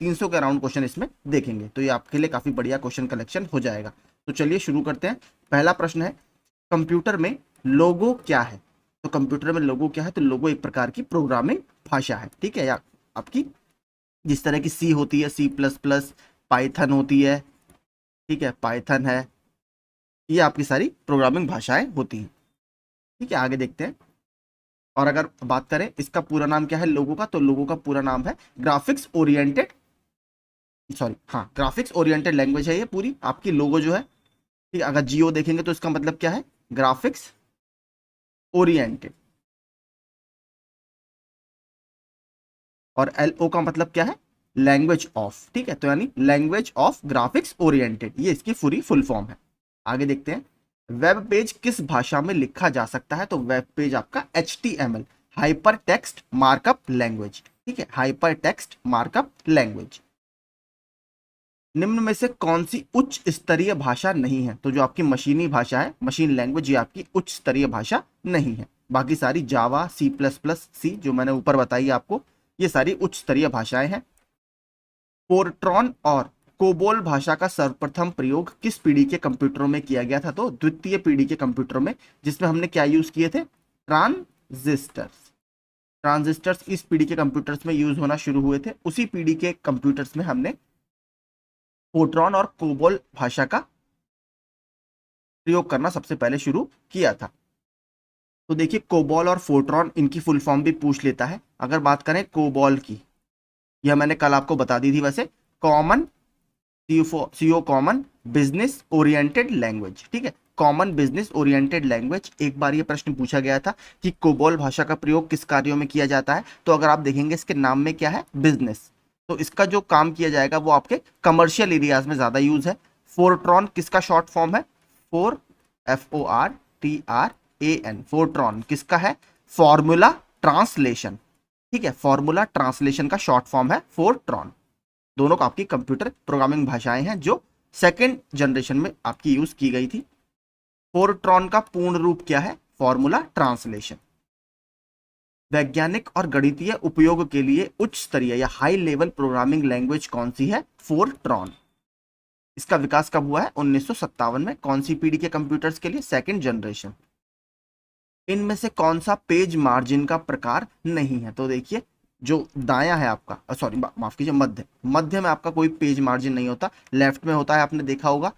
300 के around question इसमें देखेंगे, तो ये आपके लिए काफी बढ़िया क्वेश्चन कलेक्शन हो जाएगा। तो चलिए शुरू करते हैं। पहला प्रश्न है, कंप्यूटर में लोगो क्या है? तो कंप्यूटर में लोगो क्या है? तो लोगो एक प्रकार की प्रोग्रामिंग भाषा है, ठीक है, या आपकी जिस तरह की सी होती है, C++, पाइथन होती है, ठीक है, पाइथन है, ये आपकी सारी प्रोग्रामिंग भाषाएं होती हैं, ठीक है। आगे देखते हैं। और अगर बात करें इसका पूरा नाम क्या है लोगो का, तो लोगो का पूरा नाम है ग्राफिक्स ओरिएंटेड, सॉरी हाँ, ग्राफिक्स ओरिएंटेड लैंग्वेज है ये पूरी आपकी लोगो जो है, ठीक है। अगर जियो देखेंगे तो इसका मतलब क्या है? Graphics oriented. और LO का मतलब क्या है? लैंग्वेज ऑफ, ठीक है, तो यानी लैंग्वेज ऑफ ग्राफिक्स ओरिएंटेड, ये इसकी पूरी फुल फॉर्म है। आगे देखते हैं, वेब पेज किस भाषा में लिखा जा सकता है? तो वेब पेज आपका HTML, hyper text markup language, ठीक है, हाइपर टेक्स्ट मार्कअप लैंग्वेज। निम्न में से कौन सी उच्च स्तरीय भाषा नहीं है? तो जो आपकी मशीनी भाषा है, मशीन लैंग्वेज, ये आपकी उच्च स्तरीय भाषा नहीं है। बाकी सारी जावा, C++, C जो मैंने ऊपर बताई आपको, ये सारी उच्च स्तरीय भाषाएं हैं। फोर्ट्रॉन और कोबोल भाषा का सर्वप्रथम प्रयोग किस पीढ़ी के कंप्यूटरों में किया गया था? तो द्वितीय पीढ़ी के कंप्यूटरों में, जिसमें हमने क्या यूज किए थे? ट्रांजिस्टर्स। ट्रांजिस्टर्स इस पीढ़ी के कंप्यूटर्स में यूज होना शुरू हुए थे। उसी पीढ़ी के कंप्यूटर्स में हमने फोर्ट्रॉन और कोबोल भाषा का प्रयोग करना सबसे पहले शुरू किया था। तो देखिए, कोबोल और फोर्ट्रॉन, इनकी फुल फॉर्म भी पूछ लेता है। अगर बात करें कोबोल की, यह मैंने कल आपको बता दी थी वैसे, common CO common business oriented language, ठीक है, कॉमन बिजनेस ओरिएंटेड लैंग्वेज। एक बार ये प्रश्न पूछा गया था कि कोबोल भाषा का प्रयोग किस कार्यों में किया जाता है? तो अगर आप देखेंगे इसके नाम में क्या है? बिजनेस, तो इसका जो काम किया जाएगा वो आपके कमर्शियल एरियाज में ज्यादा यूज है। फोर्ट्रॉन किसका शॉर्ट फॉर्म है? FORTRAN, फोर्ट्रॉन किसका है? फॉर्मूला ट्रांसलेशन, ठीक है, फॉर्मूला ट्रांसलेशन का शॉर्ट फॉर्म है फोर्ट्रॉन। दोनों का आपकी कंप्यूटर प्रोग्रामिंग भाषाएं हैं जो सेकेंड जनरेशन में आपकी यूज की गई थी। फोर्ट्रॉन का पूर्ण रूप क्या है? Formula translation. वैज्ञानिक और गणितीय उपयोग के लिए उच्च स्तरीय या हाई लेवल प्रोग्रामिंग लैंग्वेज कौन सी है? फोर्ट्रॉन। इसका विकास कब हुआ है? 1957 में। कौन सी पीढ़ी के कंप्यूटर्स के लिए? Second generation. इनमें से कौन सा पेज मार्जिन का प्रकार नहीं है? तो देखिए, जो दाया है आपका, सॉरी माफ कीजिए, मध्य, मध्य में आपका कोई पेज मार्जिन नहीं होता। लेफ्ट में होता है, आपने देखा होगा,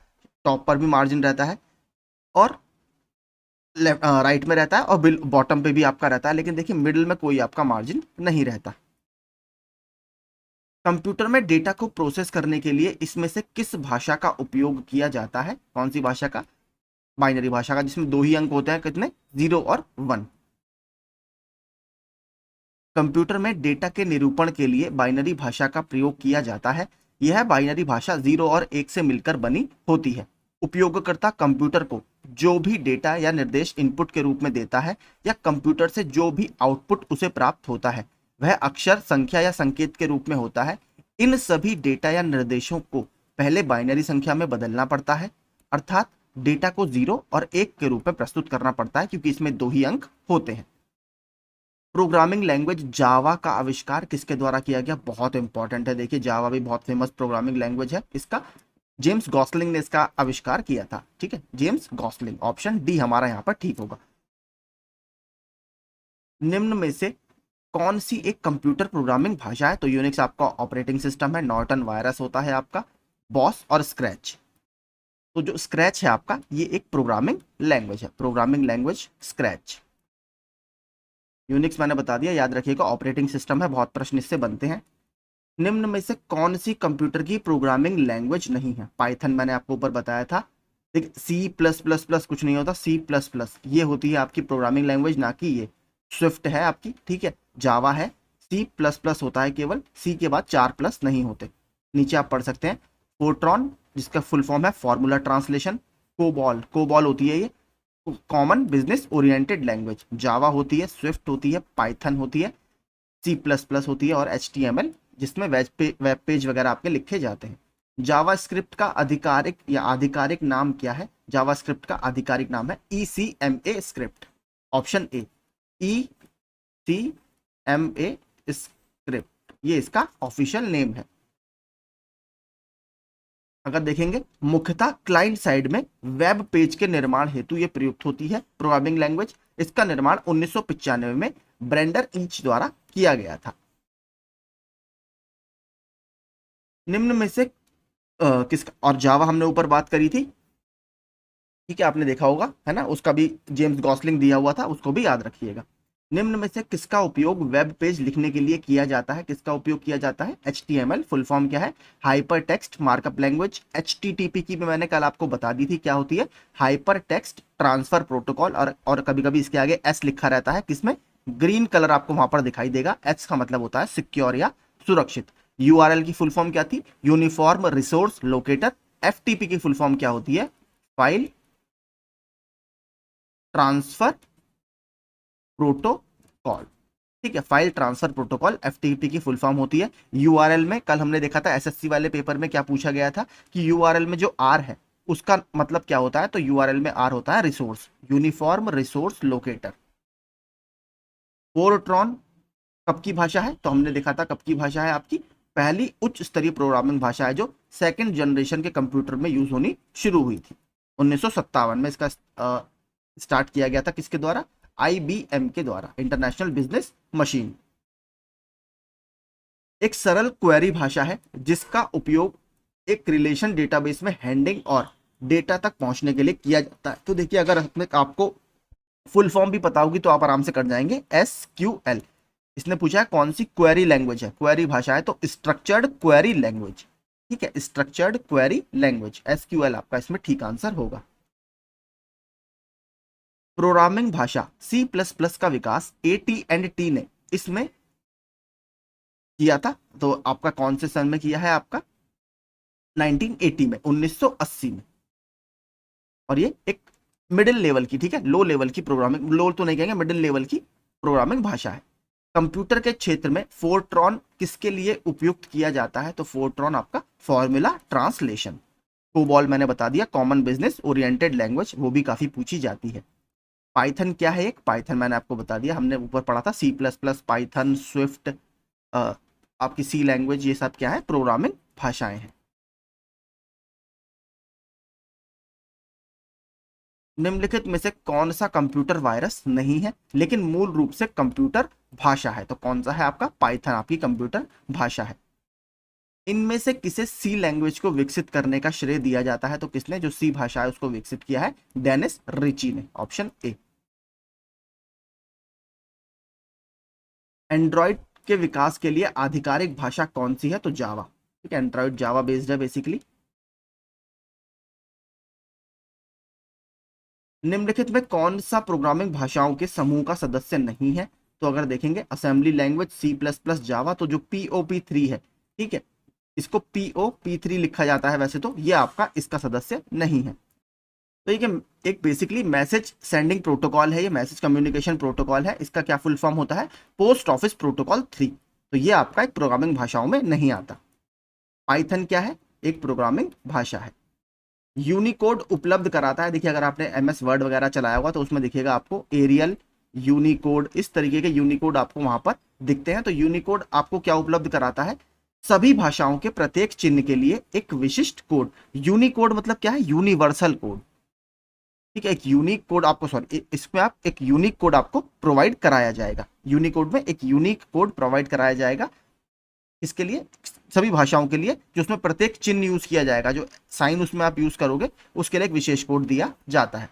टॉप पर भी मार्जिन रहता है और लेफ्ट राइट में रहता है और बॉटम पे भी आपका रहता है, लेकिन देखिए मिडिल में कोई आपका मार्जिन नहीं रहता। कंप्यूटर में डेटा को प्रोसेस करने के लिए इसमें से किस भाषा का उपयोग किया जाता है? कौन सी भाषा का? बाइनरी भाषा का, जिसमें दो ही अंक होते हैं, कितने? 0 और 1। कंप्यूटर में डेटा के निरूपण के लिए बाइनरी भाषा का प्रयोग किया जाता है। यह बाइनरी भाषा 0 और 1 से मिलकर बनी होती है। उपयोगकर्ता कंप्यूटर को जो भी डेटा या निर्देश इनपुट के रूप में देता है या कंप्यूटर से जो भी आउटपुट उसे प्राप्त होता है, वह अक्षर, संख्या या संकेत के रूप में होता है। इन सभी डेटा या निर्देशों को पहले बाइनरी संख्या में बदलना पड़ता है, अर्थात डेटा को 0 और 1 के रूप में प्रस्तुत करना पड़ता है, क्योंकि इसमें दो ही अंक होते हैं। प्रोग्रामिंग लैंग्वेज जावा का आविष्कार किसके द्वारा किया गया? बहुत इंपॉर्टेंट है, देखिए जावा भी बहुत फेमस प्रोग्रामिंग लैंग्वेज है। इसका जेम्स गॉसलिंग ने इसका आविष्कार किया था, ठीक है, जेम्स गॉसलिंग। ऑप्शन डी हमारा यहाँ पर ठीक होगा। निम्न में से कौन सी एक कंप्यूटर प्रोग्रामिंग भाषा है? तो यूनिक्स आपका ऑपरेटिंग सिस्टम है, नॉर्टन वायरस होता है आपका, बॉस और स्क्रैच। तो जो स्क्रैच है आपका, ये एक प्रोग्रामिंग लैंग्वेज है, प्रोग्रामिंग लैंग्वेज स्क्रैच। यूनिक्स मैंने बता दिया, याद रखिएगा, ऑपरेटिंग सिस्टम है, बहुत प्रश्न इससे बनते हैं। निम्न में से कौन सी कंप्यूटर की प्रोग्रामिंग लैंग्वेज नहीं है? पाइथन मैंने आपको ऊपर बताया था। देखिए C++ कुछ नहीं होता, C++ ये होती है आपकी प्रोग्रामिंग लैंग्वेज, ना कि ये स्विफ्ट है आपकी, ठीक है, जावा है, C++ होता है केवल, C के बाद 4 प्लस नहीं होते। नीचे आप पढ़ सकते हैं, फोर्ट्रॉन जिसका फुल फॉर्म है फॉर्मूला ट्रांसलेशन, कोबॉल, कोबॉल होती है ये कॉमन बिजनेस ओरिएंटेड लैंग्वेज, जावा होती है, स्विफ्ट होती है, पाइथन होती है, C++ होती है और HTML जिसमें वेब पेज वगैरह आपके लिखे जाते हैं। जावा स्क्रिप्ट का आधिकारिक या आधिकारिक नाम क्या है? जावा स्क्रिप्ट का आधिकारिक नाम है ECMA script. Option A, ECMA script, ये इसका ऑफिशियल नेम है। अगर देखेंगे मुख्यतः क्लाइंट साइड में वेब पेज के निर्माण हेतु ये प्रयुक्त होती है प्रोग्रामिंग लैंग्वेज। इसका निर्माण 1995 में ब्रेंडर इंच द्वारा किया गया था। निम्न में से किसका, और जावा हमने ऊपर बात करी थी, ठीक है, आपने देखा होगा है ना, उसका भी जेम्स गॉसलिंग दिया हुआ था, उसको भी याद रखिएगा। निम्न में से किसका उपयोग वेब पेज लिखने के लिए किया जाता है, किसका उपयोग किया जाता है? HTML फुल फॉर्म क्या है? Hyper text markup language. HTTP की भी मैंने कल आपको बता दी थी क्या होती है, हाइपर टेक्स्ट ट्रांसफर प्रोटोकॉल। और कभी कभी इसके आगे एस लिखा रहता है, किसमें? ग्रीन कलर आपको वहां पर दिखाई देगा। एस का मतलब होता है सिक्योर या सुरक्षित। URL की फुल फॉर्म क्या थी? Uniform resource locator. FTP की फुल फॉर्म क्या होती है? File transfer protocol. ठीक है, फाइल ट्रांसफर प्रोटोकॉल FTP की फुल फॉर्म होती है। URL में कल हमने देखा था SSC वाले पेपर में क्या पूछा गया था कि URL में जो R है उसका मतलब क्या होता है, तो URL में R होता है resource, uniform resource locator. Fortran कब की भाषा है? तो हमने देखा था कब की भाषा है, आपकी पहली उच्च स्तरीय प्रोग्रामिंग भाषा है जो सेकंड जनरेशन के कंप्यूटर में यूज होनी शुरू हुई थी। 1957 में इसका स्टार्ट किया गया था, किसके द्वारा? IBM के द्वारा, इंटरनेशनल बिजनेस मशीन। एक सरल क्वेरी भाषा है जिसका उपयोग एक रिलेशन डेटाबेस में हैंडलिंग और डेटा तक पहुंचने के लिए किया जाता है। तो देखिए, अगर आपको फुल फॉर्म भी पता होगी तो आप आराम से कर जाएंगे। SQL। इसने पूछा है कौन सी क्वेरी लैंग्वेज है, क्वेरी भाषा है, तो स्ट्रक्चर्ड क्वेरी लैंग्वेज। ठीक है, स्ट्रक्चर्ड क्वेरी लैंग्वेज SQL आपका इसमें ठीक आंसर होगा। प्रोग्रामिंग भाषा C++ का विकास AT&T ने इसमें किया था, तो आपका कौन से सन में किया है? आपका 1980 में, 1980 में। और ये एक मिडिल लेवल की, ठीक है, लो लेवल की प्रोग्रामिंग, लो तो नहीं कहेंगे, मिडिल लेवल की प्रोग्रामिंग भाषा है। कंप्यूटर के क्षेत्र में फोरट्रॉन किसके लिए उपयुक्त किया जाता है? तो फोरट्रॉन आपका फॉर्मूला ट्रांसलेशन। कोबॉल मैंने बता दिया, कॉमन बिजनेस ओरिएंटेड लैंग्वेज, वो भी काफी पूछी जाती है। पाइथन क्या है? एक पाइथन मैंने आपको बता दिया, हमने ऊपर पढ़ा था C++, पाइथन, स्विफ्ट, आपकी C लैंग्वेज, ये सब क्या है? प्रोग्रामिंग भाषाएं हैं। निम्नलिखित में से कौन सा कंप्यूटर वायरस नहीं है लेकिन मूल रूप से कंप्यूटर भाषा है? तो कौन सा है आपका? पाइथन आपकी कंप्यूटर भाषा है। इनमें से किसे सी लैंग्वेज को विकसित करने का श्रेय दिया जाता है? तो किसने जो सी भाषा है उसको विकसित किया है? डेनिस रिची ने, ऑप्शन ए। एंड्रॉइड के विकास के लिए आधिकारिक भाषा कौन सी है? तो जावा। ठीक है, एंड्रॉइड जावा बेस्ड है बेसिकली। निम्नलिखित में कौन सा प्रोग्रामिंग भाषाओं के समूह का सदस्य नहीं है? तो अगर देखेंगे असेंबली लैंग्वेज C++ जावा, तो जो POP3 है, ठीक है, इसको POP3 लिखा जाता है वैसे तो, ये आपका इसका सदस्य नहीं है। तो ये एक बेसिकली मैसेज सेंडिंग प्रोटोकॉल है, ये मैसेज कम्युनिकेशन प्रोटोकॉल है। इसका क्या फुल फॉर्म होता है? Post office protocol 3। तो ये आपका एक प्रोग्रामिंग भाषाओं में नहीं आता। पाइथन क्या है? एक प्रोग्रामिंग भाषा है। यूनिकोड उपलब्ध कराता है, देखिए अगर आपने MS वर्ड वगैरह चलाया होगा तो उसमें देखिएगा आपको एरियल, यूनिकोड, इस तरीके के यूनिकोड आपको वहां पर दिखते हैं। तो यूनिकोड आपको क्या उपलब्ध कराता है? सभी भाषाओं के प्रत्येक चिन्ह के लिए एक विशिष्ट कोड। यूनिकोड मतलब क्या है? Universal code. ठीक है, एक यूनिक कोड आपको, सॉरी, इसमें आप एक यूनिक कोड आपको प्रोवाइड कराया जाएगा। यूनिकोड में एक यूनिक कोड प्रोवाइड कराया जाएगा, इसके लिए, सभी भाषाओं के लिए, जो उसमें प्रत्येक चिन्ह यूज किया जाएगा, जो साइन उसमें आप यूज करोगे, उसके लिए एक विशेष कोड दिया जाता है।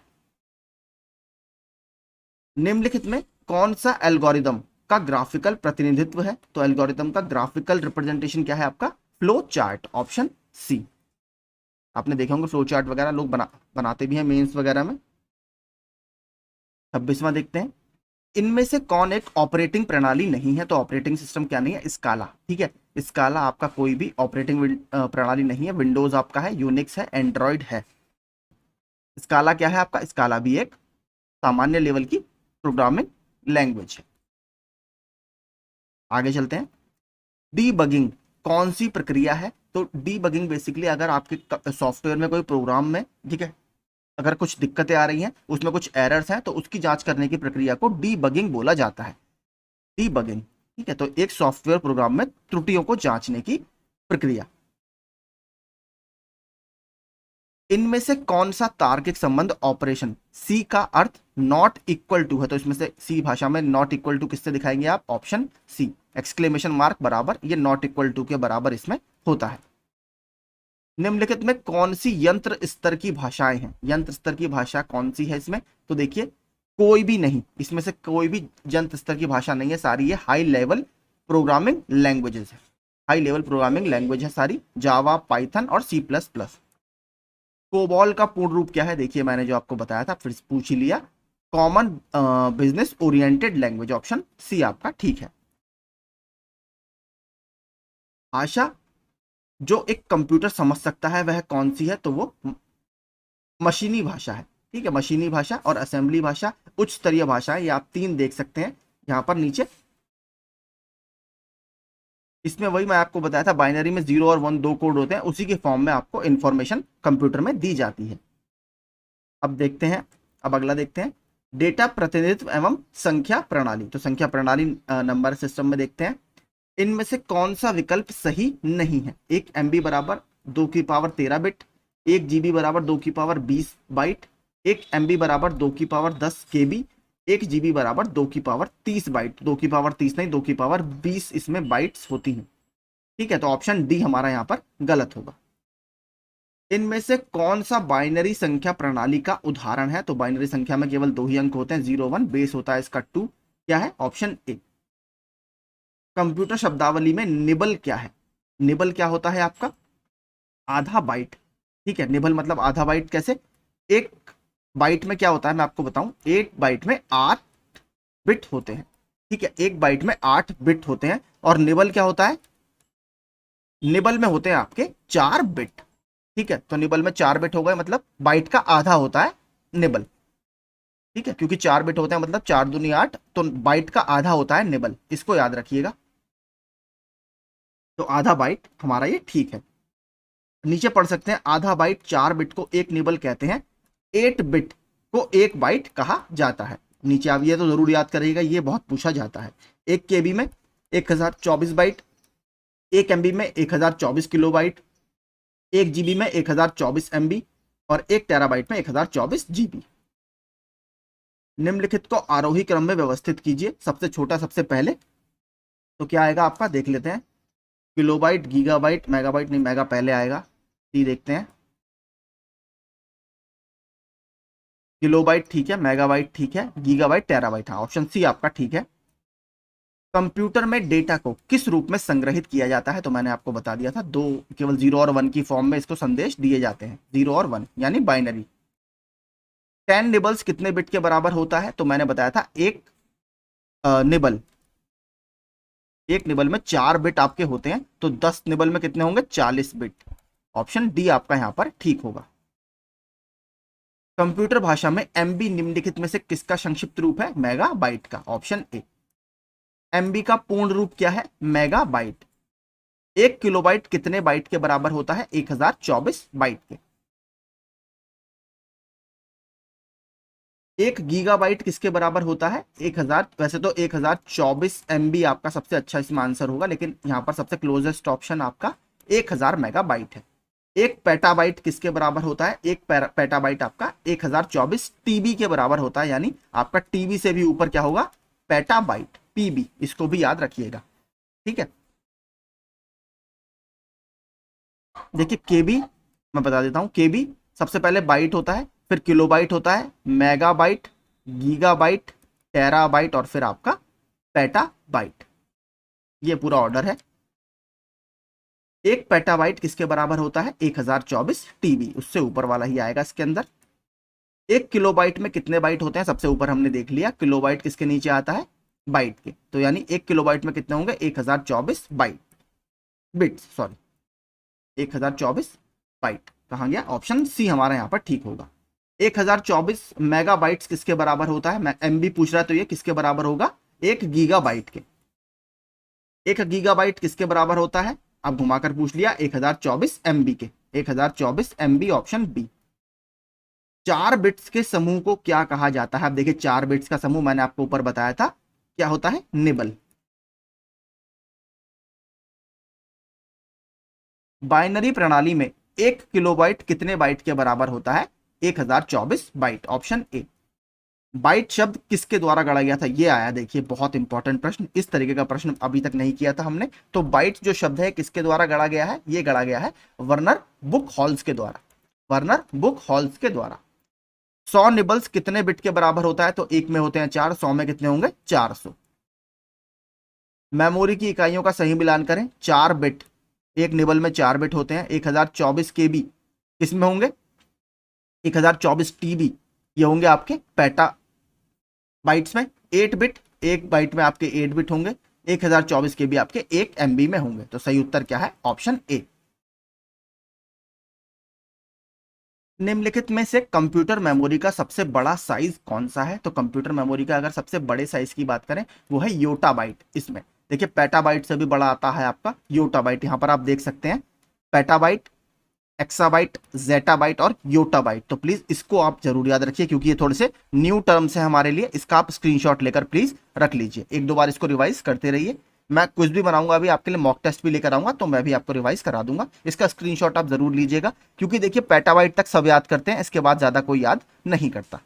निम्नलिखित में कौन सा एल्गोरिदम का ग्राफिकल प्रतिनिधित्व है? तो एल्गोरिदम का ग्राफिकल रिप्रेजेंटेशन क्या है आपका? Flow chart, option C. आपने देखे होंगे फ्लो चार्ट वगैरह लोग बनाते भी हैं मेंस वगैरह में। 26वां देखते हैं, इनमें से कौन एक ऑपरेटिंग प्रणाली नहीं है? तो ऑपरेटिंग सिस्टम क्या नहीं है? स्काला। ठीक है, स्काला आपका कोई भी ऑपरेटिंग प्रणाली नहीं है। विंडोज आपका है, यूनिक्स है, एंड्रॉइड है। स्काला क्या है आपका? स्काला भी एक सामान्य लेवल की प्रोग्रामिंग लैंग्वेज है। आगे चलते हैं। डीबगिंग कौन सी प्रक्रिया है? तो डीबगिंग बेसिकली अगर आपके सॉफ्टवेयर में कोई प्रोग्राम में, ठीक है, अगर कुछ दिक्कतें आ रही हैं, उसमें कुछ एरर्स हैं, तो उसकी जांच करने की प्रक्रिया को डीबगिंग बोला जाता है। डीबगिंग, ठीक है, तो एक सॉफ्टवेयर प्रोग्राम में त्रुटियों को जांचने की प्रक्रिया। इनमें से कौन सा तार्किक संबंध ऑपरेशन सी का अर्थ नॉट इक्वल टू है? तो इसमें से सी भाषा में नॉट इक्वल टू किससे दिखाएंगे आप? ऑप्शन सी, एक्सक्लेमेशन मार्क बराबर, ये नॉट इक्वल टू के बराबर इसमें होता है। निम्नलिखित में कौन सी यंत्र स्तर की भाषाएं हैं? यंत्र स्तर की भाषा कौन सी है इसमें? तो देखिए कोई भी नहीं, इसमें से कोई भी यंत्र स्तर की भाषा नहीं है, सारी ये हाई लेवल प्रोग्रामिंग लैंग्वेजेस है। हाई लेवल प्रोग्रामिंग लैंग्वेज है सारी, जावा, पाइथन और सी प्लस प्लस। कोबॉल का पूर्ण रूप क्या है? देखिए मैंने जो आपको बताया था फिर पूछ ही लिया, common business oriented language, option C आपका ठीक है। भाषा जो एक कंप्यूटर समझ सकता है वह कौन सी है? तो वो मशीनी भाषा है। ठीक है, मशीनी भाषा और असेंबली भाषा उच्च स्तरीय भाषा है। ये आप तीन देख सकते हैं यहाँ पर नीचे। इसमें वही मैं आपको बताया था, बाइनरी में 0 और 1 दो कोड होते हैं, उसी के फॉर्म में आपको इंफॉर्मेशन कंप्यूटर में दी जाती है। अब देखते हैं, अब अगला देखते हैं, डेटा प्रतिनिधित्व एवं संख्या प्रणाली। तो संख्या प्रणाली नंबर सिस्टम में देखते हैं, इनमें से कौन सा विकल्प सही नहीं है? 1 MB बराबर 2 की पावर 13 बिट, 1 GB बराबर 2 की पावर 20 बाइट, 1 MB बराबर 2 की पावर 10 KB, 1 GB बराबर 2 की पावर 30 बाइट। 2 की पावर 30 नहीं, 2 की पावर 20 इसमें बाइट्स होती हैं। ठीक है, तो ऑप्शन डी हमारा यहाँ पर गलत होगा। इनमें से कौन सा बाइनरी संख्या प्रणाली का उदाहरण है? तो बाइनरी संख्या में केवल दो ही अंक होते हैं, 0 1, बेस होता है इसका 2। क्या है? Option A. कंप्यूटर शब्दावली में निबल क्या है? निबल क्या होता है आपका? आधा बाइट। ठीक है, निबल मतलब आधा बाइट। कैसे? एक बाइट में क्या होता है मैं आपको बताऊं, एक बाइट में 8 बिट होते हैं। ठीक है, एक बाइट में 8 बिट होते हैं। और निबल क्या होता है? निबल में होते हैं आपके 4 बिट। ठीक है, तो निबल में 4 बिट हो गए, मतलब बाइट का आधा होता है निबल। ठीक है, क्योंकि 4 बिट होते हैं मतलब 4 दूनी 8, तो बाइट का आधा होता है निबल, इसको याद रखिएगा। तो आधा बाइट हमारा ये ठीक है। नीचे पढ़ सकते हैं, आधा बाइट 4 बिट को एक निबल कहते हैं, 8 बिट को एक बाइट कहा जाता है। नीचे आप ये तो जरूर याद करिएगा, ये बहुत पूछा जाता है। 1 KB में 1024 बाइट, 1 MB में 1024 किलोबाइट, 1 GB में 1024 MB और 1 TB में 1024 GB। निम्नलिखित को आरोही क्रम में व्यवस्थित कीजिए, सबसे छोटा सबसे पहले। तो क्या आएगा आपका, देख लेते हैं। किलोबाइट, गीगाबाइट, मेगाबाइट नहीं, मेगा पहले आएगा। सी देखते हैं, किलोबाइट ठीक है, मेगाबाइट ठीक है, गीगाबाइट, टेराबाइट, हाँ ऑप्शन सी आपका ठीक है। कंप्यूटर में डेटा को किस रूप में संग्रहित किया जाता है? तो मैंने आपको बता दिया था, दो केवल 0 और 1 की फॉर्म में इसको संदेश दिए जाते हैं, 0 और 1 यानी बाइनरी। 10 निबल्स कितने बिट के बराबर होता है? तो मैंने बताया था निबल एक निबल में 4 बिट आपके होते हैं, तो 10 निबल में कितने होंगे? 40 बिट। ऑप्शन डी आपका यहां पर ठीक होगा। कंप्यूटर भाषा में MB निम्नलिखित में से किसका संक्षिप्त रूप है? मेगाबाइट का, ऑप्शन ए। MB का पूर्ण रूप क्या है? मेगाबाइट। 1 किलोबाइट कितने बाइट के बराबर होता है? 1024 बाइट के। 1 गीगाबाइट किसके बराबर होता है? 1000। वैसे तो 1024 MB आपका सबसे अच्छा इसमें आंसर होगा, लेकिन यहां पर सबसे क्लोजेस्ट ऑप्शन आपका 1000 मेगाबाइट है। 1 पेटाबाइट किसके बराबर होता है? 1 पेटाबाइट आपका 1024 TB के बराबर होता है, यानी आपका TB से भी ऊपर क्या होगा? पेटाबाइट, PB, इसको भी याद रखिएगा। ठीक है, देखिए KB मैं बता देता हूं, KB सबसे पहले बाइट होता है, फिर किलोबाइट होता है, मेगाबाइट, गीगाबाइट, टेराबाइट और फिर आपका पेटाबाइट। ये पूरा ऑर्डर है। 1 पेटाबाइट किसके बराबर होता है? 1024 TB, उससे ऊपर वाला ही आएगा इसके अंदर। 1 किलोबाइट में कितने बाइट होते हैं? सबसे ऊपर हमने देख लिया, किलोबाइट किसके नीचे आता है? बाइट के। तो यानी 1 किलोबाइट में कितने होंगे? 1024 बाइट, बिट्स सॉरी, 1024 बाइट। कहाँ गया? ऑप्शन सी हमारा यहाँ पर ठीक होगा। 1024 मेगाबाइट्स किसके बराबर होता है? MB पूछ रहा है, तो ये किसके बराबर होगा? 1 गीगाबाइट के। 1 गीगाबाइट किसके बराबर होता है? अब घुमाकर पूछ लिया, 1024 MB के। 1024 MB, ऑप्शन बी। 4 बिट्स के समूह को क्या कहा जाता है? अब देखिए 4 बिट्स का समूह मैंने आपको ऊपर बताया था, क्या होता है? निबल। बाइनरी प्रणाली में 1 किलोबाइट कितने बाइट के बराबर होता है? 1024 बाइट, ऑप्शन ए। बाइट शब्द किसके द्वारा गढ़ा गया था? ये आया, देखिए बहुत इंपॉर्टेंट प्रश्न, इस तरीके का प्रश्न अभी तक नहीं किया था हमने। तो बाइट जो शब्द है किसके द्वारा गढ़ा गया है? ये गढ़ा गया है वर्नर बुक हॉल्स के द्वारा, वर्नर बुक हॉल्स के द्वारा। 100 निबल्स कितने बिट के बराबर होता है? तो एक में होते हैं 4, 100 में कितने होंगे? 400। मेमोरी की इकाइयों का सही मिलान करें, 4 बिट, एक निबल में 4 बिट होते हैं। 1024 केबी किसमें होंगे? 1024 टीबी ये होंगे आपके पेटा बाइट्स में। 8 बिट, एक बाइट में आपके 8 बिट होंगे। 1024 केबी आपके 1 MB में होंगे। तो सही उत्तर क्या है? Option A. निम्नलिखित में से कंप्यूटर मेमोरी का सबसे बड़ा साइज कौन सा है? तो कंप्यूटर मेमोरी का अगर सबसे बड़े साइज की बात करें वो है योटाबाइट। इसमें देखिए पेटाबाइट से भी बड़ा आता है आपका योटाबाइट। यहां पर आप देख सकते हैं पेटाबाइट, एक्साबाइट, जेटाबाइट और योटाबाइट। तो प्लीज इसको आप जरूर याद रखिए क्योंकि ये थोड़े से न्यू टर्म्स है हमारे लिए। इसका आप स्क्रीनशॉट लेकर प्लीज रख लीजिए, एक दो बार इसको रिवाइज करते रहिए। मैं कुछ भी बनाऊंगा अभी आपके लिए, मॉक टेस्ट भी लेकर आऊंगा तो मैं भी आपको रिवाइज करा दूंगा। इसका स्क्रीनशॉट आप जरूर लीजिएगा क्योंकि देखिए पेटाबाइट तक सब याद करते हैं, इसके बाद ज्यादा कोई याद नहीं करता।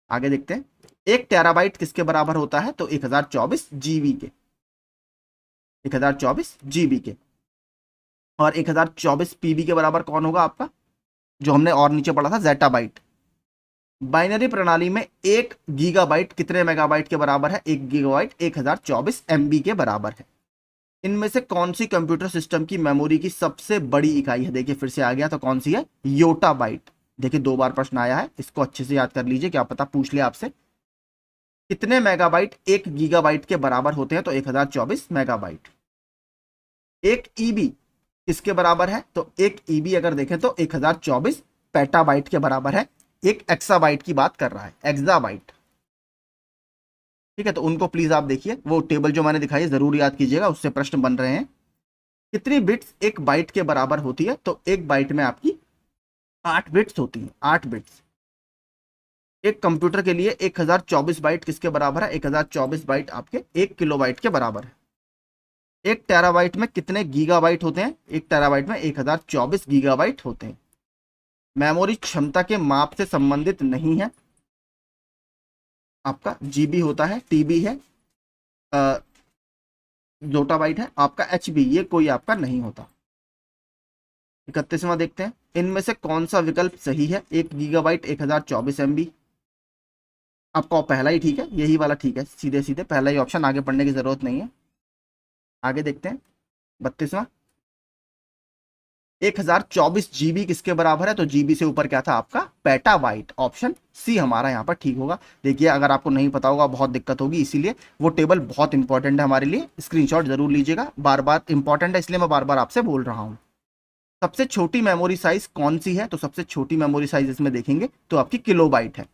आगे देखते हैं, 1 टेराबाइट किसके बराबर होता है? तो 1024 जीबी के, 1024 जीबी के। और 1024 पीबी के बराबर कौन होगा आपका? जो हमने और नीचे पढ़ा था जेटाबाइट। बाइनरी प्रणाली में 1 गीगाबाइट कितने मेगाबाइट के बराबर है? 1 गीगाबाइट 1024 MB के बराबर है। इनमें से कौन सी कंप्यूटर सिस्टम की मेमोरी की सबसे बड़ी इकाई है? देखिए फिर से आ गया, तो कौन सी है? योटाबाइट। देखिए 2 बार प्रश्न आया है, इसको अच्छे से याद कर लीजिए, क्या पता पूछ लिया आपसे। कितने मेगाबाइट 1 गीगाबाइट के बराबर होते हैं? तो 1024 मेगाबाइट। 1 ईबी किसके बराबर है? तो 1 ईबी अगर देखें तो 1024 पेटाबाइट के बराबर है। एक एक्साबाइट की बात कर रहा है, एक्साबाइट। ठीक है, तो उनको प्लीज आप देखिए, वो टेबल जो मैंने दिखाई जरूर याद कीजिएगा, उससे प्रश्न बन रहे हैं। कितनी बिट्स 1 बाइट के बराबर होती है? तो 1 बाइट में आपकी 8 बिट्स होती है, 8 बिट्स। एक कंप्यूटर के लिए 1024 बाइट किसके बराबर है? 1024 बाइट आपके 1 किलोबाइट के बराबर है। 1 टेराबाइट में कितने गीगाबाइट होते हैं? 1 टेराबाइट में 1024 गीगाबाइट होते हैं। मेमोरी क्षमता के माप से संबंधित नहीं है, आपका जीबी होता है, टीबी है, जोटाबाइट है, आपका एचबी, ये कोई आपका नहीं होता। 31वां देखते हैं, इनमें से कौन सा विकल्प सही है? 1 गीगाबाइट 1024 MB। आपका पहला ही ठीक है, यही वाला ठीक है, सीधे सीधे पहला ही ऑप्शन, आगे पढ़ने की जरूरत नहीं है। आगे देखते हैं 32वां, 1024 जीबी किसके बराबर है? तो जीबी से ऊपर क्या था आपका? पेटाबाइट, ऑप्शन सी हमारा यहाँ पर ठीक होगा। देखिए अगर आपको नहीं पता होगा बहुत दिक्कत होगी, इसीलिए वो टेबल बहुत इंपॉर्टेंट है हमारे लिए, स्क्रीनशॉट जरूर लीजिएगा, बार बार इंपॉर्टेंट है इसलिए मैं बार बार आपसे बोल रहा हूँ। सबसे छोटी मेमोरी साइज कौन सी है? तो सबसे छोटी मेमोरी साइज इसमें देखेंगे तो आपकी किलोबाइट है।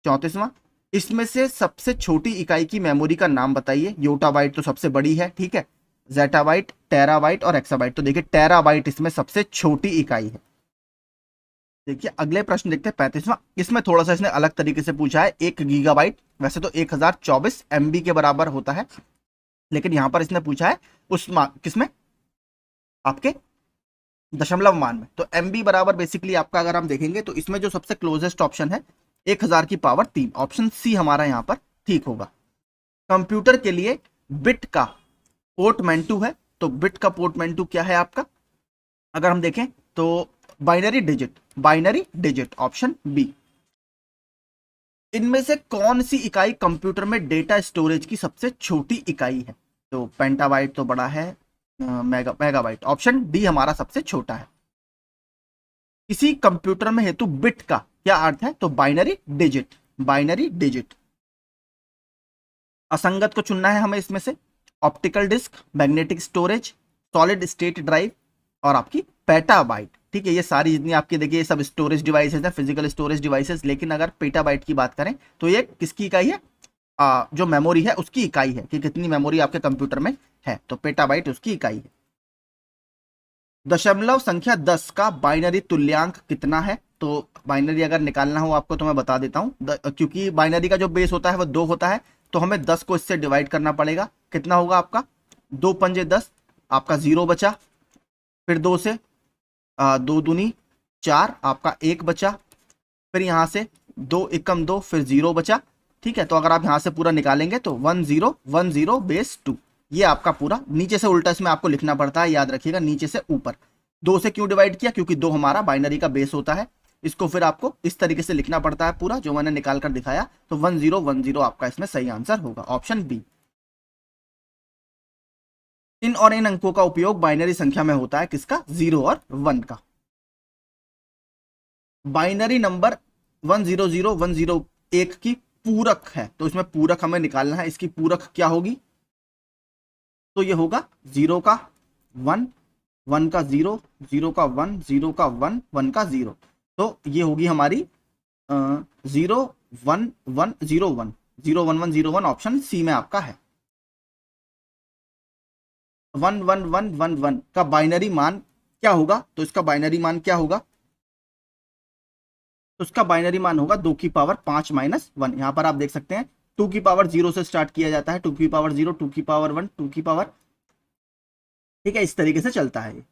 34वां, इसमें से सबसे छोटी इकाई की मेमोरी का नाम बताइए। योटाबाइट तो सबसे बड़ी है, ठीक है, जेटाबाइट, टेराबाइट और एक्साबाइट। तो देखिए टेराबाइट इसमें सबसे छोटी इकाई है। देखिए अगले प्रश्न देखते हैं 35वां, इसमें थोड़ा सा इसने अलग तरीके से पूछा है। 1 गीगाबाइट वैसे तो 1024 MB के बराबर होता है, लेकिन यहां पर इसने पूछा है उस किसमें? आपके दशमलव मान में। तो MB बराबर बेसिकली आपका अगर हम देखेंगे तो इसमें जो सबसे क्लोजेस्ट ऑप्शन है 1000 की पावर 3, ऑप्शन सी हमारा यहां पर ठीक होगा। कंप्यूटर के लिए बिट का पोर्टमेंटू है, तो बिट का पोर्टमेंटू क्या है आपका? अगर हम देखें तो binary digit, binary digit, option B. इनमें से कौन सी इकाई कंप्यूटर में डेटा स्टोरेज की सबसे छोटी इकाई है? तो पेंटाबाइट तो बड़ा है, मेगाबाइट, ऑप्शन डी हमारा सबसे छोटा है। किसी कंप्यूटर में हेतु बिट का क्या अर्थ है? तो बाइनरी डिजिट, बाइनरी डिजिट। असंगत को चुनना है हमें इसमें से, optical disk, magnetic storage, solid state drive और आपकी पेटाबाइट। ठीक है, ये सारी जितनी आपकी देखिए ये सब स्टोरेज डिवाइसेस है, फिजिकल स्टोरेज डिवाइसेस, लेकिन अगर पेटाबाइट की बात करें तो ये किसकी इकाई है? जो मेमोरी है उसकी इकाई है कि कितनी मेमोरी आपके कंप्यूटर में है, तो पेटाबाइट उसकी इकाई है। दशमलव संख्या 10 का बाइनरी तुल्यांक कितना है? तो बाइनरी अगर निकालना हो आपको तो मैं बता देता हूं, क्योंकि बाइनरी का जो बेस होता है वो 2 होता है, तो हमें 10 को इससे डिवाइड करना पड़ेगा। कितना होगा आपका? 2 पंजे 10, आपका 0 बचा, फिर 2 से दो दूनी 4, आपका 1 बचा, फिर यहाँ से 2 एकम 2, फिर 0 बचा। ठीक है, तो अगर आप यहाँ से पूरा निकालेंगे तो 1010 बेस 2, ये आपका पूरा नीचे से उल्टा इसमें आपको लिखना पड़ता है, याद रखिएगा, नीचे से ऊपर। 2 से क्यों डिवाइड किया? क्योंकि 2 हमारा बाइनरी का बेस होता है। इसको फिर आपको इस तरीके से लिखना पड़ता है पूरा, जो मैंने निकाल कर दिखाया। तो 1010 आपका इसमें सही आंसर होगा, ऑप्शन बी। इन और इन अंकों का उपयोग बाइनरी संख्या में होता है, किसका? 0 और 1 का। बाइनरी नंबर 100101 की पूरक है, तो इसमें पूरक हमें निकालना है। इसकी पूरक क्या होगी? तो ये होगा 0 का 1, 1 का 0, 0 का 1, 0 का 1, 1 का 0। तो ये होगी हमारी 01101, 01101, ऑप्शन सी में आपका है। 11111 का बाइनरी मान क्या होगा? तो इसका बाइनरी मान क्या होगा? तो इसका बाइनरी मान होगा 2 की पावर 5 माइनस 1। यहां पर आप देख सकते हैं 2 की पावर 0 से स्टार्ट किया जाता है, 2 की पावर 0, 2 की पावर 1, 2 की पावर, ठीक है, इस तरीके से चलता है ये।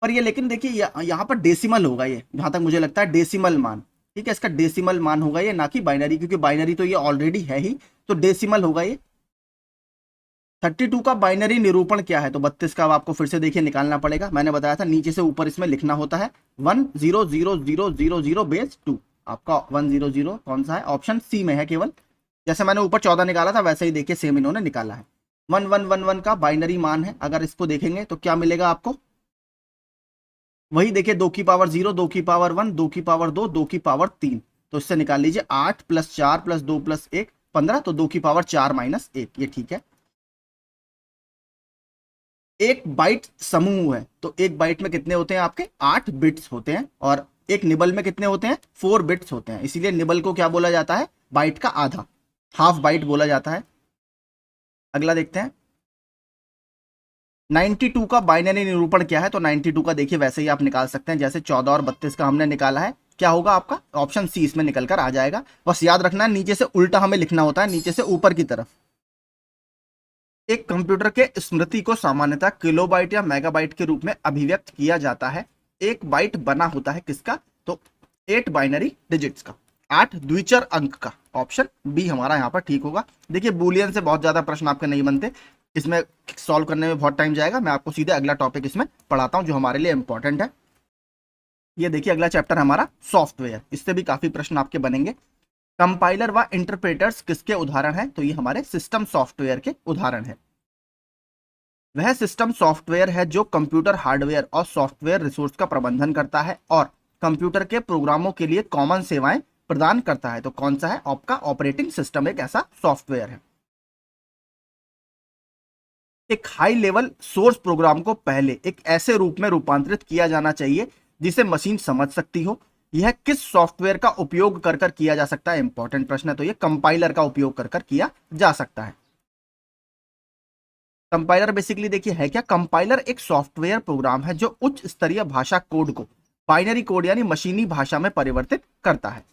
पर ये लेकिन देखिए यहाँ पर डेसिमल होगा ये, जहां तक मुझे लगता है डेसिमल मान। ठीक है, इसका डेसिमल मान होगा ये, ना कि बाइनरी, क्योंकि बाइनरी तो ये ऑलरेडी है ही, तो डेसिमल होगा ये। 32 का बाइनरी निरूपण क्या है? तो 32 का अब आपको फिर से देखिए निकालना पड़ेगा। मैंने बताया था नीचे से ऊपर इसमें लिखना होता है 100000 बेस 2। आपका 100 कौन सा है? ऑप्शन सी में है केवल। जैसे मैंने ऊपर 14 निकाला था वैसे ही देखिए सेम इन्होंने निकाला है। 1111 का बाइनरी मान है, अगर इसको देखेंगे तो क्या मिलेगा आपको? वही देखिए 2 की पावर 0, 2 की पावर 1, 2 की पावर 2, 2 की पावर 3। तो इससे निकाल लीजिए 8 + 4 + 2 + 1 15, तो 2 की पावर 4 माइनस 1, ये ठीक है। एक बाइट समूह है, तो एक बाइट में कितने होते हैं आपके? 8 बिट्स होते हैं, और एक निबल में कितने होते हैं? 4 बिट्स होते हैं। इसीलिए निबल को क्या बोला जाता है? बाइट का आधा, हाफ बाइट बोला जाता है। अगला देखते हैं 92 का बाइनरी निरूपण क्या है? तो 92 का देखिए वैसे ही आप निकाल सकते हैं जैसे 14 और 32 का हमने निकाला है। क्या होगा आपका? ऑप्शन सी इसमें निकल कर आ जाएगा। बस याद रखना है नीचे से उल्टा हमें लिखना होता है, नीचे से ऊपर की तरफ। एक कंप्यूटर के स्मृति को सामान्यतः किलोबाइट या मेगाबाइट के रूप में अभिव्यक्त किया जाता है। एक बाइट बना होता है किसका? तो 8 बाइनरी डिजिट्स का, 8 द्विचर अंक का। ऑप्शन बी हमारा यहाँ पर ठीक होगा। देखिए बूलियन से बहुत ज्यादा प्रश्न आपके नहीं बनते, इसमें सॉल्व करने में बहुत टाइम जाएगा। मैं आपको सीधे अगला टॉपिक इसमें पढ़ाता हूँ जो हमारे लिए इंपॉर्टेंट है। ये देखिए अगला चैप्टर हमारा सॉफ्टवेयर, इससे भी काफी प्रश्न आपके बनेंगे। कंपाइलर व इंटरप्रेटर्स किसके उदाहरण है? तो ये हमारे सिस्टम सॉफ्टवेयर के उदाहरण है। वह सिस्टम सॉफ्टवेयर है जो कंप्यूटर हार्डवेयर और सॉफ्टवेयर रिसोर्स का प्रबंधन करता है और कंप्यूटर के प्रोग्रामों के लिए कॉमन सेवाएं प्रदान करता है। तो कौन सा है? आपका ऑपरेटिंग सिस्टम एक ऐसा सॉफ्टवेयर है। एक हाई लेवल सोर्स प्रोग्राम को पहले एक ऐसे रूप में रूपांतरित किया जाना चाहिए जिसे मशीन समझ सकती हो। यह किस सॉफ्टवेयर का उपयोग कर कर किया जा सकता है? इंपॉर्टेंट प्रश्न है, तो यह कंपाइलर का उपयोग कर कर किया जा सकता है। कंपाइलर बेसिकली देखिए है क्या? कंपाइलर एक सॉफ्टवेयर प्रोग्राम है जो उच्च स्तरीय भाषा कोड को बाइनरी कोड यानी मशीनी भाषा में परिवर्तित करता है,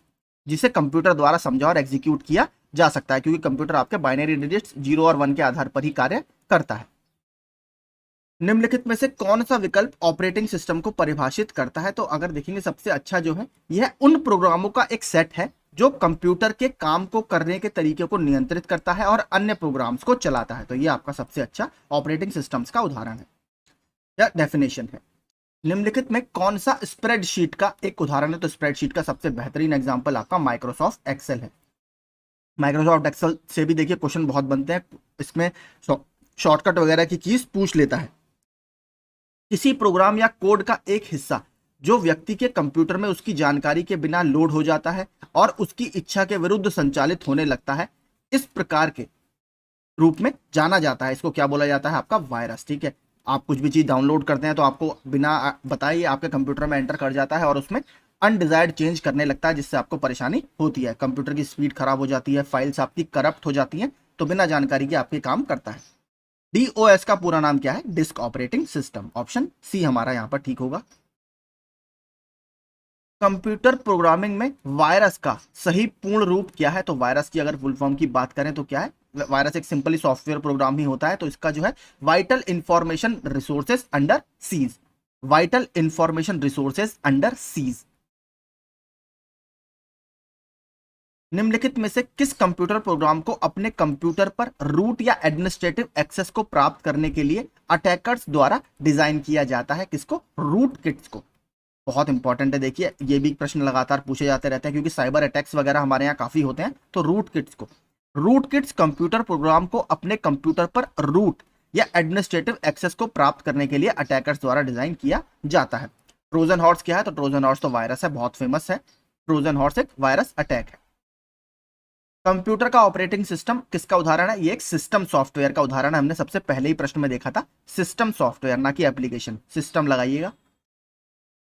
जिसे कंप्यूटर द्वारा समझा और एग्जीक्यूट किया जा सकता है, क्योंकि कंप्यूटर आपके बाइनरी डिजिट्स 0 और 1 के आधार पर ही कार्य करता है। निम्नलिखित में से कौन सा विकल्प ऑपरेटिंग सिस्टम को परिभाषित करता है? तो अगर देखेंगे सबसे अच्छा जो है यह उन प्रोग्रामों का एक सेट है जो कंप्यूटर के काम को करने के तरीके को नियंत्रित करता है और अन्य प्रोग्राम्स को चलाता है। तो ये आपका सबसे अच्छा ऑपरेटिंग सिस्टम्स का उदाहरण है या डेफिनेशन है। निम्नलिखित में कौन सा स्प्रेडशीट का एक उदाहरण है? तो स्प्रेडशीट का सबसे बेहतरीन एग्जांपल आपका माइक्रोसॉफ्ट एक्सेल है। माइक्रोसॉफ्ट एक्सेल से भी देखिए क्वेश्चन बहुत बनते हैं, इसमें शॉर्टकट वगैरह की कीज पूछ लेता है। किसी प्रोग्राम या कोड का एक हिस्सा जो व्यक्ति के कंप्यूटर में उसकी जानकारी के बिना लोड हो जाता है और उसकी इच्छा के विरुद्ध संचालित होने लगता है, इस प्रकार के रूप में जाना जाता है। इसको क्या बोला जाता है? आपका वायरस। ठीक है, आप कुछ भी चीज डाउनलोड करते हैं तो आपको बिना बताए आपके कंप्यूटर में एंटर कर जाता है और उसमें अनडिजायर्ड चेंज करने लगता है, जिससे आपको परेशानी होती है, कंप्यूटर की स्पीड खराब हो जाती है, फाइल्स आपकी करप्ट हो जाती हैं, तो बिना जानकारी के आपके काम करता है। डीओएस का पूरा नाम क्या है? Disk operating system. Option C हमारा यहां पर ठीक होगा। कंप्यूटर प्रोग्रामिंग में वायरस का सही पूर्ण रूप क्या है? तो वायरस की अगर फुल फॉर्म की बात करें तो क्या है? वायरस एक सिंपली सॉफ्टवेयर प्रोग्राम ही होता है। तो इसका जो है vital information resources under seize, vital information resources under seize. निम्नलिखित में से किस कंप्यूटर प्रोग्राम को अपने कंप्यूटर पर रूट या एडमिनिस्ट्रेटिव एक्सेस को प्राप्त करने के लिए अटैकर्स द्वारा डिजाइन किया जाता है? किसको? रूट किट्स को। बहुत इंपॉर्टेंट है, देखिए ये भी प्रश्न लगातार पूछे जाते रहते हैं क्योंकि साइबर अटैक्स वगैरह हमारे यहाँ काफी होते हैं। तो रूट किट्स को, रूट किट्स कंप्यूटर प्रोग्राम को अपने कंप्यूटर पर रूट या एडमिनिस्ट्रेटिव एक्सेस को प्राप्त करने के लिए अटैकर्स द्वारा डिजाइन किया जाता है। ट्रोजन हॉर्स क्या है? तो ट्रोजन हॉर्स तो वायरस है, बहुत फेमस है। ट्रोजन हॉर्स एक वायरस अटैक है। कंप्यूटर का ऑपरेटिंग सिस्टम किसका उदाहरण है? ये एक सिस्टम सॉफ्टवेयर का उदाहरण है। हमने सबसे पहले ही प्रश्न में देखा था, सिस्टम सॉफ्टवेयर ना कि एप्लीकेशन। सिस्टम लगाइएगा।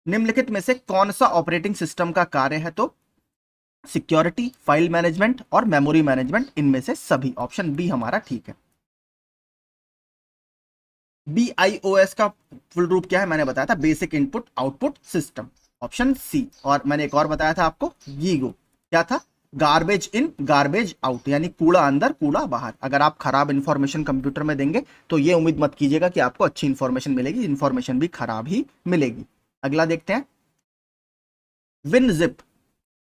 निम्नलिखित में से कौन सा ऑपरेटिंग सिस्टम का कार्य है? तो सिक्योरिटी, फाइल मैनेजमेंट और मेमोरी मैनेजमेंट, इनमें से सभी। ऑप्शन बी हमारा ठीक है। BIOS का फुल रूप क्या है? मैंने बताया था, basic input output system. Option C. और मैंने एक और बताया था आपको, गीगो क्या था? गार्बेज इन गार्बेज आउट, यानी कूड़ा अंदर कूड़ा बाहर। अगर आप खराब इंफॉर्मेशन कंप्यूटर में देंगे तो ये उम्मीद मत कीजिएगा कि आपको अच्छी इंफॉर्मेशन मिलेगी, इंफॉर्मेशन भी खराब ही मिलेगी। अगला देखते हैं, विनजिप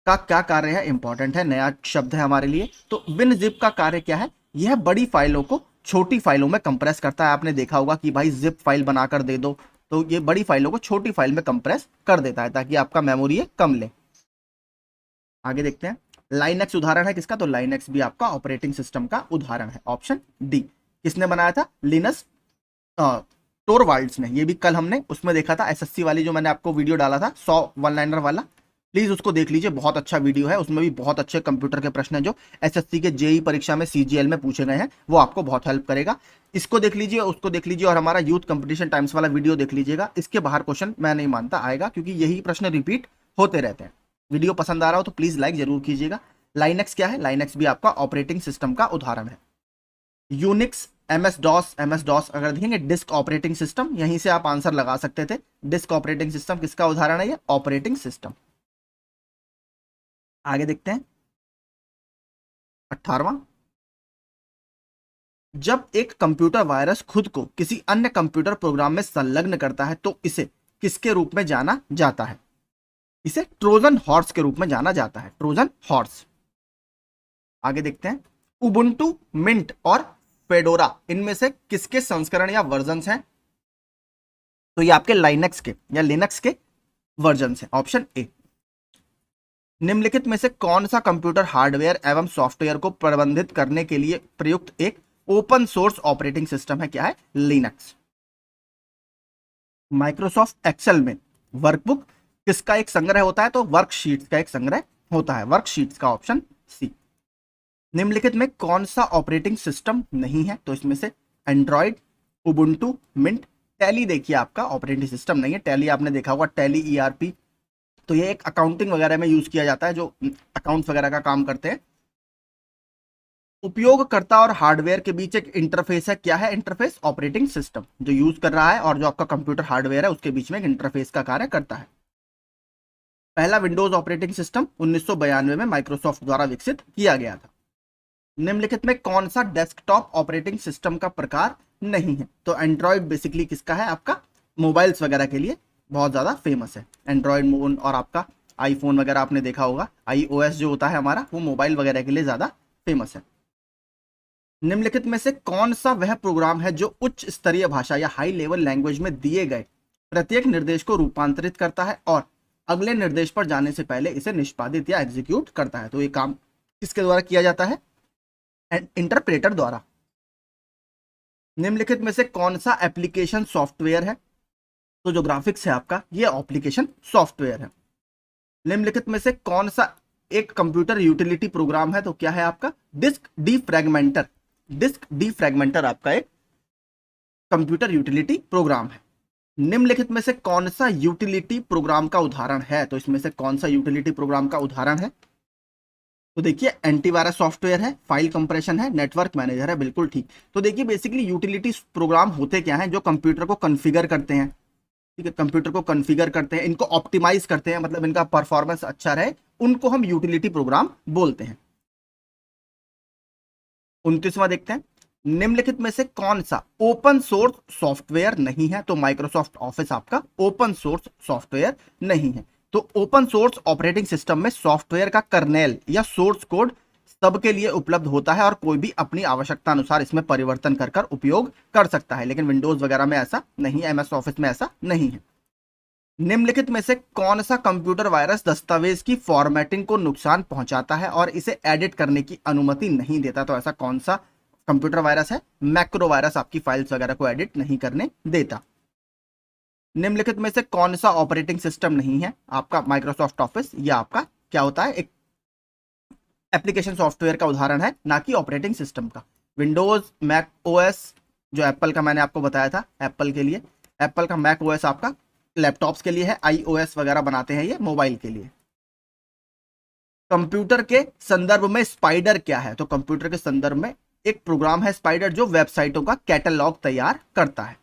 का क्या कार्य है? इंपॉर्टेंट है, नया शब्द है हमारे लिए। तो विनजिप का कार्य क्या है? यह बड़ी फाइलों को छोटी फाइलों में कंप्रेस करता है। आपने देखा होगा कि भाई जिप फाइल बनाकर दे दो, तो ये बड़ी फाइलों को छोटी फाइल में कंप्रेस कर देता है ताकि आपका मेमोरी कम ले। आगे देखते हैं, लाइनक्स उदाहरण है किसका? तो लाइनक्स भी आपका ऑपरेटिंग सिस्टम का उदाहरण है। Option D. किसने बनाया था? लिनस टोरवाल्ड्स ने। ये भी कल हमने उसमें देखा था, एसएससी वाली जो मैंने आपको वीडियो डाला था 100 वन लाइनर वाला, प्लीज उसको देख लीजिए, बहुत अच्छा वीडियो है। उसमें भी बहुत अच्छे कंप्यूटर के प्रश्न हैं जो एसएससी के जेई परीक्षा में सीजीएल में पूछे गए हैं, वो आपको बहुत हेल्प करेगा। इसको देख लीजिए, उसको देख लीजिए, और हमारा यूथ कंपटीशन टाइम्स वाला वीडियो देख लीजिएगा। इसके बाहर क्वेश्चन मैं नहीं मानता आएगा, क्योंकि यही प्रश्न रिपीट होते रहते हैं। वीडियो पसंद आ रहा हो तो प्लीज लाइक जरूर कीजिएगा। लाइनक्स क्या है? लाइनक्स भी आपका ऑपरेटिंग सिस्टम का उदाहरण है। यूनिक्स, एमएस डॉस अगर देखेंगे, डिस्क ऑपरेटिंग सिस्टम, यहीं से आप आंसर लगा सकते थे। डिस्क ऑपरेटिंग सिस्टम किसका उदाहरण है? ये ऑपरेटिंग सिस्टम। आगे देखते हैं, 18वां, जब एक कंप्यूटर वायरस खुद को किसी अन्य कंप्यूटर प्रोग्राम में संलग्न करता है तो इसे किसके रूप में जाना जाता है? इसे ट्रोजन हॉर्स के रूप में जाना जाता है, ट्रोजन हॉर्स। आगे देखते हैं, उबुंटू, मिंट और फेडोरा, इनमें से किसके संस्करण या वर्जन्स हैं? तो ये आपके लाइनक्स के या लिनक्स के वर्जन्स हैं। Option A. निम्नलिखित में से कौन सा कंप्यूटर हार्डवेयर एवं सॉफ्टवेयर को प्रबंधित करने के लिए प्रयुक्त एक ओपन सोर्स ऑपरेटिंग सिस्टम है? क्या है? लिनक्स। माइक्रोसॉफ्ट एक्सेल में वर्कबुक किसका एक संग्रह होता है? तो वर्कशीट्स का एक संग्रह होता है, वर्कशीट्स का। Option C. निम्नलिखित में कौन सा ऑपरेटिंग सिस्टम नहीं है? तो इसमें से एंड्रॉइड, उबुंटू, मिंट, टैली देखिए आपका ऑपरेटिंग सिस्टम नहीं है। टैली आपने देखा होगा, टैली ईआरपी, तो ये एक अकाउंटिंग वगैरह में यूज किया जाता है, जो अकाउंट्स वगैरह का काम करते हैं। उपयोगकर्ता और हार्डवेयर के बीच एक इंटरफेस है। क्या है इंटरफेस? ऑपरेटिंग सिस्टम जो यूज कर रहा है और जो आपका कंप्यूटर हार्डवेयर है उसके बीच में एक इंटरफेस का कार्य करता है। पहला विंडोज ऑपरेटिंग सिस्टम 1992 में माइक्रोसॉफ्ट द्वारा विकसित किया गया था। निम्नलिखित में कौन सा डेस्कटॉप ऑपरेटिंग सिस्टम का प्रकार नहीं है? तो एंड्रॉइड बेसिकली किसका है? आपका मोबाइल्स वगैरह के लिए बहुत ज्यादा फेमस है एंड्रॉइड मोन, और आपका आईफोन वगैरह आपने देखा होगा, iOS जो होता है हमारा, वो मोबाइल वगैरह के लिए ज्यादा फेमस है। निम्नलिखित में से कौन सा वह प्रोग्राम है जो उच्च स्तरीय भाषा या हाई लेवल लैंग्वेज में दिए गए प्रत्येक निर्देश को रूपांतरित करता है और अगले निर्देश पर जाने से पहले इसे निष्पादित या एग्जीक्यूट करता है? तो ये काम किसके द्वारा किया जाता है? इंटरप्रेटर द्वारा। निम्नलिखित में से कौन सा एप्लीकेशन सॉफ्टवेयर है? तो जो ग्राफिक्स है आपका, ये एप्लीकेशन सॉफ्टवेयर है। निम्नलिखित में से कौन सा एक कंप्यूटर यूटिलिटी प्रोग्राम है? तो क्या है आपका? डिस्क डीफ्रैगमेंटर। डिस्क डीफ्रैगमेंटर आपका एक कंप्यूटर यूटिलिटी प्रोग्राम है। निम्नलिखित में से कौन सा यूटिलिटी प्रोग्राम का उदाहरण है? तो इसमें से कौन सा यूटिलिटी प्रोग्राम का उदाहरण है? तो देखिए, एंटीवायरस सॉफ्टवेयर है, फाइल कंप्रेशन है, नेटवर्क मैनेजर है। बिल्कुल ठीक। तो देखिए, बेसिकली यूटिलिटी प्रोग्राम होते क्या हैं? जो कंप्यूटर को कॉन्फ़िगर करते हैं, ठीक है, कंप्यूटर को कॉन्फ़िगर करते हैं, इनको ऑप्टिमाइज करते हैं, मतलब इनका परफॉर्मेंस अच्छा रहे, उनको हम यूटिलिटी प्रोग्राम बोलते हैं। 29वां देखते हैं, निम्नलिखित में से कौन सा ओपन सोर्स सॉफ्टवेयर नहीं है? तो माइक्रोसॉफ्ट ऑफिस आपका ओपन सोर्स सॉफ्टवेयर नहीं है। तो ओपन सोर्स ऑपरेटिंग सिस्टम में सॉफ्टवेयर का कर्नेल या सोर्स कोड सबके लिए उपलब्ध होता है और कोई भी अपनी आवश्यकता अनुसार इसमें परिवर्तन कर कर उपयोग कर सकता है, लेकिन विंडोज वगैरह में ऐसा नहीं है, एमएस ऑफिस में ऐसा नहीं है। निम्नलिखित में से कौन सा कंप्यूटर वायरस दस्तावेज की फॉर्मेटिंग को नुकसान पहुंचाता है और इसे एडिट करने की अनुमति नहीं देता? तो ऐसा कौन सा कंप्यूटर वायरस है? मैक्रो वायरस आपकी फाइल्स वगैरह को एडिट नहीं करने देता। निम्नलिखित में से कौन सा ऑपरेटिंग सिस्टम नहीं है? आपका माइक्रोसॉफ्ट ऑफिस या आपका क्या होता है, एक एप्लीकेशन सॉफ्टवेयर का उदाहरण है, ना कि ऑपरेटिंग सिस्टम का। विंडोज, मैक ओएस जो एप्पल का मैंने आपको बताया था, एप्पल के लिए एप्पल का मैक ओएस आपका लैपटॉप्स के लिए है, आईओएस वगैरह बनाते हैं ये मोबाइल के लिए। कंप्यूटर के संदर्भ में स्पाइडर क्या है? तो कंप्यूटर के संदर्भ में एक प्रोग्राम है स्पाइडर जो वेबसाइटों का कैटलॉग तैयार करता है।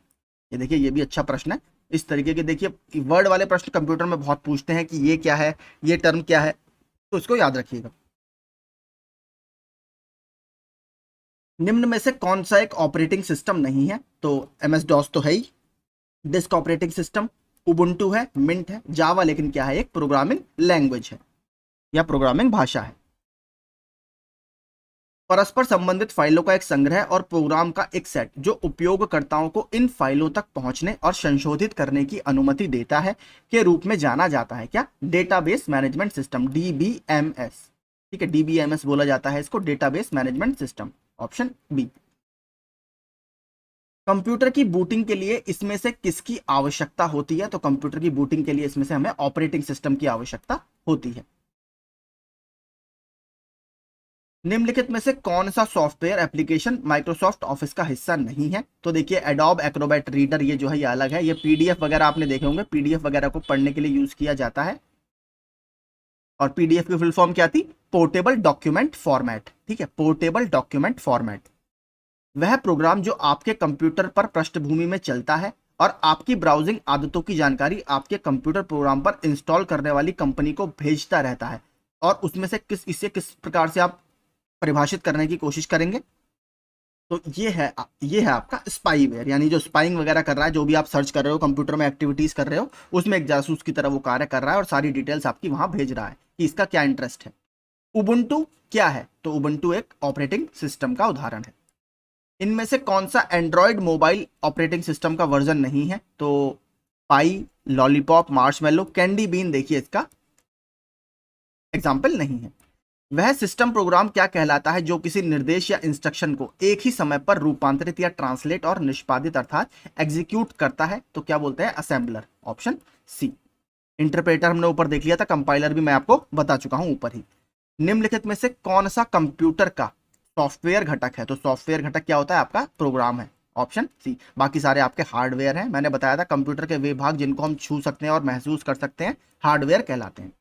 ये देखिए, ये भी अच्छा प्रश्न है। इस तरीके के देखिए वर्ड वाले प्रश्न कंप्यूटर में बहुत पूछते हैं कि ये क्या है, ये टर्म क्या है, तो इसको याद रखिएगा। निम्न में से कौन सा एक ऑपरेटिंग सिस्टम नहीं है? तो एमएस डॉस तो है ही, डिस्क ऑपरेटिंग सिस्टम, उबुंटू है, मिंट है, जावा लेकिन क्या है, एक प्रोग्रामिंग लैंग्वेज है या प्रोग्रामिंग भाषा है। परस्पर संबंधित फाइलों का एक संग्रह और प्रोग्राम का एक सेट जो उपयोगकर्ताओं को इन फाइलों तक पहुंचने और संशोधित करने की अनुमति देता है के रूप में जाना जाता है क्या? Database management system, DBMS. ठीक है, डीबीएमएस बोला जाता है इसको, database management system, option B. Computer की बूटिंग के लिए इसमें से किसकी आवश्यकता होती है? तो कंप्यूटर की बूटिंग के लिए इसमें से हमें ऑपरेटिंग सिस्टम की आवश्यकता होती है। निम्नलिखित में से कौन सा सॉफ्टवेयर एप्लीकेशन माइक्रोसॉफ्ट ऑफिस का हिस्सा नहीं है? तो देखिए एडोब एक्रोबैट रीडर, ये जो है ये अलग है, ये पीडीएफ वगैरह आपने देखे होंगे, पीडीएफ वगैरह को पढ़ने के लिए यूज किया जाता है। और पीडीएफ की फुल फॉर्म क्या थी? Portable document format. ठीक है, पोर्टेबल डॉक्यूमेंट फॉर्मेट वह प्रोग्राम जो आपके कंप्यूटर पर पृष्ठभूमि में चलता है और आपकी ब्राउजिंग आदतों की जानकारी आपके कंप्यूटर प्रोग्राम पर इंस्टॉल करने वाली कंपनी को भेजता रहता है। और उसमें से इसे किस प्रकार से आप परिभाषित करने की कोशिश करेंगे? तो ये है आपका स्पाईवेयर, यानी जो स्पाइंग वगैरह कर रहा है, जो भी आप सर्च कर रहे हो, कंप्यूटर में एक्टिविटीज कर रहे हो, उसमें एक जासूस की तरह वो कार्य कर रहा है और सारी डिटेल्स आपकी वहां भेज रहा है कि इसका क्या इंटरेस्ट है। उबुंटू क्या है? तो उबुंटू एक ऑपरेटिंग सिस्टम का उदाहरण है। इनमें से कौन सा एंड्रॉयड मोबाइल ऑपरेटिंग सिस्टम का वर्जन नहीं है? तो पाई, लॉलीपॉप, मार्शमेलो, कैंडी बीन देखिए इसका एग्जाम्पल नहीं है। वह सिस्टम प्रोग्राम क्या कहलाता है जो किसी निर्देश या इंस्ट्रक्शन को एक ही समय पर रूपांतरित या ट्रांसलेट और निष्पादित अर्थात एग्जीक्यूट करता है? तो क्या बोलते हैं? Assembler, option C. इंटरप्रेटर हमने ऊपर देख लिया था, कंपाइलर भी मैं आपको बता चुका हूं ऊपर ही। निम्नलिखित में से कौन सा कंप्यूटर का सॉफ्टवेयर घटक है? तो सॉफ्टवेयर घटक क्या होता है? आपका प्रोग्राम है, ऑप्शन सी। बाकी सारे आपके हार्डवेयर हैं। मैंने बताया था कंप्यूटर के वे भाग जिनको हम छू सकते हैं और महसूस कर सकते हैं हार्डवेयर कहलाते हैं।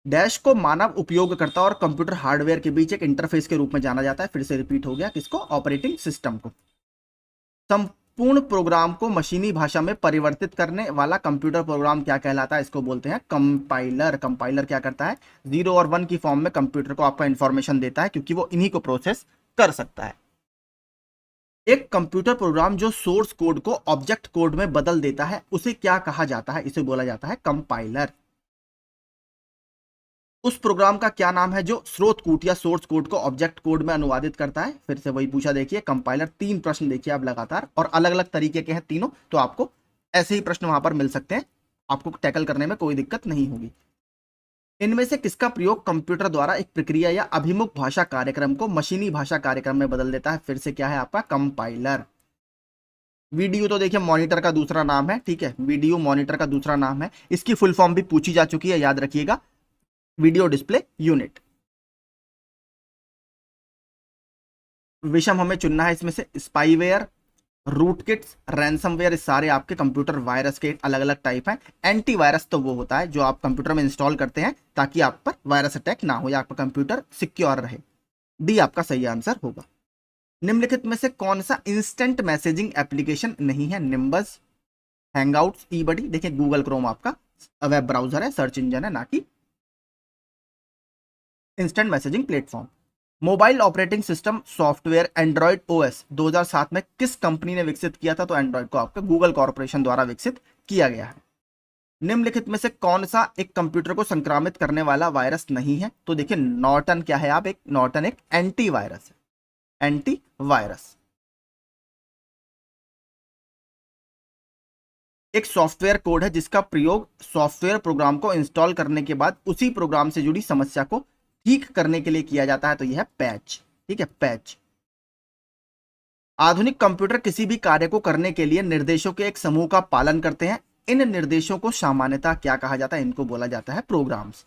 डैश को मानव उपयोगकर्ता और कंप्यूटर हार्डवेयर के बीच एक इंटरफेस के रूप में जाना जाता है। फिर से रिपीट हो गया, किसको? ऑपरेटिंग सिस्टम को। संपूर्ण प्रोग्राम को मशीनी भाषा में परिवर्तित करने वाला कंप्यूटर प्रोग्राम क्या कहलाता है? इसको बोलते हैं कंपाइलर। कंपाइलर क्या करता है? 0 और 1 की फॉर्म में कंप्यूटर को आपका इंफॉर्मेशन देता है, क्योंकि वो इन्हीं को प्रोसेस कर सकता है। एक कंप्यूटर प्रोग्राम जो सोर्स कोड को ऑब्जेक्ट कोड में बदल देता है उसे क्या कहा जाता है? इसे बोला जाता है कंपाइलर। उस प्रोग्राम का क्या नाम है जो स्रोत कोड या सोर्स कोड को ऑब्जेक्ट कोड में अनुवादित करता है? फिर से वही पूछा, देखिए कंपाइलर। 3 प्रश्न देखिए आप लगातार, और अलग अलग तरीके के हैं तीनों, तो आपको ऐसे ही प्रश्न वहां पर मिल सकते हैं, आपको टैकल करने में कोई दिक्कत नहीं होगी। इनमें से किसका प्रयोग कंप्यूटर द्वारा एक प्रक्रिया या अभिमुख भाषा कार्यक्रम को मशीनी भाषा कार्यक्रम में बदल देता है? फिर से क्या है आपका? कंपाइलर। वीडियो तो देखिए मॉनिटर का दूसरा नाम है, ठीक है, वीडियो मॉनिटर का दूसरा नाम है। इसकी फुल फॉर्म भी पूछी जा चुकी है, याद रखिएगा, वीडियो डिस्प्ले यूनिट। विषम हमें चुनना है इसमें से स्पाईवेयर, रूटकिट्स, रैंसमवेयर, इस सारे आपके कंप्यूटर वायरस के अलग अलग टाइप हैं। एंटीवायरस तो वो होता है जो आप कंप्यूटर में इंस्टॉल करते हैं ताकि आप पर वायरस अटैक ना हो या आपका कंप्यूटर सिक्योर रहे। डी आपका सही आंसर होगा। निम्नलिखित में से कौन सा इंस्टेंट मैसेजिंग एप्लीकेशन नहीं है? Nimbus, Hangouts, eBuddy. देखिए गूगल क्रोम आपका वेब ब्राउजर है, सर्च इंजन है, ना कि instant messaging platform. Mobile operating system software Android OS 2007 में किस कंपनी ने विकसित किया था? तो एंड्रॉइड को आपका गूगल कॉर्पोरेशन द्वारा विकसित किया गया है। निम्नलिखित में से कौन सा एक कंप्यूटर को संक्रामित करने वाला वायरस नहीं है? तो देखिए नॉर्टन क्या है, आप एक नॉर्टन एक एंटीवायरस है, एंटीवायरस। एक सॉफ्टवेयर कोड है जिसका प्रयोग सॉफ्टवेयर प्रोग्राम को इंस्टॉल करने के बाद उसी प्रोग्राम से जुड़ी समस्या को ठीक करने के लिए किया जाता है, तो यह है पैच। ठीक है, पैच। आधुनिक कंप्यूटर किसी भी कार्य को करने के लिए निर्देशों के एक समूह का पालन करते हैं। इन निर्देशों को सामान्यतः क्या कहा जाता है? इनको बोला जाता है प्रोग्राम्स।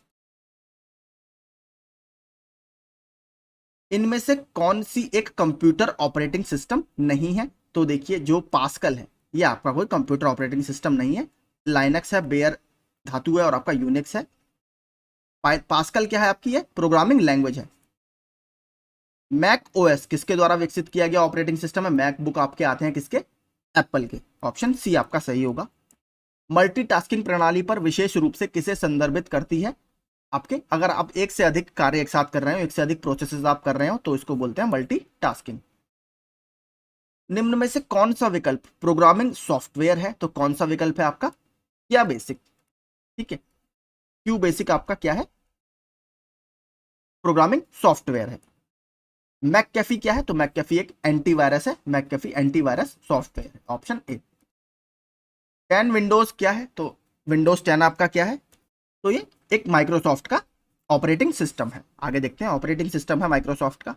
इनमें से कौन सी एक कंप्यूटर ऑपरेटिंग सिस्टम नहीं है? तो देखिए जो पास्कल है ये आपका कोई कंप्यूटर ऑपरेटिंग सिस्टम नहीं है। लाइनक्स है, बेयर धातु है और आपका यूनिक्स है। पास्कल क्या है? आपकी ये प्रोग्रामिंग लैंग्वेज है। मैक ओएस किसके द्वारा विकसित किया गया ऑपरेटिंग सिस्टम है? मैकबुक आपके आते हैं किसके? एप्पल के। ऑप्शन सी आपका सही होगा। मल्टीटास्किंग प्रणाली पर विशेष रूप से किसे संदर्भित करती है? आपके अगर आप एक से अधिक कार्य एक साथ कर रहे हो, एक से अधिक प्रोसेसेस आप कर रहे हो, तो इसको बोलते हैं मल्टीटास्किंग। निम्न में से कौन सा विकल्प प्रोग्रामिंग सॉफ्टवेयर है? तो कौन सा विकल्प है आपका? क्या बेसिक। ठीक है, क्यू बेसिक आपका क्या है? प्रोग्रामिंग सॉफ्टवेयर है। मैककेफी क्या है? तो मैककेफी एक एंटीवायरस है, मैककेफी एंटीवायरस सॉफ्टवेयर है। Option A. 10 विंडोज क्या है? तो विंडोज 10 आपका क्या है? तो ये एक माइक्रोसॉफ्ट का ऑपरेटिंग सिस्टम है। आगे देखते हैं, ऑपरेटिंग सिस्टम है माइक्रोसॉफ्ट का।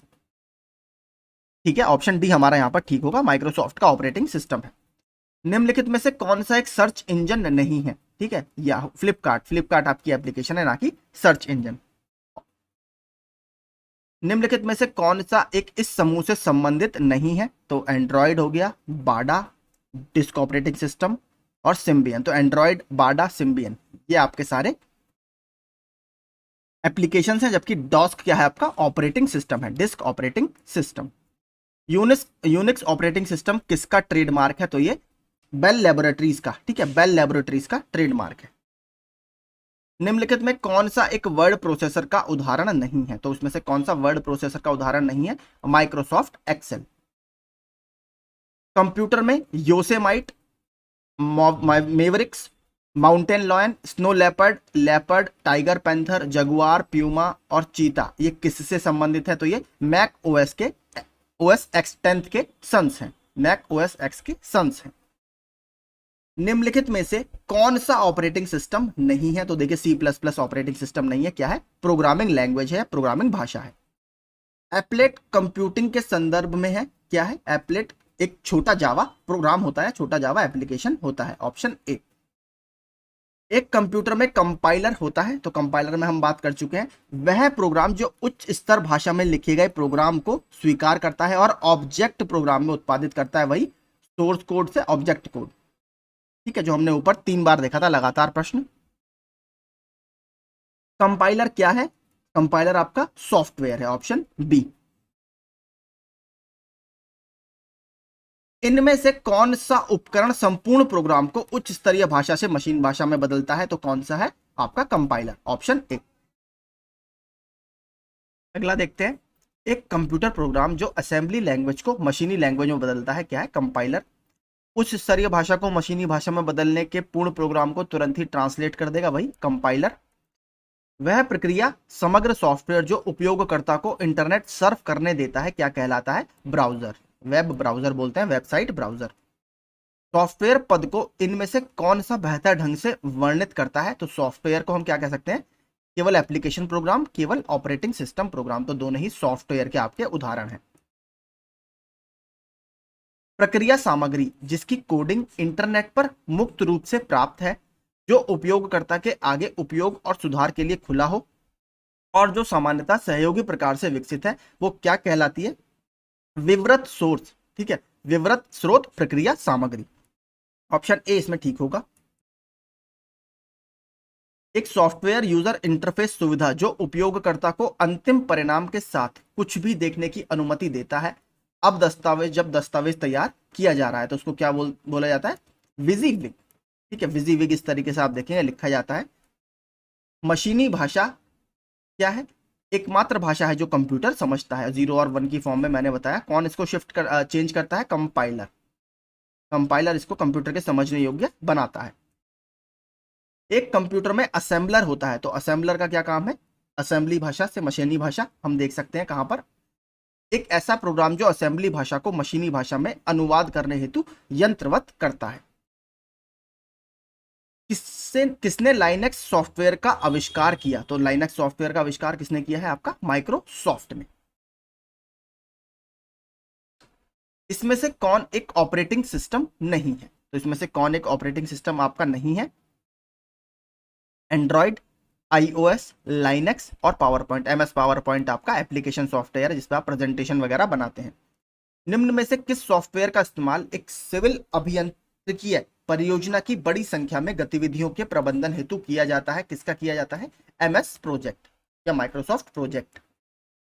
ठीक है, ऑप्शन डी हमारा यहां पर ठीक होगा, माइक्रोसॉफ्ट का ऑपरेटिंग सिस्टम है। निम्नलिखित में से कौन सा एक सर्च इंजन नहीं है? ठीक है, या फ्लिपकार्ट, फ्लिपकार्ट आपकी एप्लीकेशन है ना कि सर्च इंजन। निम्नलिखित में से कौन सा एक इस समूह से संबंधित नहीं है? तो एंड्रॉयड हो गया, बाडा, डिस्क ऑपरेटिंग सिस्टम और सिम्बियन। तो एंड्रॉयड, बाडा, सिम्बियन ये आपके सारे एप्लीकेशन हैं, जबकि डॉस्क क्या है? आपका ऑपरेटिंग सिस्टम है, disk operating system. Unix operating system किसका ट्रेडमार्क है? तो ये बेल लैबोरेटरीज का। ठीक है, बेल लैबोरेटरीज का ट्रेडमार्क है। निम्नलिखित में कौन सा एक वर्ड प्रोसेसर का उदाहरण नहीं है? तो उसमें से कौन सा वर्ड प्रोसेसर का उदाहरण नहीं है? Microsoft Excel. कंप्यूटर में Yosemite, Mavericks, Mountain Lion, Snow Leopard, Leopard, Tiger Panther, Jaguar, Puma और चीता ये किससे संबंधित है? तो ये मैक ओएस के ओएस एक्स 10 के सन्स हैं, मैक ओएस एक्स के सन्स हैं। निम्नलिखित में से कौन सा ऑपरेटिंग सिस्टम नहीं है? तो देखिए C++ ऑपरेटिंग सिस्टम नहीं है, क्या है? प्रोग्रामिंग लैंग्वेज है, प्रोग्रामिंग भाषा है। एप्लेट कंप्यूटिंग के संदर्भ में है, क्या है? एप्लेट एक छोटा जावा प्रोग्राम होता है, छोटा जावा एप्लीकेशन होता है। Option A. एक कंप्यूटर में कंपाइलर होता है, तो कंपाइलर में हम बात कर चुके हैं, वह प्रोग्राम जो उच्च स्तर भाषा में लिखे गए प्रोग्राम को स्वीकार करता है और ऑब्जेक्ट प्रोग्राम में उत्पादित करता है, वही सोर्स कोड से ऑब्जेक्ट कोड। ठीक है, जो हमने ऊपर 3 बार देखा था लगातार प्रश्न। कंपाइलर क्या है? कंपाइलर आपका सॉफ्टवेयर है। Option B. इनमें से कौन सा उपकरण संपूर्ण प्रोग्राम को उच्च स्तरीय भाषा से मशीन भाषा में बदलता है? तो कौन सा है? आपका कंपाइलर। Option A. अगला देखते हैं, एक कंप्यूटर प्रोग्राम जो असेंबली लैंग्वेज को मशीनी लैंग्वेज में बदलता है, क्या है? कंपाइलर। उच्च स्तरीय भाषा को मशीनी भाषा में बदलने के पूर्ण प्रोग्राम को तुरंत ही ट्रांसलेट कर देगा, वही कंपाइलर। वह प्रक्रिया समग्र सॉफ्टवेयर जो उपयोगकर्ता को इंटरनेट सर्फ करने देता है, क्या कहलाता है? ब्राउजर। वेब ब्राउजर बोलते हैं, वेबसाइट ब्राउजर। सॉफ्टवेयर पद को इनमें से कौन सा बेहतर ढंग से वर्णित करता है? तो सॉफ्टवेयर को हम क्या कह सकते हैं? केवल एप्लीकेशन प्रोग्राम, केवल ऑपरेटिंग सिस्टम प्रोग्राम। तो दोनों ही सॉफ्टवेयर के आपके उदाहरण हैं। प्रक्रिया सामग्री जिसकी कोडिंग इंटरनेट पर मुक्त रूप से प्राप्त है, जो उपयोगकर्ता के आगे उपयोग और सुधार के लिए खुला हो और जो सामान्यतः सहयोगी प्रकार से विकसित है, वो क्या कहलाती है? विवृत सोर्स। ठीक है, विवृत स्रोत प्रक्रिया सामग्री। ऑप्शन ए इसमें ठीक होगा। एक सॉफ्टवेयर यूजर इंटरफेस सुविधा जो उपयोगकर्ता को अंतिम परिणाम के साथ कुछ भी देखने की अनुमति देता है। अब जब दस्तावेज तैयार किया जा रहा है तो उसको क्या बोला जाता है? विजिविग। ठीक है, विजिविग इस तरीके से आप देखेंगे लिखा जाता है। मशीनी भाषा क्या है? एकमात्र भाषा है जो कंप्यूटर समझता है, 0 और 1 की फॉर्म में मैंने बताया। कौन इसको चेंज करता है? कंपाइलर। कंपाइलर इसको कंप्यूटर के समझने योग्य बनाता है। एक कंप्यूटर में असेंबलर होता है, तो असेंबलर का क्या काम है? असेंबली भाषा से मशीनी भाषा हम देख सकते हैं कहां पर? एक ऐसा प्रोग्राम जो असेंबली भाषा को मशीनी भाषा में अनुवाद करने हेतु यंत्रवत करता है। किसने लाइनेक्स सॉफ्टवेयर का आविष्कार किया? तो लाइनेक्स सॉफ्टवेयर का आविष्कार किसने किया है? आपका माइक्रोसॉफ्ट ने। इसमें से कौन एक ऑपरेटिंग सिस्टम नहीं है? तो इसमें से कौन एक ऑपरेटिंग सिस्टम आपका नहीं है? एंड्रॉइड, आईओएस, लाइनेक्स और power point. MS power point आपका एप्लीकेशन सॉफ्टवेयर है जिसपे आप प्रेजेंटेशन वगैरह बनाते हैं। निम्न में से किस सॉफ्टवेयर का इस्तेमाल एक सिविल अभियांत्रिकीय परियोजना की बड़ी संख्या में गतिविधियों के प्रबंधन हेतु किया जाता है? किसका किया जाता है? एमएस प्रोजेक्ट या माइक्रोसॉफ्ट प्रोजेक्ट।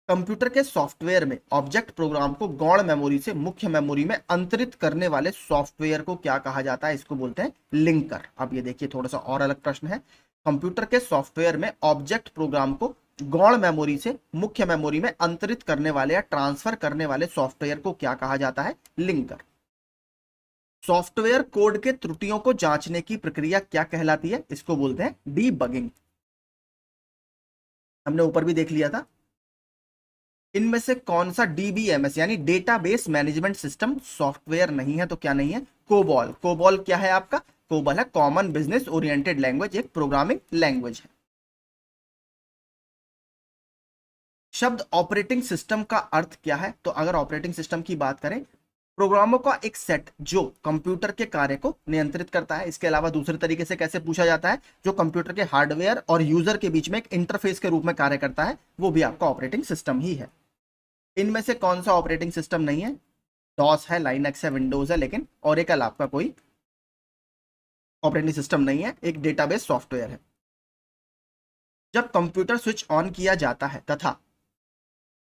कंप्यूटर के सॉफ्टवेयर में ऑब्जेक्ट प्रोग्राम को गौण मेमोरी से मुख्य मेमोरी में अंतरित करने वाले सॉफ्टवेयर को क्या कहा जाता है? इसको बोलते हैं लिंकर। अब ये देखिए थोड़ा सा और अलग प्रश्न है। कंप्यूटर के सॉफ्टवेयर में ऑब्जेक्ट प्रोग्राम को गौण मेमोरी से मुख्य मेमोरी में अंतरित करने वाले या ट्रांसफर करने वाले सॉफ्टवेयर को क्या कहा जाता है? लिंकर। सॉफ्टवेयर कोड के त्रुटियों को जांचने की प्रक्रिया क्या कहलाती है? इसको बोलते हैं डीबगिंग। हमने ऊपर भी देख लिया था। इनमें से कौन सा डीबीएमएस यानी डेटाबेस मैनेजमेंट सिस्टम सॉफ्टवेयर नहीं है? तो क्या नहीं है? कोबॉल। कोबॉल क्या है आपका? कोबॉल है कॉमन बिजनेस ओरिएंटेड लैंग्वेज, एक प्रोग्रामिंग लैंग्वेज है। शब्द ऑपरेटिंग सिस्टम का अर्थ क्या है? तो अगर ऑपरेटिंग सिस्टम की बात करें, प्रोग्रामों का एक सेट जो कंप्यूटर के कार्य को नियंत्रित करता है। इसके अलावा दूसरे तरीके से कैसे पूछा जाता है? जो कंप्यूटर के हार्डवेयर और यूजर के बीच में एक इंटरफेस के रूप में कार्य करता है, वो भी आपका ऑपरेटिंग सिस्टम ही है। इनमें से कौन सा ऑपरेटिंग सिस्टम नहीं है? डॉस है, लाइनक्स है, विंडोज है, लेकिन ओरेकल आपका कोई ऑपरेटिंग सिस्टम नहीं है, एक डेटाबेस सॉफ्टवेयर है। जब कंप्यूटर स्विच ऑन किया जाता है तथा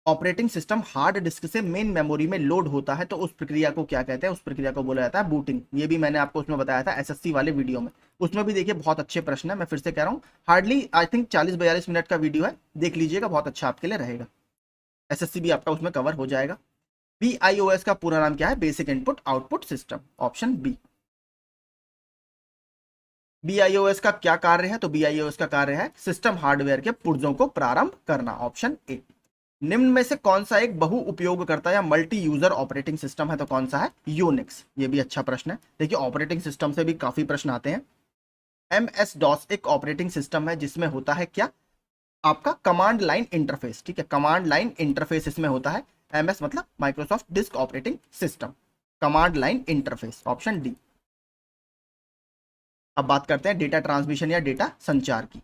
ऑपरेटिंग सिस्टम हार्ड डिस्क से मेन मेमोरी में लोड होता है, तो उस प्रक्रिया को क्या कहते हैं? उस प्रक्रिया को बोला जाता है बूटिंग। ये भी मैंने आपको उसमें बताया था एसएससी वाले वीडियो में। उसमें भी देखिए बहुत अच्छे प्रश्न है, मैं फिर से कह रहा हूँ, हार्डली आई थिंक 40-42 मिनट का वीडियो है, देख लीजिएगा, बहुत अच्छा आपके लिए रहेगा। एसएससी भी आपका उसमें कवर हो जाएगा। बीआईओएस का पूरा नाम क्या है? Basic input output system, option B. BIOS का क्या कार्य है? तो बीआईओएस का कार्य है सिस्टम हार्डवेयर के पुर्जों को प्रारंभ करना, ऑप्शन ए। निम्न में से कौन सा एक बहु उपयोगकर्ता या मल्टी यूजर ऑपरेटिंग सिस्टम है? तो कौन सा है? यूनिक्स। ये भी अच्छा प्रश्न है। देखिए ऑपरेटिंग सिस्टम से भी काफी प्रश्न आते हैं। एमएस डॉस एक ऑपरेटिंग सिस्टम है जिसमें होता है क्या? आपका कमांड लाइन इंटरफेस। ठीक है, कमांड लाइन इंटरफेस इसमें होता है। एमएस मतलब Microsoft disc operating system, command line interface, option D. अब बात करते हैं डेटा ट्रांसमिशन या डेटा संचार की।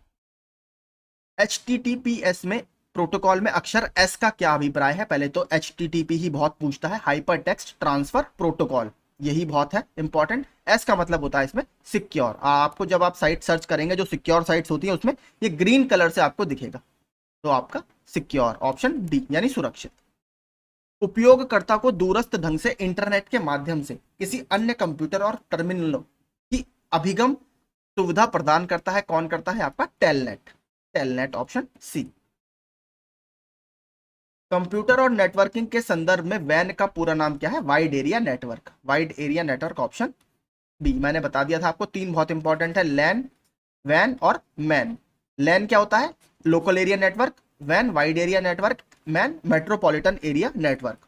HTTPS में प्रोटोकॉल में अक्षर S का क्या अभिप्राय है? पहले तो HTTP ही बहुत पूछता है, हाइपर टेक्स्ट ट्रांसफर प्रोटोकॉल, यही बहुत है इंपॉर्टेंट। S का मतलब होता है इसमें सिक्योर। आपको जब आप साइट सर्च करेंगे, जो सिक्योर साइट्स होती है उसमें ये ग्रीन कलर से आपको दिखेगा, तो आपका सिक्योर, ऑप्शन डी यानी सुरक्षित। उपयोगकर्ता को दूरस्थ ढंग से इंटरनेट के माध्यम से किसी अन्य कंप्यूटर और टर्मिनलों की अभिगम सुविधा प्रदान करता है। कौन करता है? आपका Telnet. Telnet, option C. Computer और नेटवर्किंग के संदर्भ में वैन का पूरा नाम क्या है? Wide area network. Wide area network, option B. मैंने बता दिया था आपको, तीन बहुत इंपॉर्टेंट है, लैन, वैन और मैन। लैन क्या होता है? Local area network. वैन wide area network. MAN metropolitan area network.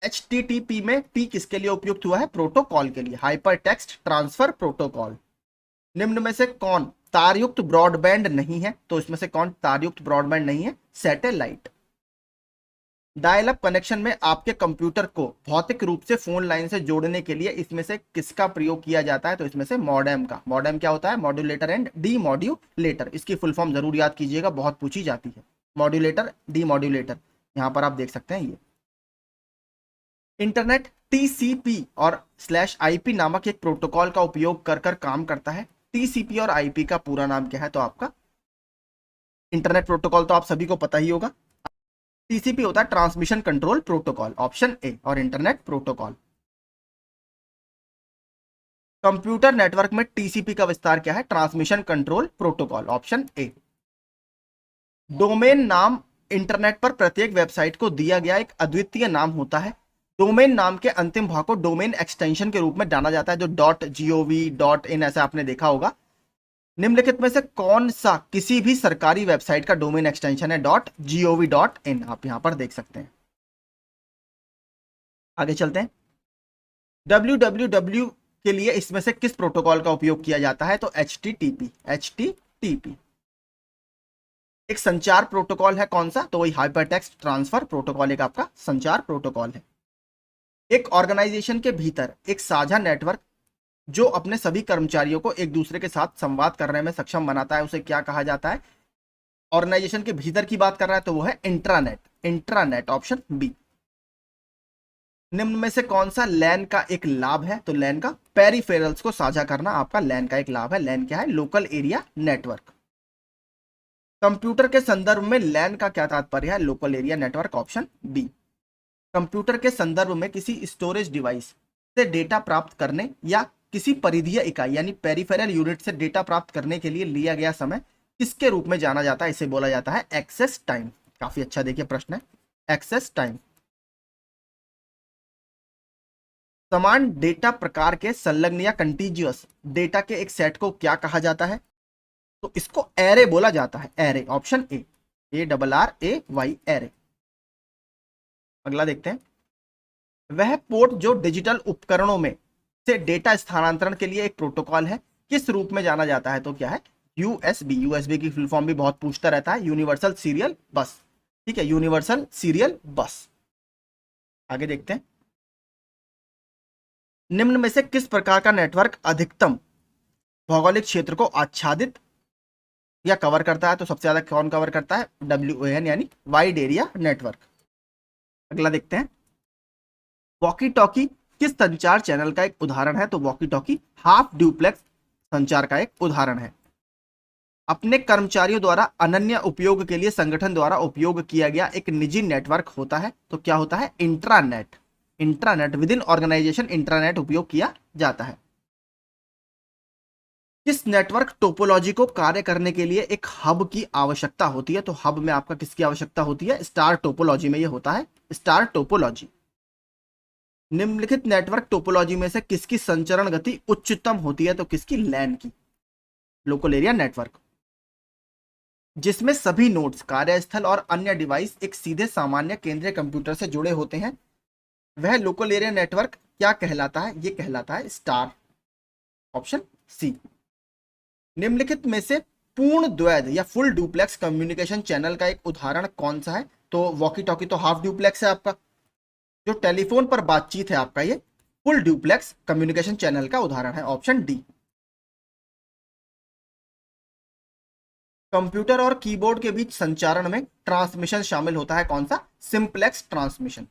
HTTP में P किसके लिए उपयुक्त हुआ है? प्रोटोकॉल के लिए, हाइपर टेक्स्ट ट्रांसफर प्रोटोकॉल। निम्न में से कौन तारयुक्त ब्रॉडबैंड नहीं है? तो इसमें से कौन तारयुक्त ब्रॉडबैंड नहीं है? सैटेलाइट। डायल अप कनेक्शन में आपके कंप्यूटर को भौतिक रूप से फोन लाइन से जोड़ने के लिए इसमें से किसका प्रयोग किया जाता है? तो इसमें से मॉडेम का। मॉडेम क्या होता है? Modulator and demodulator. इसकी फुल फॉर्म जरूर याद कीजिएगा, बहुत पूछी जाती है। मॉड्यूलेटर, डीमॉड्यूलेटर, यहां पर आप देख सकते हैं। ये इंटरनेट TCP और /IP नामक एक प्रोटोकॉल का उपयोग कर कर काम करता है। TCP और IP का पूरा नाम क्या है? तो आपका इंटरनेट प्रोटोकॉल तो आप सभी को पता ही होगा। TCP होता है transmission control protocol, option A. और इंटरनेट प्रोटोकॉल, कंप्यूटर नेटवर्क में TCP का विस्तार क्या है? Transmission control protocol, option A. Domain नाम इंटरनेट पर प्रत्येक वेबसाइट को दिया गया एक अद्वितीय नाम होता है। डोमेन नाम के अंतिम भाग को डोमेन एक्सटेंशन के रूप में जाना जाता है, जो .gov.in ऐसा आपने देखा होगा। निम्नलिखित में से कौन सा किसी भी सरकारी वेबसाइट का डोमेन एक्सटेंशन है .gov.in, आप यहां पर देख सकते हैं। आगे चलते हैं। www के लिए इसमें से किस प्रोटोकॉल का उपयोग किया जाता है, तो HTTP। एक संचार प्रोटोकॉल है, कौन सा, तो वही हाइपरटेक्स्ट ट्रांसफर प्रोटोकॉल एक आपका संचार प्रोटोकॉल है। एक ऑर्गेनाइजेशन के भीतर एक साझा नेटवर्क जो अपने सभी कर्मचारियों को एक दूसरे के साथ संवाद करने में सक्षम बनाता है, उसे क्या कहा जाता है। ऑर्गेनाइजेशन के भीतर की बात कर रहा है तो वो है इंट्रानेट, ऑप्शन बी। निम्न में से कौन सा लैन का एक लाभ है, तो लैन का पेरिफेरल्स को साझा करना आपका लैन का एक लाभ है। लैन क्या है, लोकल एरिया नेटवर्क। कंप्यूटर के संदर्भ में लैन का क्या तात्पर्य है, local area network, option B. Computer के संदर्भ में किसी स्टोरेज डिवाइस से डेटा प्राप्त करने या किसी परिधीय इकाई यानी पेरिफेरल यूनिट से डेटा प्राप्त करने के लिए लिया गया समय किसके रूप में जाना जाता है, इसे बोला जाता है एक्सेस टाइम। काफी अच्छा देखिए प्रश्न है, एक्सेस टाइम। समान डेटा प्रकार के संलग्न या कंटीन्यूअस डेटा के एक सेट को क्या कहा जाता है, तो इसको एरे बोला जाता है, एरे, ऑप्शन ARRAY, एरे। अगला देखते हैं। वह पोर्ट जो डिजिटल उपकरणों में से डेटा स्थानांतरण के लिए एक प्रोटोकॉल है किस रूप में जाना जाता है, तो क्या है यूएसबी की फुल फॉर्म भी बहुत पूछता रहता है, यूनिवर्सल सीरियल बस। ठीक है, यूनिवर्सल सीरियल बस। आगे देखते हैं। निम्न में से किस प्रकार का नेटवर्क अधिकतम भौगोलिक क्षेत्र को आच्छादित या कवर करता है, तो सबसे ज्यादा कौन कवर करता है, WAN यानी वाइड एरिया नेटवर्क। अगला देखते हैं। वॉकी टॉकी किस संचार चैनल का एक उदाहरण है, तो वॉकी टॉकी हाफ ड्यूप्लेक्स संचार का एक उदाहरण है। अपने कर्मचारियों द्वारा अनन्य उपयोग के लिए संगठन द्वारा उपयोग किया गया एक निजी नेटवर्क होता है, तो क्या होता है, intranet within organisation intranet उपयोग किया जाता है। किस नेटवर्क टोपोलॉजी को कार्य करने के लिए एक हब की आवश्यकता होती है, तो हब में आपका किसकी आवश्यकता होती है, स्टार टोपोलॉजी में यह होता है स्टार टोपोलॉजी। निम्नलिखित नेटवर्क टोपोलॉजी में से किसकी संचरण गति उच्चतम होती है, तो किसकी, लैन की, लोकल एरिया नेटवर्क। जिसमें सभी नोड्स, कार्यस्थल और अन्य डिवाइस एक सीधे सामान्य केंद्रीय कंप्यूटर से जुड़े होते हैं, वह लोकल एरिया नेटवर्क क्या कहलाता है, यह कहलाता है स्टार, ऑप्शन सी। निम्नलिखित में से पूर्ण द्वैध या फुल ड्यूप्लेक्स कम्युनिकेशन चैनल का एक उदाहरण कौन सा है, तो वॉकी टॉकी तो हाफ ड्यूप्लेक्स है आपका। जो टेलीफोन पर बातचीत है आपका, ये फुल ड्यूप्लेक्स कम्युनिकेशन चैनल का उदाहरण है, ऑप्शन डी। कंप्यूटर और कीबोर्ड के बीच संचारण में ट्रांसमिशन शामिल होता है, कौन सा, सिंप्लेक्स ट्रांसमिशन।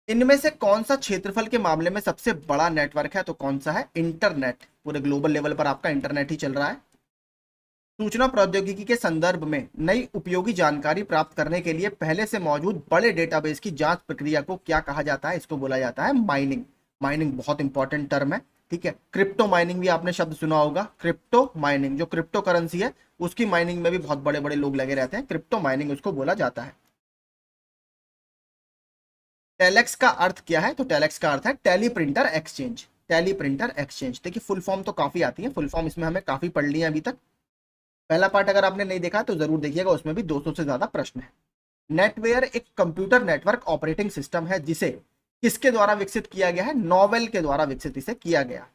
इनमें से कौन सा क्षेत्रफल के मामले में सबसे बड़ा नेटवर्क है, तो कौन सा है, इंटरनेट। पूरे ग्लोबल लेवल पर आपका इंटरनेट ही चल रहा है। सूचना प्रौद्योगिकी के संदर्भ में नई उपयोगी जानकारी प्राप्त करने के लिए पहले से मौजूद बड़े डेटाबेस की जांच प्रक्रिया को क्या कहा जाता है, इसको बोला जाता है माइनिंग बहुत इंपॉर्टेंट टर्म है। ठीक है, क्रिप्टो माइनिंग भी आपने शब्द सुना होगा, क्रिप्टो माइनिंग, जो क्रिप्टो करेंसी है उसकी माइनिंग में भी बहुत बड़े बड़े लोग लगे रहते हैं, क्रिप्टो माइनिंग उसको बोला जाता है। टेलेक्स का अर्थ क्या है, तो टेलेक्स का अर्थ है टेली प्रिंटर एक्सचेंज। देखिए फुल फॉर्म तो काफी आती है, फुल फॉर्म इसमें हमें काफी पढ़ ली है अभी तक। पहला पार्ट अगर आपने नहीं देखा तो जरूर देखिएगा, उसमें भी 200 से ज्यादा प्रश्न है। नेटवेयर एक कंप्यूटर नेटवर्क ऑपरेटिंग सिस्टम है जिसे किसके द्वारा विकसित किया गया है, नोवेल के द्वारा विकसित इसे किया गया।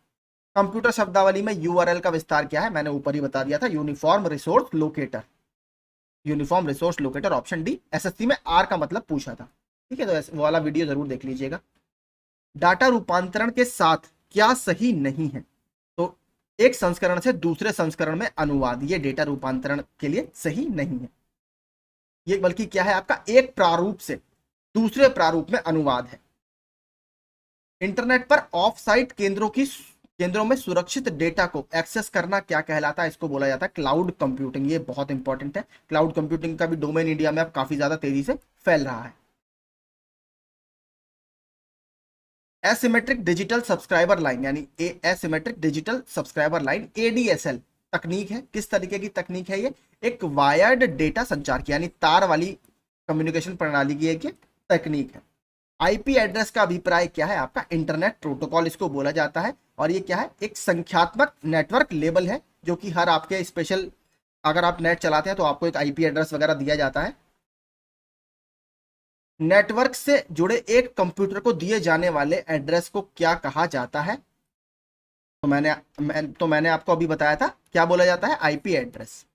कंप्यूटर शब्दावली में यूआरएल का विस्तार क्या है, मैंने ऊपर ही बता दिया था, uniform resource locator, option D. SSC में आर का मतलब पूछा था, ठीक है, तो वो वाला वीडियो जरूर देख लीजिएगा। डाटा रूपांतरण के साथ क्या सही नहीं है, तो एक संस्करण से दूसरे संस्करण में अनुवाद, ये डेटा रूपांतरण के लिए सही नहीं है। ये बल्कि क्या है, आपका एक प्रारूप से दूसरे प्रारूप में अनुवाद है। इंटरनेट पर ऑफ साइट केंद्रों में सुरक्षित डेटा को एक्सेस करना क्या कहलाता है, इसको बोला जाता है क्लाउड कंप्यूटिंग। ये बहुत इंपॉर्टेंट है, क्लाउड कंप्यूटिंग का भी डोमेन इंडिया में अब काफी ज्यादा तेजी से फैल रहा है। एसिमेट्रिक डिजिटल सब्सक्राइबर लाइन यानी asymmetric digital subscriber line ADSL तकनीक है। किस तरीके की तकनीक है ये? एक वायर्ड डेटा संचार की यानी तार वाली कम्युनिकेशन प्रणाली की एक तकनीक है। आईपी एड्रेस का अभिप्राय क्या है आपका? इंटरनेट प्रोटोकॉल इसको बोला जाता है। और ये क्या है? एक संख्यात्मक नेटवर्क लेबल है जो कि हर आपके स्पेशल, अगर आप नेट चलाते हैं तो आपको एक आईपी एड्रेस वगैरह दिया जाता है। नेटवर्क से जुड़े एक कंप्यूटर को दिए जाने वाले एड्रेस को क्या कहा जाता है? तो मैंने आपको अभी बताया था, क्या बोला जाता है? IP address.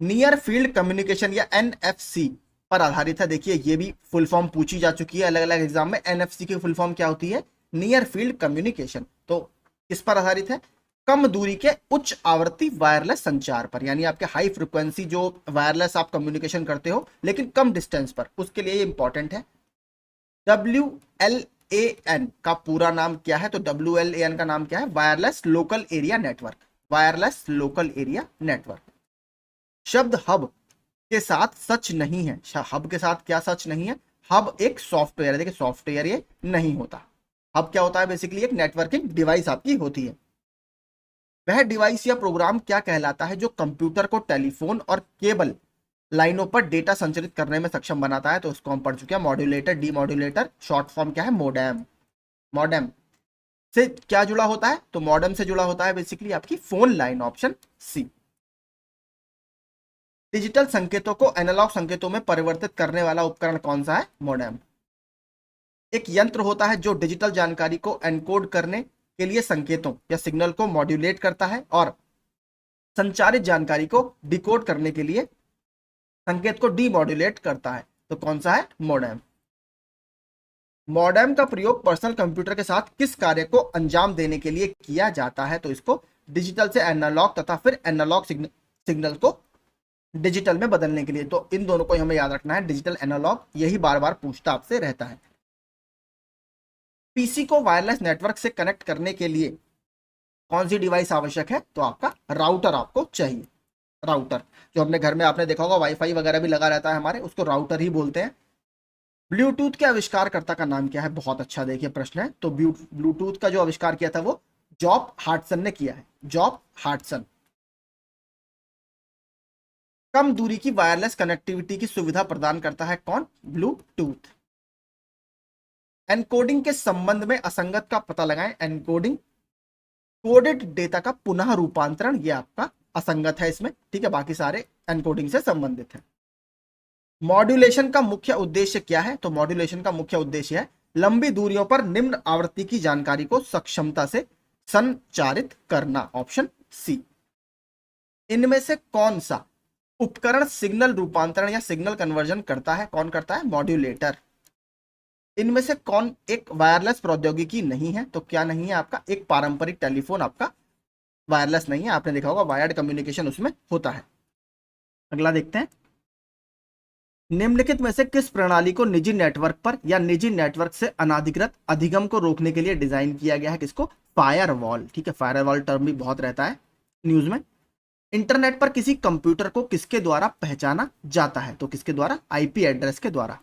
Near field communication या एनएफसी पर आधारित है। देखिए ये भी फुल फॉर्म पूछी जा चुकी है अलग अलग एग्जाम में। एनएफसी की फुल फॉर्म क्या होती है? Near field communication. तो किस पर आधारित है? कम दूरी के उच्च आवृत्ति वायरलेस संचार पर, यानी आपके हाई फ्रिक्वेंसी जो वायरलेस आप कम्युनिकेशन करते हो लेकिन कम डिस्टेंस पर, उसके लिए ये इंपॉर्टेंट है। WLAN का पूरा नाम क्या है? तो WLAN का नाम क्या है? Wireless local area network. Wireless local area network. शब्द हब के साथ सच नहीं है। हब के साथ क्या सच नहीं है? हब एक सॉफ्टवेयर है। देखिए सॉफ्टवेयर ये नहीं होता। हब क्या होता है? बेसिकली एक नेटवर्किंग डिवाइस आपकी होती है। वह डिवाइस या प्रोग्राम क्या कहलाता है जो कंप्यूटर को टेलीफोन और केबल लाइनों पर डेटा संचारित करने में सक्षम बनाता है? तो उसको हम पढ़ चुके हैं, मॉड्यूलेटर, डीमॉड्यूलेटर। शॉर्ट फॉर्म क्या है? मोडेम। मॉडेम से क्या जुड़ा होता है? तो मॉडेम से जुड़ा होता है बेसिकली आपकी phone line, option C. Digital संकेतों को एनालॉग संकेतों में परिवर्तित करने वाला उपकरण कौन सा है? मोडेम। एक यंत्र होता है जो डिजिटल जानकारी को एनकोड करने के लिए संकेतों या सिग्नल को मॉड्यूलेट करता है और संचारित जानकारी को डिकोड करने के लिए संकेत को डीमॉड्यूलेट करता है। तो कौन सा है? मोडेम। मॉडेम का प्रयोग पर्सनल कंप्यूटर के साथ किस कार्य को अंजाम देने के लिए किया जाता है? तो इसको डिजिटल से एनालॉग तथा फिर एनालॉग सिग्नल को डिजिटल में बदलने के लिए। तो इन दोनों को हमें याद रखना है, डिजिटल एनालॉग, यही बार बार पूछता आपसे रहता है। पीसी को वायरलेस नेटवर्क से कनेक्ट करने के लिए कौन सी डिवाइस आवश्यक है? तो आपका राउटर आपको चाहिए। राउटर जो अपने घर में आपने देखा होगा वाईफाई वगैरह भी लगा रहता है हमारे, उसको राउटर ही बोलते हैं। ब्लूटूथ के आविष्कारकर्ता का नाम क्या है? बहुत अच्छा देखिए प्रश्न है। तो ब्लूटूथ का जो आविष्कार किया था वो जॉब हार्टसन ने किया है। जॉब हार्टसन। कम दूरी की वायरलेस कनेक्टिविटी की सुविधा प्रदान करता है कौन? ब्लूटूथ। एनकोडिंग के संबंध में असंगत का पता लगाएं। एनकोडिंग कोडेड डेटा का पुनः रूपांतरण, ये आपका असंगत है इसमें, ठीक है। बाकी सारे एनकोडिंग से संबंधित है। मॉड्यूलेशन का मुख्य उद्देश्य क्या है? तो मॉड्यूलेशन का मुख्य उद्देश्य है लंबी दूरियों पर निम्न आवृत्ति की जानकारी को सक्षमता से संचारित करना, ऑप्शन सी। इनमें से कौन सा उपकरण सिग्नल रूपांतरण या सिग्नल कन्वर्जन करता है? कौन करता है? मॉड्यूलेटर। इनमें से कौन एक वायरलेस प्रौद्योगिकी नहीं है? तो क्या नहीं है आपका? एक पारंपरिक टेलीफोन आपका वायरलेस नहीं है। आपने देखा होगा वायर्ड कम्युनिकेशन उसमें होता है। अगला देखते हैं, निम्नलिखित में से किस प्रणाली को निजी नेटवर्क पर या निजी नेटवर्क से अनाधिकृत अधिगम को रोकने के लिए डिजाइन किया गया है? किसको? फायरवॉल, ठीक है। फायरवॉल टर्म भी बहुत रहता है न्यूज में। इंटरनेट पर किसी कंप्यूटर को किसके द्वारा पहचाना जाता है? तो किसके द्वारा? आईपी एड्रेस के द्वारा।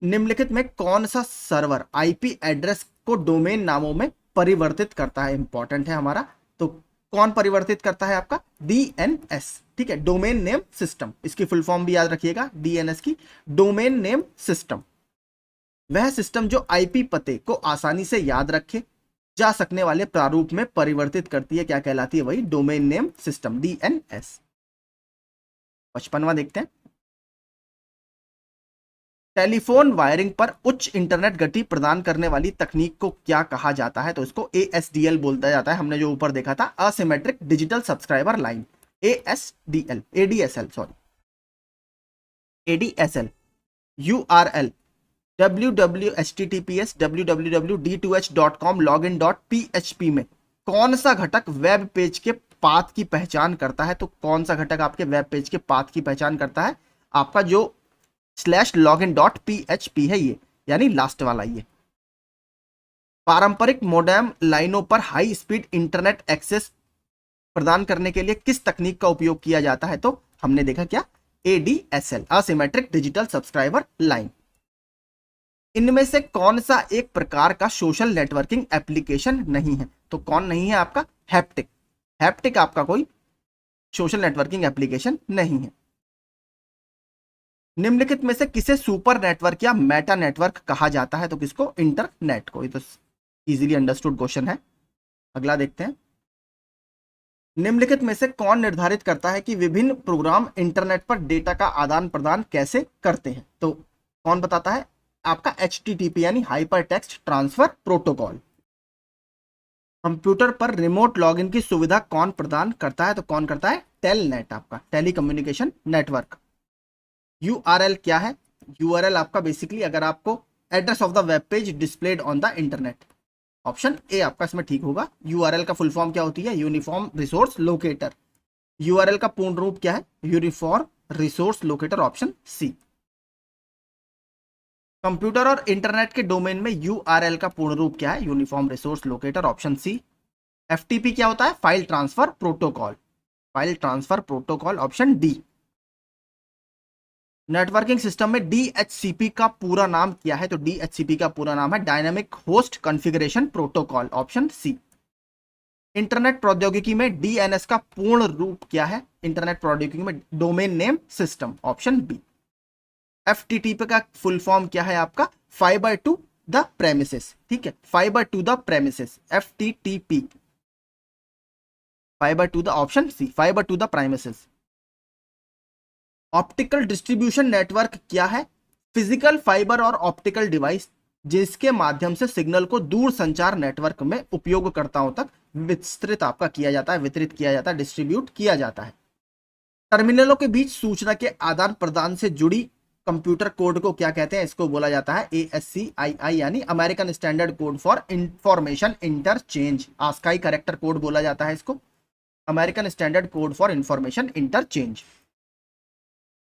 निम्नलिखित में कौन सा सर्वर आईपी एड्रेस को डोमेन नामों में परिवर्तित करता है? इंपॉर्टेंट है हमारा। तो कौन परिवर्तित करता है? आपका डीएनएस, ठीक है। डोमेन नेम सिस्टम, इसकी फुल फॉर्म भी याद रखिएगा डीएनएस की, डोमेन नेम सिस्टम। वह सिस्टम जो आईपी पते को आसानी से याद रखे जा सकने वाले प्रारूप में परिवर्तित करती है, क्या कहलाती है? वही डोमेन नेम सिस्टम, डीएनएस। 55वां देखते हैं, टेलीफोन वायरिंग पर उच्च इंटरनेट गति प्रदान करने वाली तकनीक को क्या कहा जाता है? तो इसको एएसडीएल बोलता जाता है। हमने जो ऊपर देखा था asymmetric digital subscriber line, ASDL, ADSL, sorry, ADSL. URL www.https www.d2h.com login.php में कौन सा घटक वेब पेज के पाथ की पहचान करता है? तो कौन सा घटक आपके वेब पेज के पाथ की पहचान करता है? आपका जो /login.php है ये, यानी लास्ट वाला ये। पारंपरिक मोडेम लाइनों पर हाई स्पीड इंटरनेट एक्सेस प्रदान करने के लिए किस तकनीक का उपयोग किया जाता है? तो हमने देखा क्या? ADSL, asymmetric digital subscriber line. इनमें से कौन सा एक प्रकार का सोशल नेटवर्किंग एप्लीकेशन नहीं है? तो कौन नहीं है आपका? हैप्टिक। हैप्टिक आपका कोई सोशल नेटवर्किंग एप्लीकेशन नहीं है। निम्नलिखित में से किसे सुपर नेटवर्क या मेटा नेटवर्क कहा जाता है? तो किसको? इंटरनेट को। ये तो इजीली अंडरस्टूड क्वेश्चन है। अगला देखते हैं, निम्नलिखित में से कौन निर्धारित करता है कि विभिन्न प्रोग्राम इंटरनेट पर डेटा का आदान प्रदान कैसे करते हैं? तो कौन बताता है? आपका HTTP यानी hyper text transfer protocol. Computer पर रिमोट लॉगिन की सुविधा कौन प्रदान करता है? तो कौन करता है? टेलनेट, आपका टेली कम्युनिकेशन नेटवर्क। URL क्या है? URL आपका बेसिकली अगर आपको address of the web page displayed on the internet. Option A आपका इसमें ठीक होगा। URL का फुल फॉर्म क्या होती है? Uniform resource locator. URL का पूर्ण रूप क्या है? Uniform resource locator, option C. Computer और इंटरनेट के डोमेन में URL का पूर्ण रूप क्या है? Uniform resource locator, option C. FTP क्या होता है? File transfer protocol. File transfer protocol, option D. Networking system में DHCP का पूरा नाम क्या है? तो DHCP का पूरा नाम है dynamic host configuration protocol, option C. Internet प्रौद्योगिकी में DNS का पूर्ण रूप क्या है? इंटरनेट प्रौद्योगिकी में domain name system, option B. FTTP का फुल फॉर्म क्या है आपका? Fibre to the premises. ठीक है, fibre to the premises, FTTP। Fibre to the, option C, fibre to the premises. Optical distribution network क्या है? फिजिकल फाइबर और optical device जिसके माध्यम से सिग्नल को दूर संचार नेटवर्क में उपयोगकर्ताओं तक विस्तृत आपका किया जाता है, वितरित किया जाता है, डिस्ट्रीब्यूट किया जाता है। टर्मिनलों के बीच सूचना के आदान प्रदान से जुड़ी कंप्यूटर कोड को क्या कहते हैं? इसको बोला जाता है ASCII यानी American standard code for information interchange. ASCII character code बोला जाता है इसको, American standard code for information interchange.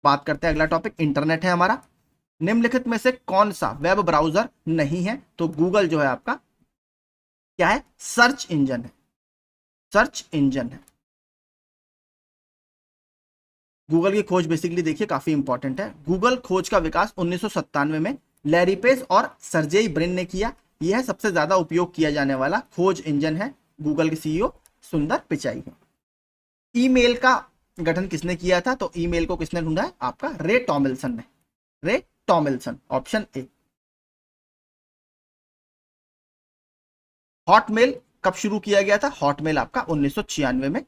बात करते हैं, अगला टॉपिक इंटरनेट है हमारा। निम्नलिखित में से कौन सा वेब ब्राउजर नहीं है? तो गूगल जो है आपका क्या है? सर्च इंजन है, सर्च इंजन है। गूगल की खोज बेसिकली देखिए काफी इंपॉर्टेंट है। गूगल खोज का विकास 1997 में लैरी पेज और सर्जेई ब्रिन ने किया। यह सबसे ज्यादा उपयोग किया जाने वाला खोज इंजन है। गूगल के CEO सुंदर पिचाई है। ईमेल का गठन किसने किया था? तो ईमेल को किसने ढूंढा है? आपका रे टॉमिल्सन ने, रे टॉमिल्सन, ऑप्शन ए। हॉटमेल कब शुरू किया गया था? हॉटमेल आपका 1996 में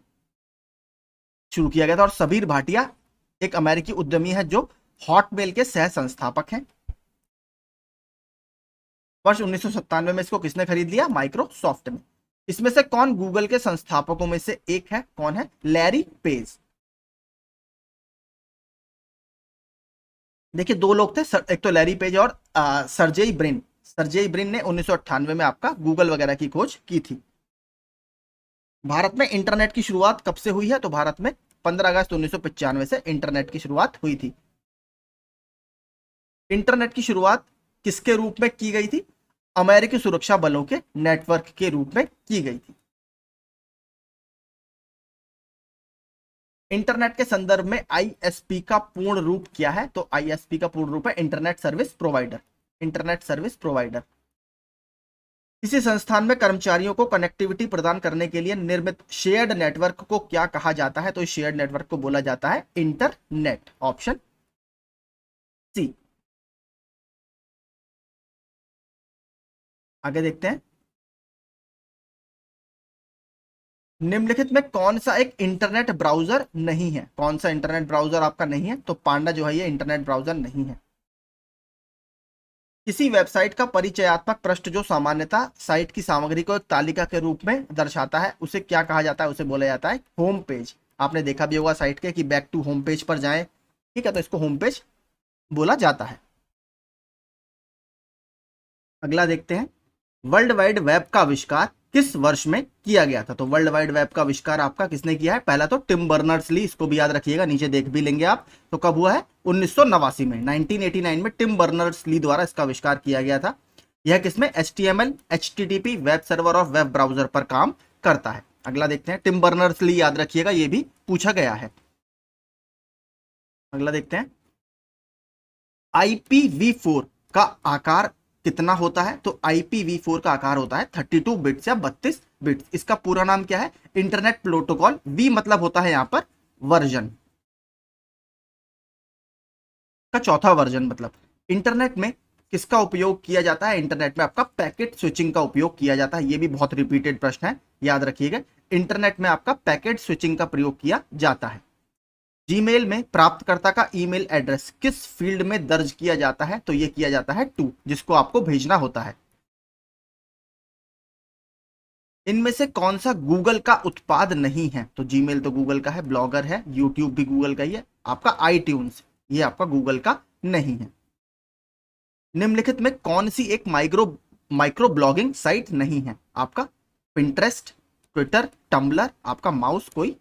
शुरू किया गया था। और सबीर भाटिया एक अमेरिकी उद्यमी है जो हॉटमेल के सह संस्थापक हैं। वर्ष 1997 में इसको किसने खरीद लिया? माइक्रोसॉफ्ट ने। इसमें से कौन गूगल के संस्थापकों में से एक है? कौन है? Larry page. देखिए दो लोग थे, एक तो लैरी पेज और सर्जेई ब्रिन। सर्जेई ब्रिन ने 1998 में आपका गूगल वगैरह की खोज की थी। भारत में इंटरनेट की शुरुआत कब से हुई है? तो भारत में 15 अगस्त 1995 से इंटरनेट की शुरुआत हुई थी। इंटरनेट की शुरुआत किसके रूप में की गई थी? अमेरिकी सुरक्षा बलों के नेटवर्क के रूप में की गई थी। इंटरनेट के संदर्भ में ISP का पूर्ण रूप क्या है? तो ISP का पूर्ण रूप है internet service provider, internet service provider. किसी संस्थान में कर्मचारियों को कनेक्टिविटी प्रदान करने के लिए निर्मित शेयर्ड नेटवर्क को क्या कहा जाता है? तो इस शेयर्ड नेटवर्क को बोला जाता है इंटरनेट, ऑप्शन सी। आगे देखते हैं, निम्नलिखित में कौन सा एक इंटरनेट ब्राउजर नहीं है? कौन सा इंटरनेट ब्राउजर आपका नहीं है? तो पांडा जो है ये इंटरनेट ब्राउजर नहीं है। किसी वेबसाइट का परिचयात्मक पृष्ठ जो सामान्यतः साइट की सामग्री को एक तालिका के रूप में दर्शाता है, उसे क्या कहा जाता है? उसे बोला जाता है होम पेज। आपने देखा भी होगा साइट के कि बैक टू होम पेज पर जाएं, ठीक है, तो इसको होम पेज बोला जाता है। अगला देखते हैं, वर्ल्ड वाइड वेब का आविष्कार किस वर्ष में किया गया था? तो वर्ल्ड वाइड वेब का आविष्कार आपका किसने किया है? पहला तो टिम बर्नर्स ली, इसको भी याद रखिएगा, नीचे देख भी लेंगे आप। तो कब हुआ है? 1989 में, 1989 में टिम बर्नर्स ली द्वारा इसका आविष्कार किया गया था। यह किसमें? HTML HTTP वेब सर्वर और वेब ब्राउजर पर काम करता है। अगला देखते हैं, टिम बर्नर्स ली याद रखिएगा, ये भी पूछा गया है। अगला देखते हैं, IPv4 का आकार कितना होता है, तो IPv4 का आकार होता है 32 बिट्स या 32 बिट्स। इसका पूरा नाम क्या है, इंटरनेट प्रोटोकॉल। वी मतलब होता है यहां पर वर्जन का चौथा वर्जन। मतलब इंटरनेट में किसका उपयोग किया जाता है, इंटरनेट में आपका पैकेट स्विचिंग का उपयोग किया जाता है। ये भी बहुत रिपीटेड प्रश्न है, याद रखिएगा। इंटरनेट में आपका पैकेट स्विचिंग का प्रयोग किया जाता है। जीमेल में प्राप्तकर्ता का ईमेल एड्रेस किस फील्ड में दर्ज किया जाता है, तो यह किया जाता है टू, जिसको आपको भेजना होता है। इनमें से कौन सा गूगल का उत्पाद नहीं है, तो जीमेल तो गूगल का है, ब्लॉगर है, यूट्यूब भी गूगल का ही है, आपका iTunes ये आपका गूगल का नहीं है। निम्नलिखित में कौन सी एक माइक्रो ब्लॉगिंग साइट नहीं है, आपका पिंटरेस्ट, ट्विटर, टम्बलर, आपका माउस कोई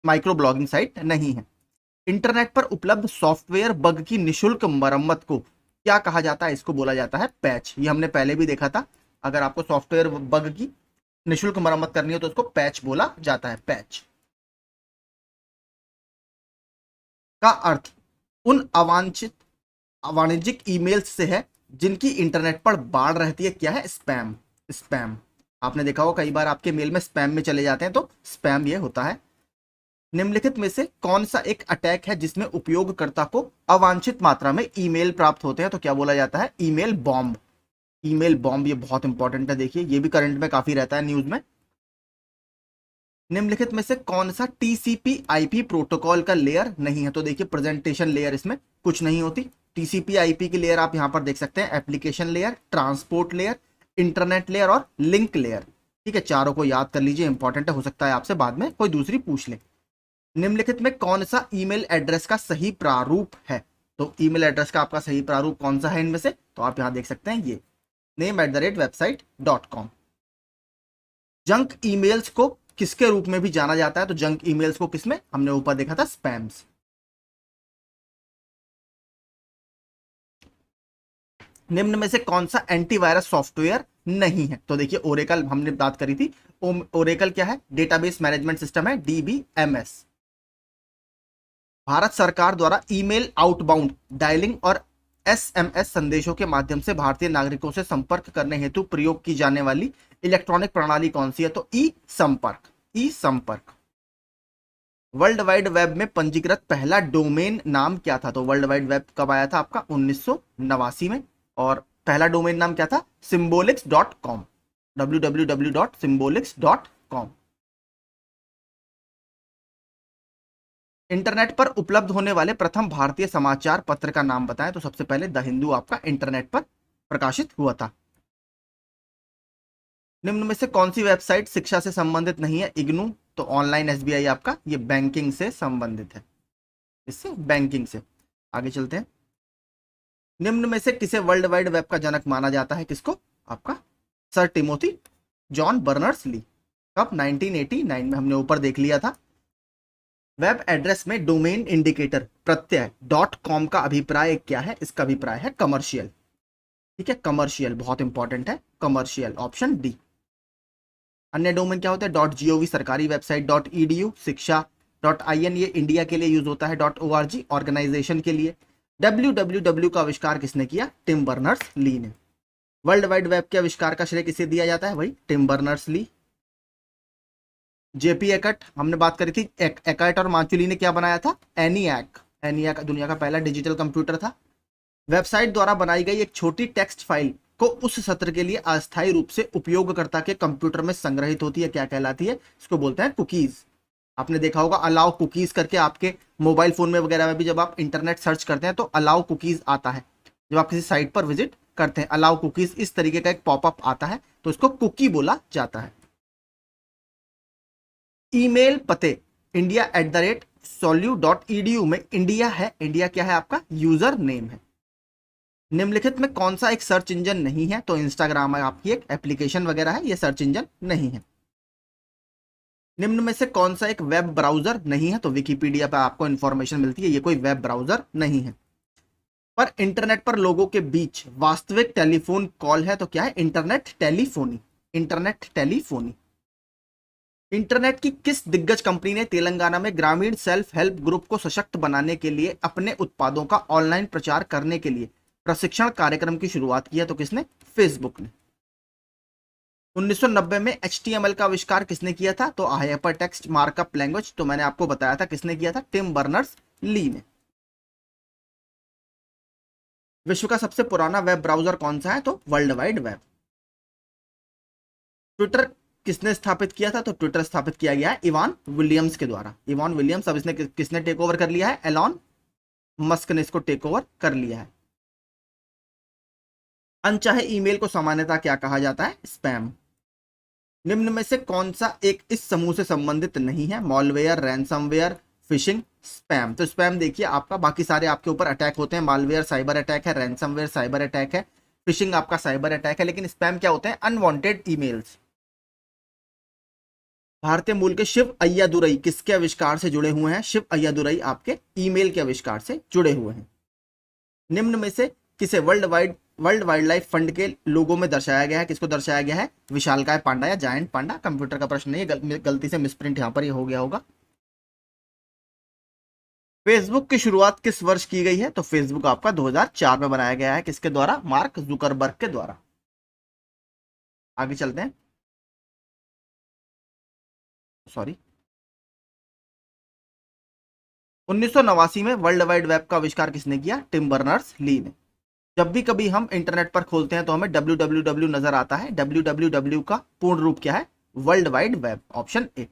माइक्रो ब्लॉगिंग साइट नहीं है। इंटरनेट पर उपलब्ध सॉफ्टवेयर बग की निशुल्क मरम्मत को क्या कहा जाता है, इसको बोला जाता है पैच। ये हमने पहले भी देखा था, अगर आपको सॉफ्टवेयर बग की निशुल्क मरम्मत करनी हो तो उसको पैच बोला जाता है, पैच। का अर्थ उन वाणिज्यिक ईमेल्स से है जिनकी इंटरनेट पर बाढ़ रहती है, क्या है, स्पैम। स्पैम आपने देखा होगा कई बार आपके मेल में स्पैम में चले जाते हैं, तो स्पैम ये होता है। निम्नलिखित में से कौन सा एक अटैक है जिसमें उपयोगकर्ता को अवांछित मात्रा में ईमेल प्राप्त होते हैं, तो क्या बोला जाता है, ईमेल बॉम्ब। ईमेल बॉम्ब ये बहुत इंपॉर्टेंट है, देखिए ये भी करंट में काफी रहता है न्यूज में। निम्नलिखित में से कौन सा TCP IP प्रोटोकॉल का लेयर नहीं है, तो देखिए प्रेजेंटेशन लेयर इसमें कुछ नहीं होती। TCP IP की लेयर आप यहां पर देख सकते हैं, application layer, transport layer, internet layer और लिंक लेयर। ठीक है, चारों को याद कर लीजिए, इंपॉर्टेंट है, हो सकता है आपसे बाद में कोई दूसरी पूछ ले। निम्नलिखित में कौन सा ईमेल एड्रेस का सही प्रारूप है, तो ईमेल एड्रेस का आपका सही प्रारूप कौन सा है इनमें से, तो आप यहां देख सकते हैं ये name@website.com। जंक ईमेल्स को किसके रूप में भी जाना जाता है, तो जंक ईमेल्स को किसमें, हमने ऊपर देखा था, स्पैम्स। निम्न में से कौन सा एंटीवायरस सॉफ्टवेयर नहीं है, तो देखिए ओरेकल हमने बात करी थी। ओरेकल क्या है, डेटाबेस मैनेजमेंट सिस्टम है, DBMS। भारत सरकार द्वारा ईमेल आउटबाउंड डायलिंग और SMS संदेशों के माध्यम से भारतीय नागरिकों से संपर्क करने हेतु प्रयोग की जाने वाली इलेक्ट्रॉनिक प्रणाली कौन सी है, तो ई संपर्क। वर्ल्ड वाइड वेब में पंजीकृत पहला डोमेन नाम क्या था, तो वर्ल्ड वाइड वेब कब आया था, आपका 1989 में, और पहला डोमेन नाम क्या था, symbolics.com, www.symbolics.com। इंटरनेट पर उपलब्ध होने वाले प्रथम भारतीय समाचार पत्र का नाम बताएं, तो सबसे पहले द हिंदू आपका इंटरनेट पर प्रकाशित हुआ था। निम्न में से कौन सी वेबसाइट शिक्षा से संबंधित नहीं है, इग्नू, तो ऑनलाइन SBI आपका ये बैंकिंग से संबंधित है, इससे बैंकिंग से। आगे चलते हैं। निम्न में से किसे वर्ल्ड वाइड वेब का जनक माना जाता है, किसको, आपका sir Timothy John Berners Lee. कब, 1989 में, हमने ऊपर देख लिया था। वेब एड्रेस में डोमेन इंडिकेटर प्रत्यय .com का अभिप्राय क्या है, इसका अभिप्राय है कमर्शियल। ठीक है, कमर्शियल बहुत इंपॉर्टेंट है, कमर्शियल, ऑप्शन डी। अन्य डोमेन क्या होता है, .gov सरकारी वेबसाइट, .edu शिक्षा, .in ये इंडिया के लिए यूज होता है, .org ऑर्गेनाइजेशन के लिए। www का आविष्कार किसने किया, टिम बर्नर्स ली ने। वर्ल्ड वाइड वेब के आविष्कार का श्रेय किसे दिया जाता है, वही टिम बर्नर्स ली। JP एकट हमने बात करी थी, एकट और माचुली ने क्या बनाया था, एनियाक दुनिया का पहला डिजिटल कंप्यूटर था। वेबसाइट द्वारा बनाई गई एक छोटी टेक्स्ट फाइल को उस सत्र के लिए अस्थायी रूप से उपयोगकर्ता के कंप्यूटर में संग्रहित होती है, क्या कहलाती है, इसको बोलते हैं कुकीज। आपने देखा होगा अलाउ कुकीज करके, आपके मोबाइल फोन में वगैरह में भी जब आप इंटरनेट सर्च करते हैं तो अलाउ कुकीज आता है। जब आप किसी साइट पर विजिट करते हैं, अलाउ कुकीज इस तरीके का एक पॉपअप आता है, तो इसको कुकी बोला जाता है। ईमेल पते india@solu.edu में इंडिया है, इंडिया क्या है, आपका यूजर नेम है। निम्नलिखित में कौन सा एक सर्च इंजन नहीं है, तो इंस्टाग्राम है आपकी एक एप्लीकेशन वगैरह है, ये सर्च इंजन नहीं है। निम्न में से कौन सा एक वेब ब्राउजर नहीं है, तो विकिपीडिया पर आपको इंफॉर्मेशन मिलती है, ये कोई वेब ब्राउजर नहीं है। पर इंटरनेट पर लोगों के बीच वास्तविक टेलीफोन कॉल है, तो क्या है, internet telephony. Internet telephony. Internet की किस दिग्गज कंपनी ने तेलंगाना में ग्रामीण सेल्फ हेल्प ग्रुप को सशक्त बनाने के लिए अपने उत्पादों का ऑनलाइन प्रचार करने के लिए प्रशिक्षण कार्यक्रम की शुरुआत की है? तो किसने? फेसबुक ने। 1990 में HTML का आविष्कार किसने किया था? तो हाइपर टेक्स्ट मार्कअप लैंग्वेज, तो मैंने आपको बताया था किसने किया था, टिम बर्नर्स ली ने। विश्व का सबसे पुराना वेब ब्राउजर कौन सा है? तो वर्ल्ड वाइड वेब। ट्विटर किसने स्थापित किया था? तो ट्विटर स्थापित किया गया है इवान विलियम्स के द्वारा। Ivan Williams. अब इसने किसने टेक ओवर कर लिया है? एलॉन मस्क ने इसको टेक ओवर कर लिया है। अनचाहे ईमेल को सामान्यतः क्या कहा जाता है? स्पैम। निम्न में से कौन सा एक इस समूह से संबंधित नहीं है? Malware, ransomware, fishing, spam. तो स्पैम देखिए आपका, बाकी सारे आपके ऊपर अटैक होते हैं। मालवेयर साइबर अटैक है, रैनसमवेयर साइबर अटैक है, फिशिंग आपका साइबर अटैक है, लेकिन स्पैम क्या होते हैं? Unwanted emails. भारतीय मूल के शिव अय्यादुरई किसके आविष्कार से जुड़े हुए हैं? शिव अय्यादुरई आपके ईमेल के आविष्कार से जुड़े हुए हैं। निम्न में से किसे वर्ल्ड वाइल्ड लाइफ फंड के लोगों में दर्शाया गया है? किसको दर्शाया गया है? विशालकाय पांडा या जायंट पांडा। कंप्यूटर का प्रश्न नहीं है, गलती से मिसप्रिंट यहां पर ही हो गया होगा। फेसबुक की शुरुआत किस वर्ष की गई है? तो फेसबुक आपका 2004 में बनाया गया है। किसके द्वारा? मार्क जुकरबर्ग के द्वारा। आगे चलते हैं। सॉरी, 1989 में वर्ल्ड वाइड वेब का आविष्कार किसने किया? टिम बर्नर्स ली ने। जब भी कभी हम इंटरनेट पर खोलते हैं तो हमें www नजर आता है। www का पूर्ण रूप क्या है? World wide web, option A.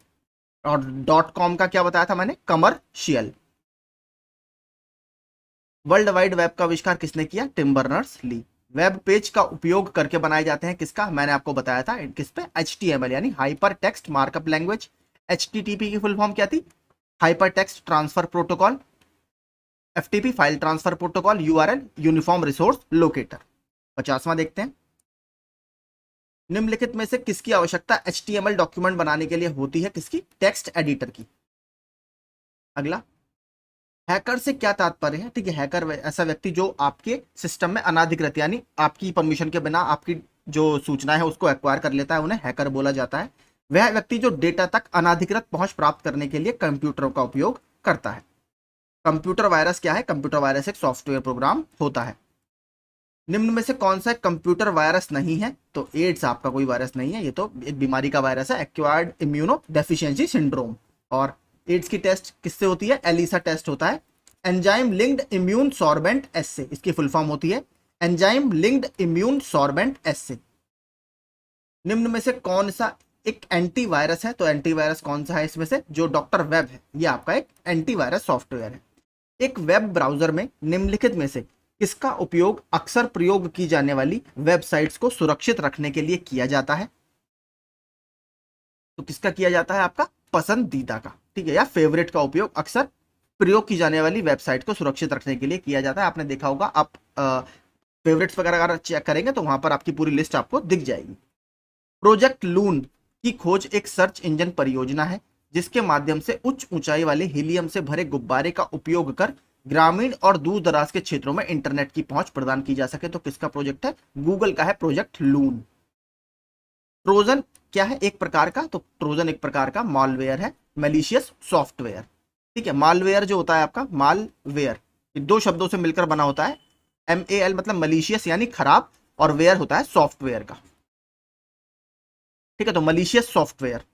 और .com का क्या बताया था मैंने? कमर्शियल। वर्ल्ड वाइड वेब का आविष्कार किसने किया? Tim Berners Lee. Web page का उपयोग करके बनाए जाते हैं किसका? मैंने आपको बताया था किस पे? HTML यानी hyper text markup language. HTTP की फुल फॉर्म क्या थी? Hyper text transfer protocol. FTP file transfer protocol. URL uniform resource locator. 50वां देखते हैं। निम्नलिखित में से किसकी आवश्यकता HTML डॉक्यूमेंट बनाने के लिए होती है? किसकी? टेक्स्ट एडिटर की। अगला, हैकर से क्या तात्पर्य है? ठीक है, हैकर ऐसा व्यक्ति जो आपके सिस्टम में अनाधिकृत यानी आपकी परमिशन के बिना आपकी जो सूचना है उसको एक्वायर कर लेता है, उन्हें हैकर बोला जाता है। वह व्यक्ति जो डेटा तक अनाधिकृत पहुंच प्राप्त करने के लिए कंप्यूटरों का उपयोग करता है। कंप्यूटर वायरस क्या है? कंप्यूटर वायरस एक सॉफ्टवेयर प्रोग्राम होता है। निम्न में से कौन सा कंप्यूटर वायरस नहीं है? तो एड्स आपका कोई वायरस नहीं है, ये तो एक बीमारी का वायरस है, एक्वायर्ड इम्यूनो डेफिशिएंसी सिंड्रोम। और एड्स की टेस्ट किससे होती है? एलिसा टेस्ट होता है। एंजाइम लिंक्ड इम्यून सॉर्बेंट एस्से, इसकी फुल फॉर्म होती है एंजाइम लिंक्ड इम्यून सॉर्बेंट एस्से। निम्न में से कौन सा एक एंटीवायरस है? तो एंटीवायरस कौन सा है इसमें से? जो डॉक्टर वेब है, ये आपका एक एंटीवायरस सॉफ्टवेयर है। एक वेब ब्राउजर में निम्नलिखित में से किसका उपयोग अक्सर प्रयोग की जाने वाली वेबसाइट्स को सुरक्षित रखने के लिए किया जाता है? तो किसका किया जाता है? आपका पसंदीदा का, ठीक है, या फेवरेट का उपयोग अक्सर प्रयोग की जाने वाली वेबसाइट को सुरक्षित रखने के लिए किया जाता है। आपने देखा होगा, आप फेवरेट्स वगैरह अगर चेक करेंगे तो वहां पर आपकी पूरी लिस्ट आपको दिख जाएगी। प्रोजेक्ट लून की खोज एक सर्च इंजन परियोजना है जिसके माध्यम से उच्च ऊंचाई वाले हीलियम से भरे गुब्बारे का उपयोग कर ग्रामीण और दूर दराज के क्षेत्रों में इंटरनेट की पहुंच प्रदान की जा सके। तो किसका प्रोजेक्ट है? गूगल का है प्रोजेक्ट लून। ट्रोजन क्या है? एक प्रकार का, तो ट्रोजन एक प्रकार का मालवेयर है, मैलिशियस सॉफ्टवेयर। ठीक है, मालवेयर जो होता है आपका, मालवेयर दो शब्दों से मिलकर बना होता है। MAL मतलब मलिशियस यानी खराब, और वेयर होता है सॉफ्टवेयर का। ठीक है, तो मलिशियस सॉफ्टवेयर।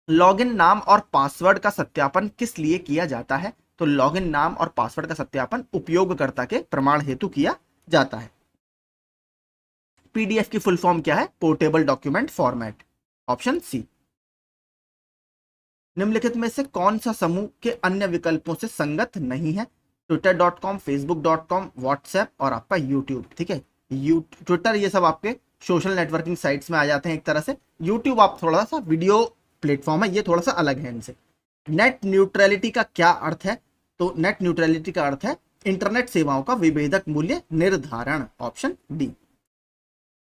लॉगिन नाम और पासवर्ड का सत्यापन किस लिए किया जाता है? तो लॉगिन नाम और पासवर्ड का सत्यापन उपयोगकर्ता के प्रमाण हेतु किया जाता है। PDF की फुल फॉर्म क्या है? Portable document format, option C. निम्नलिखित में से कौन सा समूह के अन्य विकल्पों से संगत नहीं है? twitter.com, facebook.com, व्हाट्सएप और आपका यूट्यूब। ठीक है, ट्विटर ये सब आपके सोशल नेटवर्किंग साइट्स में आ जाते हैं एक तरह से। यूट्यूब आप थोड़ा सा वीडियो प्लेटफॉर्म है, ये थोड़ा सा अलग है इनसे। नेट न्यूट्रलिटी का क्या अर्थ है? तो नेट न्यूट्रलिटी का अर्थ है इंटरनेट सेवाओं का विभेदक मूल्य निर्धारण, ऑप्शन डी।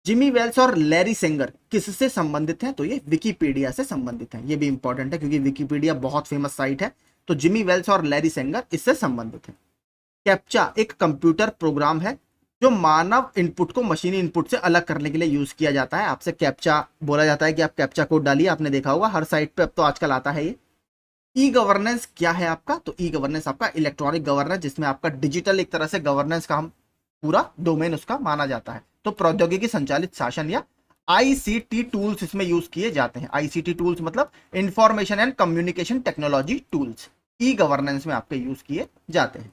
जिमी वेल्स और लैरी सेंगर किससे संबंधित हैं? तो ये विकिपीडिया से संबंधित हैं। ये भी इंपॉर्टेंट है क्योंकि विकिपीडिया बहुत फेमस साइट है। तो जिमी वेल्स और लैरी सेंगर इससे संबंधित हैं। कैप्चा एक कंप्यूटर प्रोग्राम है जो मानव इनपुट को मशीनी इनपुट से अलग करने के लिए यूज किया जाता है। आपसे कैप्चा बोला जाता है कि आप कैप्चा कोड डालिए, आपने देखा होगा हर साइट पे अब तो आजकल आता है ये। ई गवर्नेंस क्या है आपका? तो ई गवर्नेंस आपका इलेक्ट्रॉनिक गवर्नेंस, जिसमें आपका डिजिटल एक तरह से गवर्नेंस का हम पूरा डोमेन उसका माना जाता है। तो प्रौद्योगिकी संचालित शासन या आईसीटी टूल्स इसमें यूज किए जाते हैं। आईसीटी टूल्स मतलब information and communication technology tools, e governance में आपके यूज किए जाते हैं।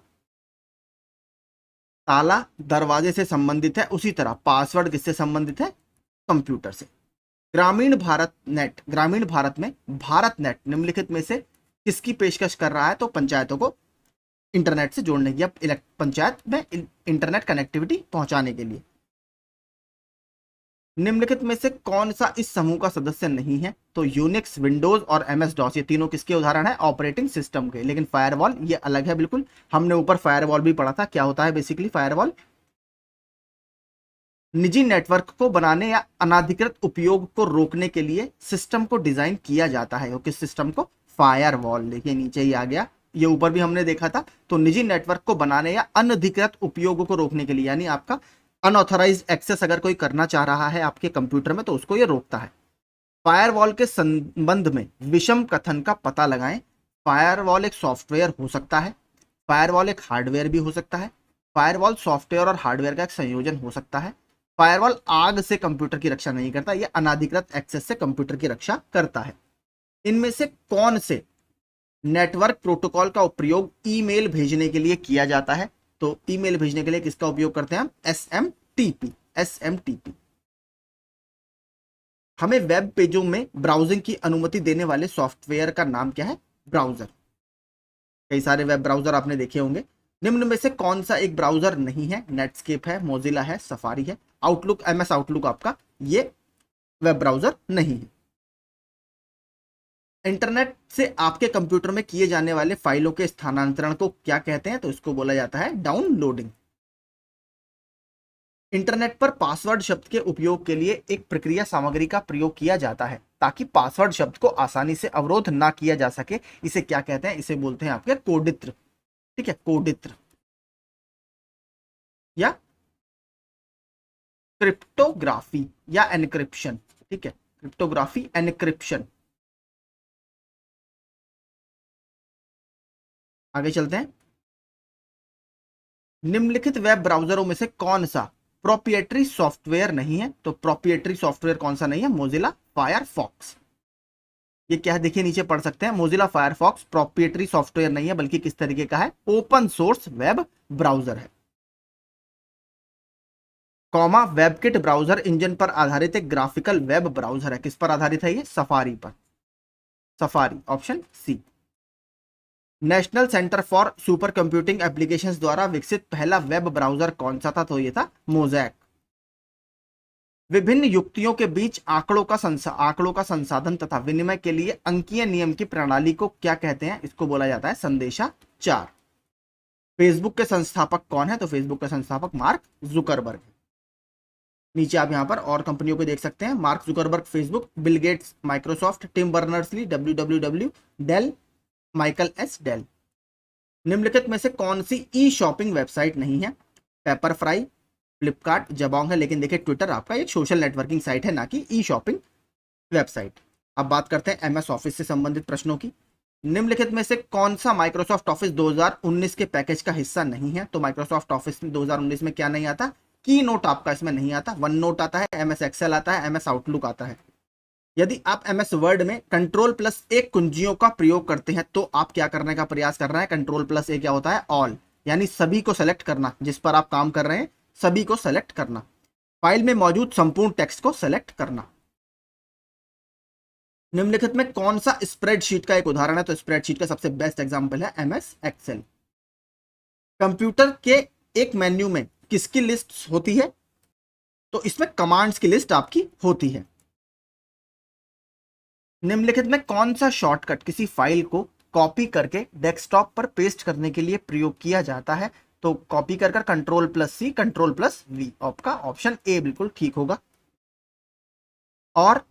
ताला दरवाजे से संबंधित है, उसी तरह पासवर्ड किससे संबंधित है? कंप्यूटर से। ग्रामीण भारत नेट, ग्रामीण भारत में भारत नेट निम्नलिखित में से किसकी पेशकश कर रहा है? तो पंचायतों को इंटरनेट से जोड़ने की, या पंचायत में इंटरनेट कनेक्टिविटी पहुंचाने के लिए। निम्नलिखित में से कौन सा इस समूह का सदस्य नहीं है? तो यूनिक्स, विंडोज और एमएस डॉस, ये तीनों किसके उदाहरण है? ऑपरेटिंग सिस्टम के। लेकिन फायरवॉल ये अलग है बिल्कुल, हमने ऊपर फायरवॉल भी पढ़ा था। क्या होता है बेसिकली फायरवॉल? निजी नेटवर्क को बनाने या अनाधिकृत उपयोग को रोकने के लिए सिस्टम को डिजाइन किया जाता है। किस सिस्टम को? फायरवॉल। देखिए नीचे ही आ गया, ये ऊपर भी हमने देखा था। तो निजी नेटवर्क को बनाने या अनधिकृत उपयोग को रोकने के लिए, यानी आपका अनऑथराइज एक्सेस अगर कोई करना चाह रहा है आपके कंप्यूटर में, तो उसको ये रोकता है। फायरवॉल के संबंध में विषम कथन का पता लगाएं। फायरवॉल एक सॉफ्टवेयर हो सकता है, फायरवॉल एक हार्डवेयर भी हो सकता है, फायरवॉल सॉफ्टवेयर और हार्डवेयर का एक संयोजन हो सकता है। फायरवॉल आग से कंप्यूटर की रक्षा नहीं करता, यह अनाधिकृत एक्सेस से कंप्यूटर की रक्षा करता है। इनमें से कौन से नेटवर्क प्रोटोकॉल का उपयोग ईमेल भेजने के लिए किया जाता है? तो ईमेल भेजने के लिए किसका उपयोग करते हैं हम? एसएमटीपी। एसएमटीपी। हमें वेब पेजों में ब्राउजिंग की अनुमति देने वाले सॉफ्टवेयर का नाम क्या है? ब्राउजर। कई सारे वेब ब्राउजर आपने देखे होंगे। निम्न में से कौन सा एक ब्राउजर नहीं है? नेटस्केप है, मोजिला है, सफारी है, आउटलुक, एमएस आउटलुक आपका ये वेब ब्राउजर नहीं है। इंटरनेट से आपके कंप्यूटर में किए जाने वाले फाइलों के स्थानांतरण को क्या कहते हैं? तो इसको बोला जाता है डाउनलोडिंग। इंटरनेट पर पासवर्ड शब्द के उपयोग के लिए एक प्रक्रिया सामग्री का प्रयोग किया जाता है ताकि पासवर्ड शब्द को आसानी से अवरोध ना किया जा सके। इसे क्या कहते हैं? इसे बोलते हैं आपके कोडित्र। ठीक है, कोडित्र या क्रिप्टोग्राफी या एनक्रिप्शन। ठीक है, क्रिप्टोग्राफी, एनक्रिप्शन। आगे चलते हैं। निम्नलिखित वेब ब्राउजरों में से कौन सा प्रोप्रिएटरी सॉफ्टवेयर नहीं है? तो प्रोप्रिएटरी सॉफ्टवेयर कौन सा नहीं है? Mozilla Firefox. ये क्या है? देखिए नीचे पढ़ सकते हैं। मोजिला फायरफॉक्स प्रोप्रिएटरी सॉफ्टवेयर नहीं है, बल्कि किस तरीके का है? ओपन सोर्स वेब ब्राउजर है। कॉमा वेबकिट ब्राउजर इंजन पर आधारित एक ग्राफिकल वेब ब्राउजर है। किस पर आधारित है ये? सफारी पर। Safari, option C. National Center for super computing applications द्वारा विकसित पहला वेब ब्राउजर कौन सा था? तो ये था मोज़ैक। विभिन्न युक्तियों के बीच आंकड़ों का संसाधन तथा विनिमय के लिए अंकीय नियम की प्रणाली को क्या कहते हैं? इसको बोला जाता है संदेशाचार। फेसबुक के संस्थापक कौन है? तो फेसबुक के संस्थापक मार्क जुकरबर्ग। नीचे आप यहां पर और कंपनियों को देख सकते हैं। Mark Zuckerberg Facebook, Bill Gates Microsoft, Tim Berners Lee WWW, Dell Michael S Dell. निम्नलिखित में से कौन सी ई शॉपिंग वेबसाइट नहीं है? पेपर फ्राई, फ्लिपकार्ट, जबोंग है। लेकिन देखिए ट्विटर आपका एक सोशल नेटवर्किंग साइट है, ना कि ई शॉपिंग वेबसाइट। अब बात करते हैं एमएस ऑफिस से संबंधित प्रश्नों की। निम्नलिखित में से कौन सा माइक्रोसॉफ्ट ऑफिस 2019 के पैकेज का हिस्सा नहीं है? तो माइक्रोसॉफ्ट ऑफिस 2019 में क्या नहीं आता? की नोट आपका इसमें नहीं आता। वन नोट आता है, एमएस एक्सेल आता है, एमएस आउटलुक आता है। यदि आप एमएस वर्ड में कंट्रोल+1 कुंजियों का प्रयोग करते हैं तो आप क्या करने का प्रयास कर रहे हैं? कंट्रोल+A क्या होता है? ऑल, यानी सभी को सेलेक्ट करना। जिस पर आप काम कर रहे हैं सभी को सेलेक्ट करना। फाइल में मौजूद संपूर्ण टेक्स्ट को सेलेक्ट करना। निम्नलिखित में कौन सा स्प्रेडशीट का एक उदाहरण है? तो स्प्रेडशीट का सबसे बेस्ट एग्जांपल है एमएस एक्सेल। कंप्यूटर के एक मेन्यू में किसकी लिस्ट होती है? तो इसमें कमांड्स की लिस्ट आपकी होती है। निम्नलिखित में कौन सा शॉर्टकट किसी फाइल को कॉपी करके डेस्कटॉप पर पेस्ट करने के लिए प्रयोग किया जाता है? तो कॉपी कर कंट्रोल+C, कंट्रोल+V। आपका ऑप्शन ए बिल्कुल ठीक होगा। और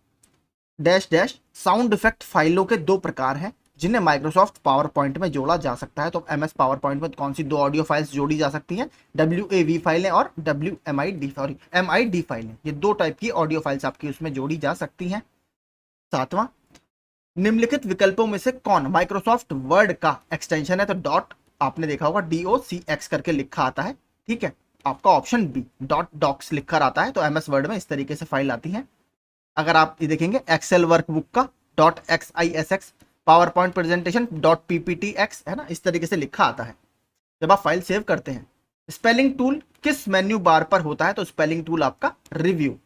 डैश डैश साउंड इफेक्ट फाइलों के दो प्रकार हैं जिन्हें माइक्रोसॉफ्ट पावर पॉइंट में जोड़ा जा सकता है। तो एमएस पावर पॉइंट में कौन सी दो ऑडियो फाइल्स जोड़ी जा सकती हैं? WAV फाइलें और MID फाइलें। ये दो टाइप की ऑडियो फाइल्स आपकी उसमें जोड़ी जा सकती हैं। सातवां, निम्नलिखित विकल्पों में से कौन माइक्रोसॉफ्ट वर्ड का एक्सटेंशन है? तो डॉट आपने देखा होगा DOCX करके लिखा आता है, ठीक है। आपका ऑप्शन बी डॉट डॉक्स लिखकर आता है, तो MS वर्ड में इस तरीके से फाइल आती है। अगर आप ये देखेंगे एक्सेल वर्कबुक का dot XISX, power point presentation dot PPTX है ना, इस तरीके से लिखा आता है जब आप फाइल सेव करते हैं। स्पेलिंग टूल किस मेन्यू बार पर होता है? तो स्पेलिंग टूल आपका रिव्यू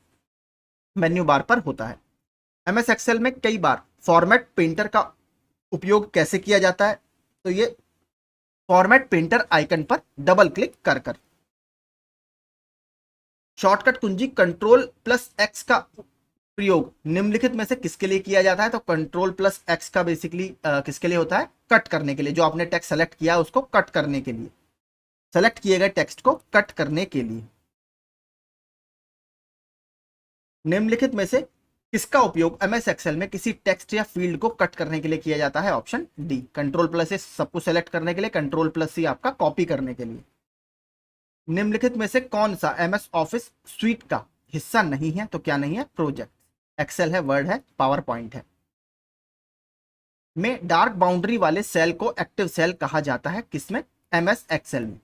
मेन्यू बार पर होता है। MS एक्सेल में कई बार फॉर्मेट पेंटर का उपयोग कैसे किया जाता है? तो ये फॉर्मेट पेंटर आइकन पर डबल क्लिक कर कर। शॉर्टकट कुंजी Ctrl+X का प्रयोग निम्नलिखित में से किसके लिए किया जाता है? तो Ctrl+X का बेसिकली किसके लिए होता है? कट करने के लिए। जो आपने टेक्स्ट सेलेक्ट किया उसको कट करने के लिए, सेलेक्ट किए गए टेक्स्ट को कट करने के लिए। निम्नलिखित में से किसका उपयोग MS एक्सेल में किसी टेक्स्ट या फील्ड को कट करने के लिए किया जाता है? ऑप्शन डी Ctrl+S सबको सेलेक्ट करने के लिए, Ctrl+C आपका कॉपी करने के लिए। निम्नलिखित में से कौन सा MS ऑफिस स्वीट का हिस्सा नहीं है? तो क्या नहीं है? प्रोजेक्ट, एक्सेल है, वर्ड है, पावर पॉइंट है। में डार्क बाउंड्री वाले सेल को एक्टिव सेल कहा जाता है किसमें? MS एक्सेल में।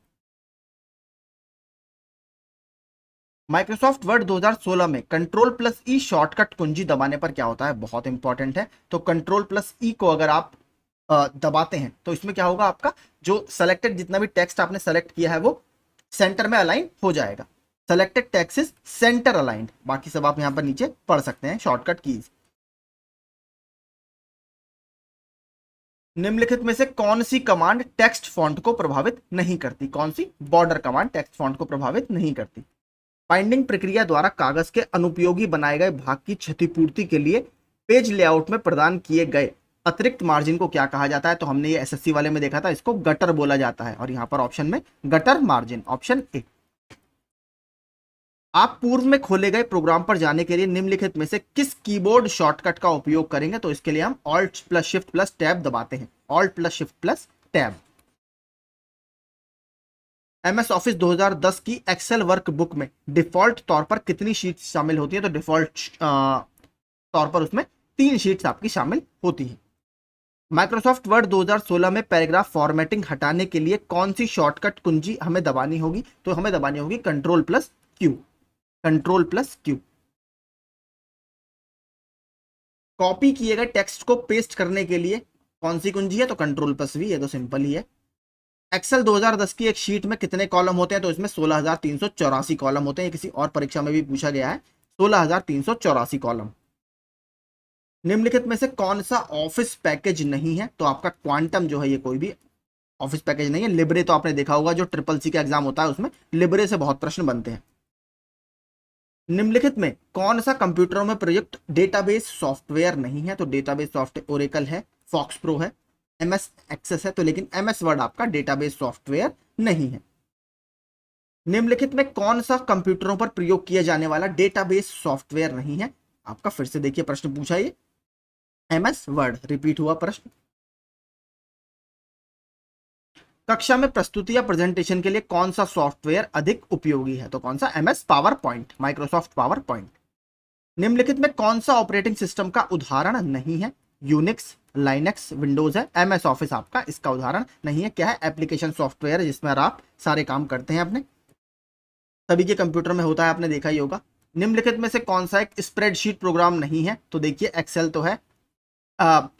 माइक्रोसॉफ्ट वर्ड 2016 में Ctrl+E शॉर्टकट कुंजी दबाने पर क्या होता है? बहुत इंपॉर्टेंट है। तो Ctrl+E को अगर आप दबाते हैं तो इसमें क्या होगा? आपका जो सेलेक्टेड जितना भी टेक्स्ट आपने सेलेक्ट किया है वो सेंटर में अलाइन हो जाएगा। Selected text is centre aligned. बाकी सब आप यहां पर नीचे पढ़ सकते हैं शॉर्टकट कीज। निम्नलिखित में से कौन सी कमांड टेक्स्ट फॉन्ट को प्रभावित नहीं करती? कौन सी? बॉर्डर कमांड टेक्स्ट फॉन्ट को प्रभावित नहीं करती। बाइंडिंग प्रक्रिया द्वारा कागज के अनुपयोगी बनाए गए भाग की क्षतिपूर्ति के लिए पेज लेआउट में प्रदान किए गए अतिरिक्त मार्जिन को क्या कहा जाता है? तो हमने ये SSC वाले में देखा था, इसको गटर बोला जाता है। और यहां पर ऑप्शन में गटर मार्जिन, ऑप्शन ए। आप पूर्व में खोले गए प्रोग्राम पर जाने के लिए निम्नलिखित में से किस कीबोर्ड शॉर्टकट का उपयोग करेंगे? तो इसके लिए हम Alt+Shift+Tab दबाते हैं, Alt+Shift+Tab। MS ऑफिस 2010 की एक्सेल वर्कबुक में डिफॉल्ट तौर पर कितनी शीट्स शामिल होती है? तो डिफॉल्ट तौर पर उसमें 3 शीट्स आपकी शामिल होती है। माइक्रोसॉफ्ट वर्ड 2016 में पैराग्राफ फॉर्मेटिंग हटाने के लिए कौन सी शॉर्टकट कुंजी हमें दबानी होगी? तो हमें दबानी होगी Ctrl+Q, Ctrl+Q। कॉपी किए गए टेक्स्ट को पेस्ट करने के लिए कौन सी कुंजी है? तो Ctrl+V। ये तो सिंपल ही है। एक्सेल 2010 की एक शीट में कितने कॉलम होते हैं? तो इसमें 16,384 कॉलम होते हैं। किसी और परीक्षा में भी पूछा गया है, 16,384 कॉलम। निम्नलिखित में से कौन सा ऑफिस पैकेज नहीं है? तो आपका क्वांटम जो है ये कोई भी ऑफिस पैकेज नहीं है। लिब्रे तो आपने देखा होगा, जो SSC का एग्जाम होता है उसमें लिब्रे से बहुत प्रश्न बनते हैं। निम्नलिखित में कौन सा कंप्यूटरों में प्रयुक्त डेटाबेस सॉफ्टवेयर नहीं है? तो डेटाबेस सॉफ्टवेयर ओरेकल है, फॉक्स प्रो है, MS एक्सेस है। तो लेकिन MS वर्ड आपका डेटाबेस सॉफ्टवेयर नहीं है। निम्नलिखित में कौन सा कंप्यूटरों पर प्रयोग किया जाने वाला डेटाबेस सॉफ्टवेयर नहीं है? आपका फिर से देखिए प्रश्न पूछा, ये MS वर्ड रिपीट हुआ प्रश्न। कक्षा में प्रस्तुति या प्रेजेंटेशन के लिए कौन सा सॉफ्टवेयर अधिक उपयोगी है? तो कौन सा? MS power point, Microsoft power point. निम्नलिखित में कौन सा ऑपरेटिंग सिस्टम का उदाहरण नहीं है? यूनिक्स, लाइनेक्स, विंडोज है। MS ऑफिस आपका इसका उदाहरण नहीं है। क्या है? एप्लीकेशन सॉफ्टवेयर है जिसमें आप सारे काम करते हैं अपने, सभी के कंप्यूटर में होता है, आपने देखा ही होगा। निम्नलिखित में से कौन सा एक स्प्रेडशीट प्रोग्राम नहीं है? तो देखिए एक्सेल तो है,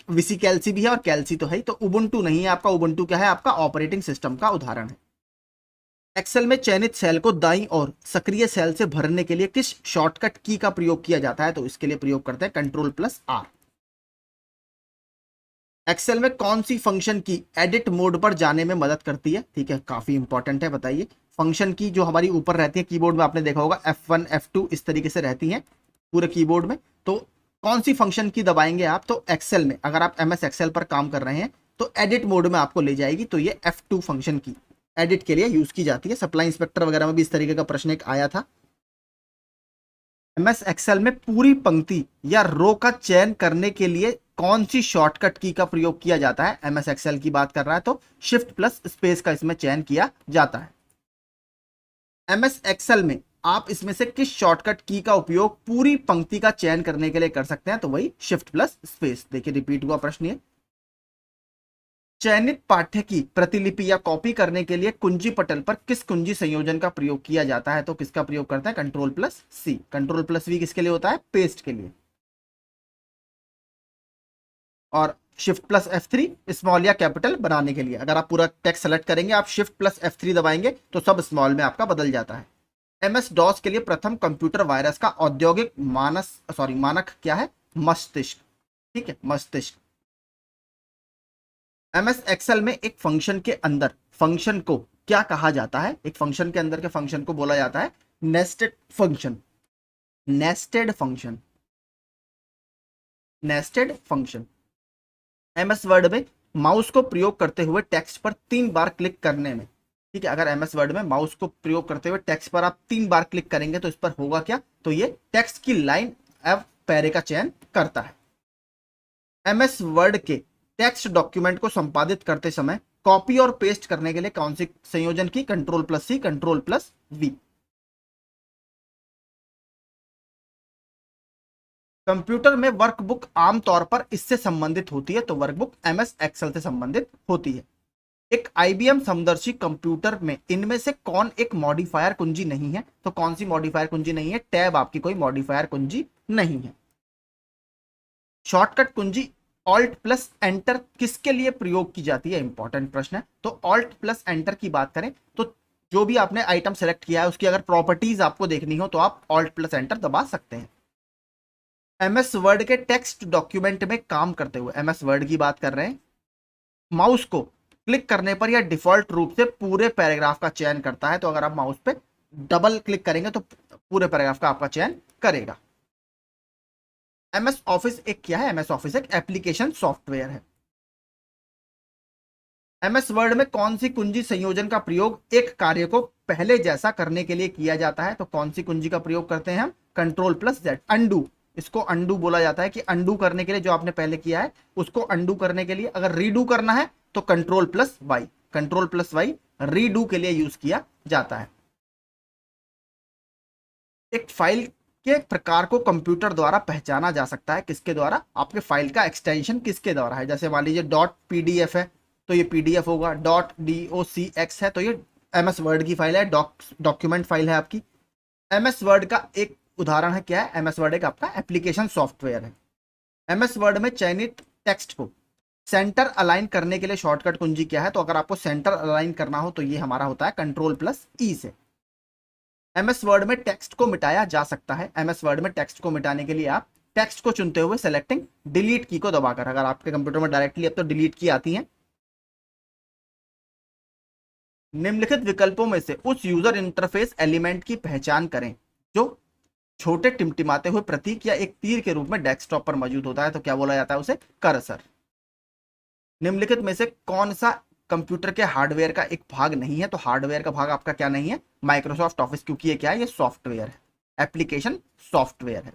VC कैल्सी भी है और कैल्सी तो है ही। तो उबुंटू नहीं है आपका। उबुंटू क्या है? आपका ऑपरेटिंग सिस्टम का उदाहरण है। एक्सेल में चयनित सेल को दाईं और सक्रिय सेल से भरने के लिए किस शॉर्टकट की का प्रयोग किया जाता है? तो इसके लिए प्रयोग करते हैं Ctrl+R। एक्सेल में कौन सी फंक्शन की एडिट मोड पर जाने में मदद करती है? ठीक है, काफी इंपॉर्टेंट है, बताइए। फंक्शन की जो हमारी ऊपर रहती है कीबोर्ड में, आपने देखा होगा F1 F2 इस तरीके से रहती हैं पूरे कीबोर्ड में। तो कौन सी फंक्शन की दबाएंगे आप? तो एक्सेल में अगर आप MS एक्सेल पर काम कर रहे हैं तो एडिट मोड में आपको ले जाएगी। तो ये F2 फंक्शन की एडिट के लिए यूज की जाती है। सप्लाई इंस्पेक्टर वगैरह में भी इस तरीके का प्रश्न एक आया था। MS एक्सेल में पूरी पंक्ति या रो का चयन करने के लिए कौन सी शॉर्टकट की का प्रयोग किया जाता है? MS एक्सेल की बात कर रहा है तो Shift+Space का इसमें चयन किया जाता है। MS एक्सेल में आप इसमें से किस शॉर्टकट की का उपयोग पूरी पंक्ति का चयन करने के लिए कर सकते हैं? तो वही शिफ्ट प्लस स्पेस। देखिए रिपीट हुआ प्रश्न ये, चयनित पाठ्य की प्रतिलिपि या कॉपी करने के लिए कुंजी पटल पर किस कुंजी संयोजन का प्रयोग किया जाता है? तो किसका प्रयोग करता है? Control plus C. Control plus V किसके लिए होता है? पेस्ट के लिए। और शिफ्ट प्लस F3 स्मॉल या कैपिटल बनाने के लिए। अगर आप पूरा टेक्स्ट सेलेक्ट करेंगे, आप शिफ्ट प्लस F3 दबाएंगे तो सब स्मॉल में आपका बदल जाता है। MS डॉस के लिए प्रथम कंप्यूटर वायरस का औद्योगिक मानक क्या है? मस्तिष्क। ठीक है, मस्तिष्क। MS एक्सेल में एक फंक्शन के अंदर फंक्शन को क्या कहा जाता है? एक फंक्शन के अंदर के फंक्शन को बोला जाता है nested function. Nested function, nested function. MS word में माउस को प्रयोग करते हुए टेक्स्ट पर 3 बार क्लिक करने में, ठीक है, अगर MS वर्ड में माउस को प्रयोग करते हुए टेक्स्ट पर आप 3 बार क्लिक करेंगे तो इस पर होगा क्या? तो ये टेक्स्ट की लाइन एव पैरे का चयन करता है। MS वर्ड के टेक्स्ट डॉक्यूमेंट को संपादित करते समय कॉपी और पेस्ट करने के लिए कौन सी संयोजन की? Control plus C, control plus V. Computer में वर्कबुक आमतौर पर इससे संबंधित होती है, तो वर्कबुक MS एक्सेल से संबंधित होती है। एक IBM समदर्शी कंप्यूटर में इनमें से कौन एक मॉडिफायर कुंजी नहीं है? तो कौन सी मॉडिफायर कुंजी नहीं है? टैब आपकी कोई मॉडिफायर कुंजी नहीं है। शॉर्टकट कुंजी ऑल्ट प्लस एंटर किसके लिए प्रयोग की जाती है? इंपॉर्टेंट प्रश्न है। तो ऑल्ट प्लस एंटर की बात करें तो जो भी आपने आइटम सेलेक्ट किया है उसकी अगर प्रॉपर्टीज आपको देखनी हो तो आप ऑल्ट प्लस एंटर दबा सकते हैं। MS वर्ड के टेक्स्ट डॉक्यूमेंट में काम करते हुए, MS वर्ड की बात कर रहे हैं, माउस को क्लिक करने पर यह डिफॉल्ट रूप से पूरे पैराग्राफ का चयन करता है। तो अगर आप माउस पे डबल क्लिक करेंगे तो पूरे पैराग्राफ का आपका चयन करेगा। MS ऑफिस एक क्या है? MS ऑफिस एक एप्लीकेशन सॉफ्टवेयर है। MS वर्ड में कौन सी कुंजी संयोजन का प्रयोग एक कार्य को पहले जैसा करने के लिए किया जाता है? तो कौन सी कुंजी का प्रयोग करते हैं हम? Control plus Z. अंडू, इसको अंडू बोला जाता है कि अंडू करने के लिए जो आपने पहले किया है उसको अंडू करने के लिए अगर रीडू करना है तो control plus Y. Control plus Y redo के लिए यूज किया जाता है। एक फाइल के प्रकार को कंप्यूटर द्वारा पहचाना जा सकता है, किसके द्वारा? आपके फाइल का एक्सटेंशन किसके द्वारा है? जैसे मान लीजिए डॉट PDF है तो ये PDF होगा, डॉट DOCX है तो ये MS वर्ड की फाइल है, डॉक्यूमेंट फाइल है आपकी। MS वर्ड का एक उदाहरण है, क्या है? MS वर्ड एक आपका एप्लीकेशन सॉफ्टवेयर है। MS वर्ड में चयनित टेक्स्ट को सेंटर अलाइन करने के लिए शॉर्टकट कुंजी क्या है? तो अगर आपको सेंटर अलाइन करना हो तो ये हमारा होता है कंट्रोल प्लस ई से। MS वर्ड में टेक्स्ट को मिटाया जा सकता है। MS वर्ड में टेक्स्ट को मिटाने के लिए आप टेक्स्ट को चुनते हुए सेलेक्टिंग डिलीट की को दबाकर, अगर आपके कंप्यूटर में डायरेक्टली अब तो डिलीट की आती है। निम्नलिखित विकल्पों में से उस यूजर इंटरफेस एलिमेंट की पहचान करें जो छोटे टिमटिमाते हुए प्रतीक या एक तीर के रूप में डेस्कटॉप पर मौजूद होता है। तो क्या बोला जाता है उसे? कर्सर। निम्नलिखित में से कौन सा कंप्यूटर के हार्डवेयर का एक भाग नहीं है? तो हार्डवेयर का भाग आपका क्या नहीं है? माइक्रोसॉफ्ट ऑफिस, क्योंकि ये क्या है? ये सॉफ्टवेयर है, एप्लीकेशन सॉफ्टवेयर है।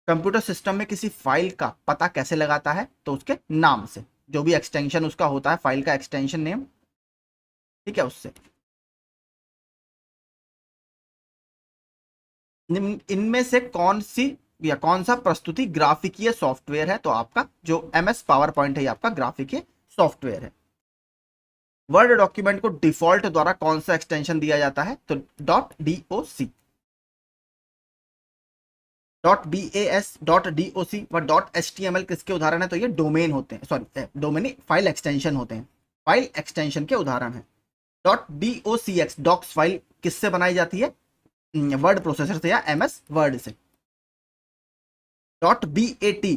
कंप्यूटर सिस्टम में किसी फाइल का पता कैसे लगाता है? तो उसके नाम से, जो भी एक्सटेंशन उसका होता है, फाइल का एक्सटेंशन नेम, ठीक है, उससे। इनमें से कौन सी या कौन सा प्रस्तुति ग्राफिकीय सॉफ्टवेयर है? तो आपका जो MS पावर पॉइंट है ये आपका ग्राफिकीय सॉफ्टवेयर है। वर्ड डॉक्यूमेंट को डिफॉल्ट द्वारा कौन सा एक्सटेंशन दिया जाता है? तो .doc, .bas, .doc व .html किसके उदाहरण है? तो ये डोमेन होते हैं, सॉरी डोमेन फाइल एक्सटेंशन होते हैं, फाइल एक्सटेंशन के उदाहरण है। .docx डॉक्स फाइल किससे बनाई जाती है? वर्ड प्रोसेसर से या MS वर्ड से। .bat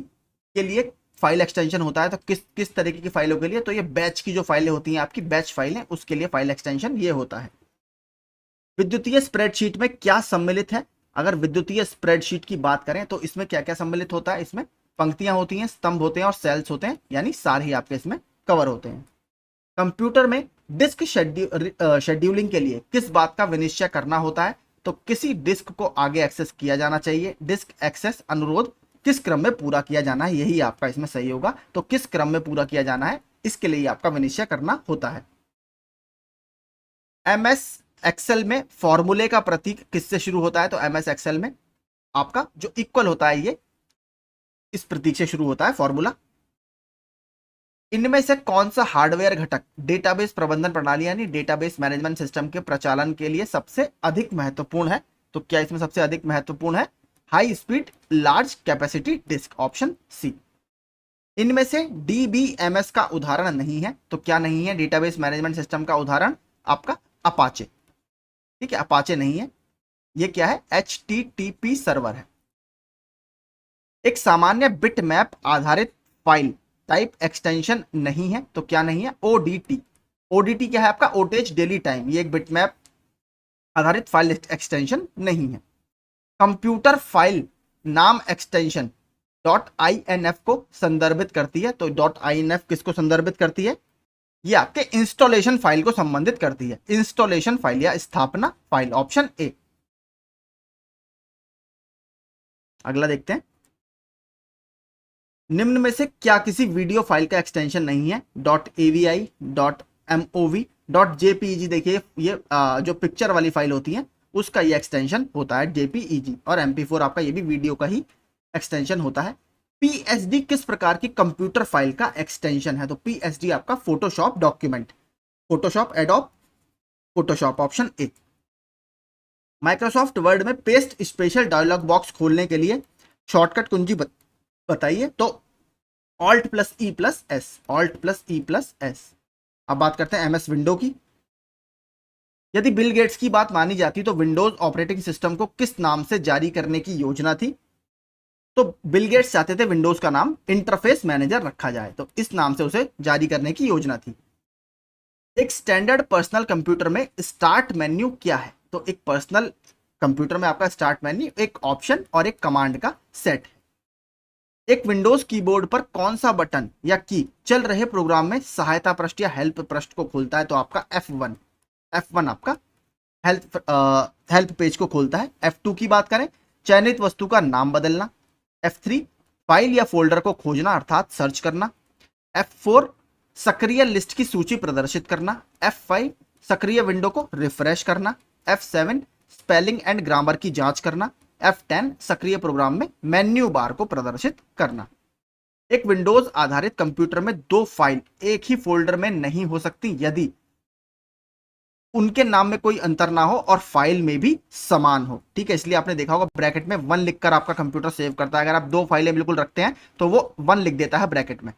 के लिए फाइल एक्सटेंशन होता है, तो किस तरीके की फाइलों के लिए? तो ये बैच की जो फाइलें होती हैं आपकी, बैच फाइलें, उसके लिए फाइल एक्सटेंशन ये होता है। विद्युतीय स्प्रेडशीट में क्या सम्मिलित है? अगर विद्युतीय स्प्रेडशीट की बात करें तो इसमें क्या क्या सम्मिलित होता है? इसमें पंक्तियां होती हैं, स्तंभ होते हैं और सेल्स होते हैं, यानी सारे ही आपके इसमें कवर होते हैं। कंप्यूटर में डिस्क शेड्यूलिंग के लिए किस बात का विनिश्चय करना होता है? तो किसी डिस्क को आगे एक्सेस किया जाना चाहिए, डिस्क एक्सेस अनुरोध किस क्रम में पूरा किया जाना है, यही आपका इसमें सही होगा। तो किस क्रम में पूरा किया जाना है, इसके लिए आपका विनिश्चय करना होता है। MS एक्सेल में फॉर्मूले का प्रतीक किससे शुरू होता है? तो एमएस एक्सेल में आपका जो इक्वल होता है ये इस प्रतीक से शुरू होता है फॉर्मूला। इनमें से कौन सा हार्डवेयर घटक डेटाबेस प्रबंधन प्रणाली यानी डेटाबेस मैनेजमेंट सिस्टम के प्रचालन के लिए सबसे अधिक महत्वपूर्ण है? तो क्या इसमें सबसे अधिक महत्वपूर्ण है? High speed large capacity disk, option C. इनमें से डीबीएमएस का उदाहरण नहीं है, तो क्या नहीं है डेटाबेस मैनेजमेंट सिस्टम का उदाहरण? आपका अपाचे। ठीक है, अपाचे नहीं है। ये क्या है? HTTP सर्वर है। एक सामान्य बिट मैप आधारित फाइल टाइप एक्सटेंशन नहीं है, तो क्या नहीं है? ओडीटी। ओडीटी क्या है? आपका ओटेज डेली टाइम। ये एक बिट मैप आधारित फाइल एक्सटेंशन नहीं है। कंप्यूटर फाइल नाम एक्सटेंशन .inf को संदर्भित करती है, तो .inf किसको संदर्भित करती है? ये आपके इंस्टॉलेशन फाइल को संबंधित करती है, इंस्टॉलेशन फाइल या स्थापना फाइल, ऑप्शन ए। अगला देखते हैं, निम्न में से क्या किसी वीडियो फाइल का एक्सटेंशन नहीं है? .avi, .mov, .jpeg। देखिए ये जो पिक्चर वाली फाइल होती है उसका ये एक्सटेंशन होता है JPEG, और MP4 आपका ये भी वीडियो का ही एक्सटेंशन होता है। PSD किस प्रकार की कंप्यूटर फाइल का एक्सटेंशन है? तो PSD आपका Photoshop document, Photoshop, adobe Photoshop, option A. Microsoft word में पेस्ट स्पेशल डायलॉग बॉक्स खोलने के लिए शॉर्टकट कुंजी बताइए। तो Alt+E+S, Alt+E+S। अब बात करते हैं MS विंडो की। यदि बिल गेट्स की बात मानी जाती तो विंडोज ऑपरेटिंग सिस्टम को किस नाम से जारी करने की योजना थी? तो बिल गेट्स चाहते थे विंडोज का नाम इंटरफेस मैनेजर रखा जाए, तो इस नाम से उसे जारी करने की योजना थी। एक स्टैंडर्ड पर्सनल कंप्यूटर में स्टार्ट मेन्यू क्या है? तो एक पर्सनल कंप्यूटर में आपका स्टार्ट मेन्यू एक ऑप्शन और एक कमांड का सेट है। एक विंडोज कीबोर्ड पर कौन सा बटन या की चल रहे प्रोग्राम में सहायता पृष्ठ या हेल्प पृष्ठ को खोलता है? तो आपका F1। F1 आपका हेल्प पेज को खोलता है। F2 की बात करें, चयनित वस्तु का नाम बदलना। F3 फाइल या फोल्डर को खोजना अर्थात सर्च करना। F4 सक्रिय लिस्ट की सूची प्रदर्शित करना। F5 सक्रिय विंडो को रिफ्रेश करना। F7 स्पेलिंग एंड ग्रामर की जांच करना। F10 सक्रिय प्रोग्राम में मेन्यू बार को प्रदर्शित करना। एक विंडोज आधारित कंप्यूटर में दो फाइल एक ही फोल्डर में नहीं हो सकती यदि उनके नाम में कोई अंतर ना हो और फाइल में भी समान हो। ठीक है, इसलिए आपने देखा होगा ब्रैकेट में 1 लिखकर आपका कंप्यूटर सेव करता है। अगर आप दो फाइलें बिल्कुल रखते हैं तो वो 1 लिख देता है ब्रैकेट में।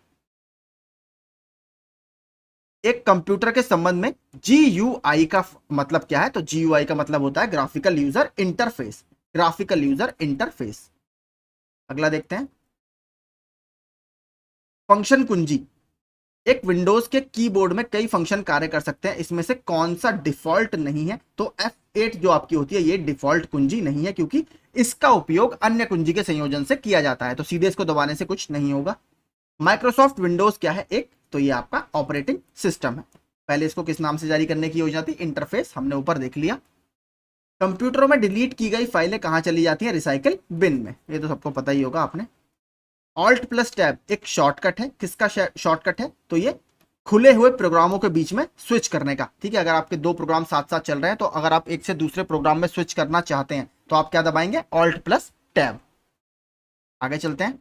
एक कंप्यूटर के संबंध में GUI का मतलब क्या है? तो GUI का मतलब होता है graphical user interface, graphical user interface. अगला देखते हैं, फंक्शन कुंजी। एक विंडोज के कीबोर्ड में कई फंक्शन कार्य कर सकते हैं, इसमें से कौन सा डिफॉल्ट नहीं है? तो F8 जो आपकी होती है ये डिफॉल्ट कुंजी नहीं है, क्योंकि इसका उपयोग अन्य कुंजी के संयोजन से किया जाता है, तो सीधे इसको दबाने से कुछ नहीं होगा। माइक्रोसॉफ्ट विंडोज क्या है? एक, तो ये आपका ऑपरेटिंग सिस्टम है। पहले इसको किस नाम से जारी करने की योजना थी? इंटरफेस, हमने ऊपर देख लिया। कंप्यूटरों में डिलीट की गई फाइलें कहां चली जाती हैं? रिसाइकल बिन में, ये तो सबको पता ही होगा आपने। Alt+Tab एक शॉर्टकट है, किसका शॉर्टकट है? तो ये खुले हुए प्रोग्रामों के बीच में स्विच करने का। ठीक है, अगर आपके दो प्रोग्राम साथ साथ चल रहे हैं तो अगर आप एक से दूसरे प्रोग्राम में स्विच करना चाहते हैं तो आप क्या दबाएंगे? Alt+Tab। आगे चलते हैं,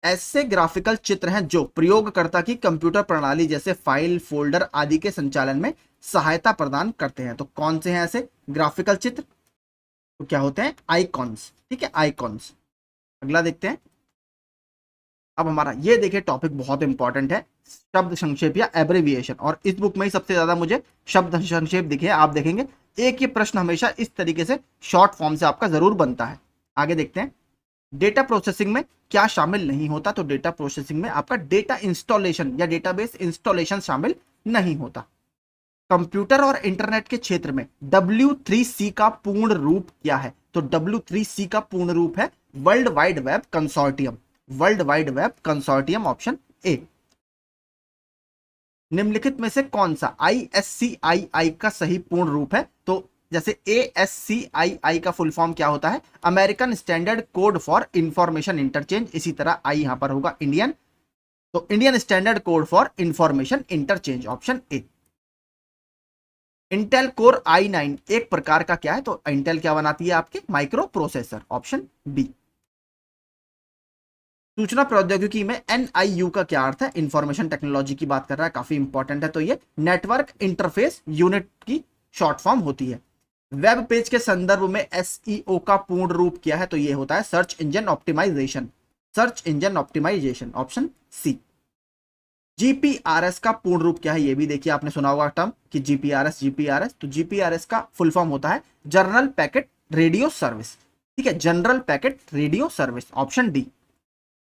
ऐसे ग्राफिकल चित्र हैं जो प्रयोगकर्ता की कंप्यूटर प्रणाली जैसे फाइल, फोल्डर आदि के संचालन में सहायता प्रदान करते हैं। तो कौन से हैं ऐसे ग्राफिकल चित्र? तो क्या होते हैं? आइकॉन्स। ठीक है, आइकॉन्स। अगला देखते हैं, अब हमारा ये देखिए टॉपिक बहुत इंपॉर्टेंट है, शब्द संक्षेप या एब्रिविएशन। और इस बुक में ही सबसे ज्यादा मुझे शब्द संक्षेप दिखे, आप देखेंगे एक ही प्रश्न हमेशा इस तरीके से शॉर्ट फॉर्म से आपका जरूर बनता है। आगे देखते हैं, डेटा प्रोसेसिंग में क्या शामिल नहीं होता? तो डेटा प्रोसेसिंग में आपका डेटा इंस्टॉलेशन या डेटाबेस इंस्टॉलेशन शामिल नहीं होता। कंप्यूटर और इंटरनेट के क्षेत्र में W3C का पूर्ण रूप क्या है? तो W3C का पूर्ण रूप है world wide web consortium, world wide web consortium, option A. निम्नलिखित में से कौन सा ISCII का सही पूर्ण रूप है? तो जैसे ASCII का फुल फॉर्म क्या होता है? American standard code for information interchange. इसी तरह आई यहां पर होगा इंडियन, तो Indian standard code for information interchange, option A. Intel core i9 एक प्रकार का क्या है, तो इंटेल क्या बनाती है आपके माइक्रो प्रोसेसर, ऑप्शन बी। सूचना प्रौद्योगिकी में एनआईयू का क्या अर्थ है, इंफॉर्मेशन टेक्नोलॉजी की बात कर रहा है, काफी इंपॉर्टेंट है। तो ये नेटवर्क इंटरफेस यूनिट की शॉर्ट फॉर्म होती है। वेब पेज के संदर्भ में एसईओ का पूर्ण रूप क्या है, तो ये होता है search engine optimisation, search engine optimisation, option C. GPRS का पूर्ण रूप क्या है, ये भी देखिए, आपने सुना होगा टर्म कि जीपीआरएस जीपीआरएस, तो जीपीआरएस का फुल फॉर्म होता है जनरल पैकेट रेडियो सर्विस, ठीक है, general packet radio service, option D.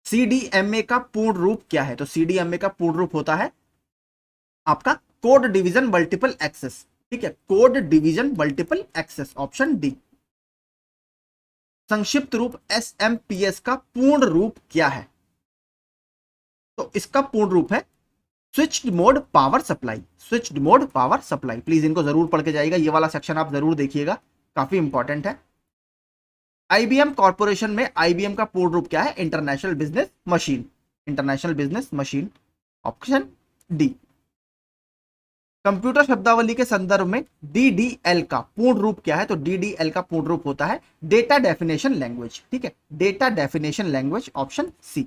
CDMA का पूर्ण रूप क्या है, तो सीडीएमए का पूर्ण रूप होता है आपका कोड डिवीजन मल्टीपल एक्सेस, ठीक है, code division multiple access, option D. संक्षिप्त रूप एसएमपीएस का पूर्ण रूप क्या है, तो इसका पूर्ण रूप है switched mode power supply, switched mode power supply. Please इनको जरूर पढ़ के जाइएगा, ये वाला सेक्शन आप जरूर देखिएगा, काफी इंपॉर्टेंट है। आईबीएम कॉर्पोरेशन में आईबीएम का पूर्ण रूप क्या है, international business machine, international business machine, option D. Computer शब्दावली के संदर्भ में डीडीएल का पूर्ण रूप क्या है, तो डीडीएल का पूर्ण रूप होता है डेटा डेफिनेशन लैंग्वेज, ठीक है, data definition language, option C.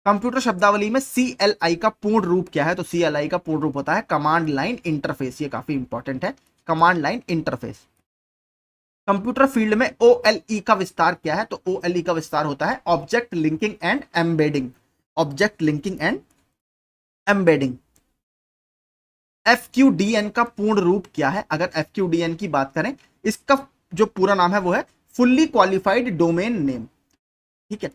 Computer शब्दावली में सीएलआई का पूर्ण रूप क्या है, तो सीएलआई का पूर्ण रूप होता है कमांड लाइन इंटरफेस, ये काफी इंपॉर्टेंट है, command line interface. Computer field में ओएलई का विस्तार क्या है, तो ओएलई का विस्तार होता है object linking and embedding, object linking and embedding. FQDN का पूर्ण रूप क्या है, अगर एफक्यूडीएन की बात करें, इसका जो पूरा नाम है वो है फुल्ली क्वालिफाइड डोमेन नेम, ठीक है,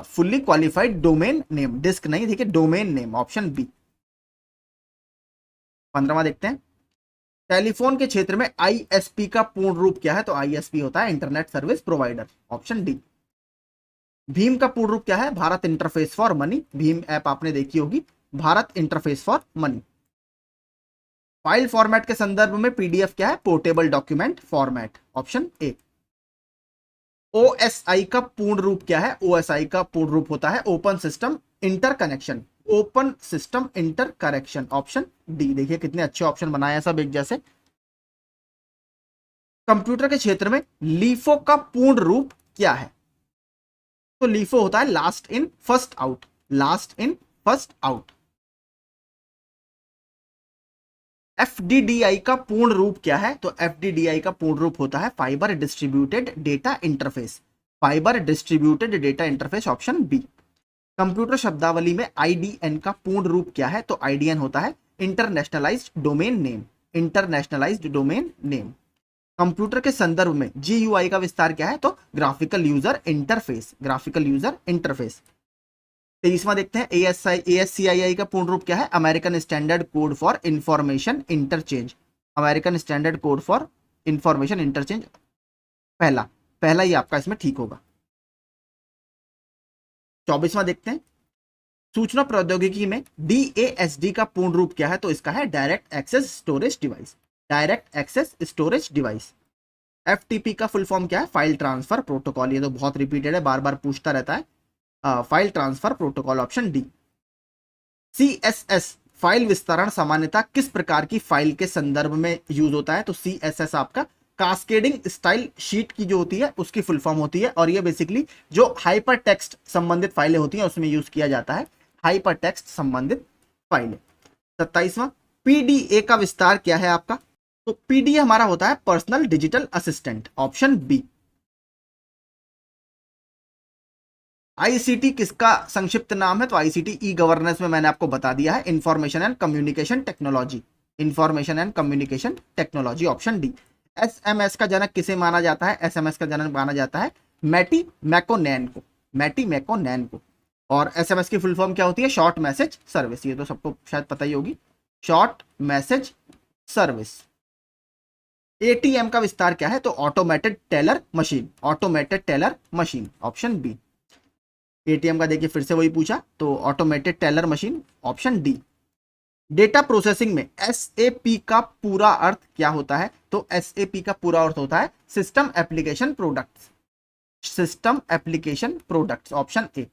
fully qualified domain name, disk नहीं, ठीक है, डोमेन नेम, ऑप्शन बी। 15वां देखते हैं, टेलीफोन के क्षेत्र में आईएसपी का पूर्ण रूप क्या है, तो आईएसपी होता है internet service provider, option D. Bhim का पूर्ण रूप क्या है, Bharat interface for money, Bhim app आपने देखी होगी, Bharat interface for money. File format के संदर्भ में पीडीएफ क्या है, portable document format, option A. OSI का पूर्ण रूप क्या है, ओएसआई का पूर्ण रूप होता है open system interconnection, open system interconnection, option D. देखिए कितने अच्छे ऑप्शन बनाए हैं सब एक जैसे। कंप्यूटर के क्षेत्र में लीफो का पूर्ण रूप क्या है, तो लीफो होता है last in first out, last in first out. FDDI का पूर्ण रूप क्या है, तो एफडीडीआई का पूर्ण रूप होता है fibre distributed data interface, fibre distributed data interface, option B. Computer शब्दावली में आईडीएन का पूर्ण रूप क्या है, तो आईडीएन होता है internationalised domain name, internationalised domain name. Computer के संदर्भ में जीयूआई का विस्तार क्या है, तो graphical user interface, graphical user interface. 23वां देखते हैं, एएससीआईआई का पूर्ण रूप क्या है, American standard code for information interchange, American standard code for information interchange, पहला पहला ही आपका इसमें ठीक होगा। 24वां देखते हैं, सूचना प्रौद्योगिकी में डीएएसडी का पूर्ण रूप क्या है, तो इसका है direct access storage device, direct access storage device. FTP का फुल फॉर्म क्या है, फाइल ट्रांसफर प्रोटोकॉल, ये तो बहुत रिपीटेड है, बार बार पूछता रहता है, file transfer protocol, option D. CSS file विस्तारण सामान्यतः किस प्रकार की फाइल के संदर्भ में यूज होता है, तो सीएसएस आपका कास्केडिंग स्टाइल शीट की जो होती है उसकी फुल फॉर्म होती है, और ये बेसिकली जो हाइपर टेक्स्ट संबंधित फाइलें होती हैं उसमें यूज किया जाता है, हाइपर टेक्स्ट संबंधित फाइलें। 27वां, पीडीए का विस्तार क्या है आपका, तो पीडीए हमारा होता है personal digital assistant, option B. ICT किसका संक्षिप्त नाम है, तो आईसीटी ई गवर्नेंस में मैंने आपको बता दिया है, information and communication technology, information and communication technology, option D. SMS का जनक किसे माना जाता है, एसएमएस का जनक माना जाता है मैटी मैकोनैन को, मैटी मैकोनैन को। और एसएमएस की फुल फॉर्म क्या होती है, शॉर्ट मैसेज सर्विस, ये तो सबको शायद पता ही होगी, शॉर्ट मैसेज सर्विस। एटीएम का विस्तार क्या है, तो automated teller machine, automated teller machine, option B. ATM का देखिए फिर से वही पूछा, तो automated teller machine, option D. Data processing में एसएपी का पूरा अर्थ क्या होता है, तो एसएपी का पूरा अर्थ होता है system application products, system application products, option A.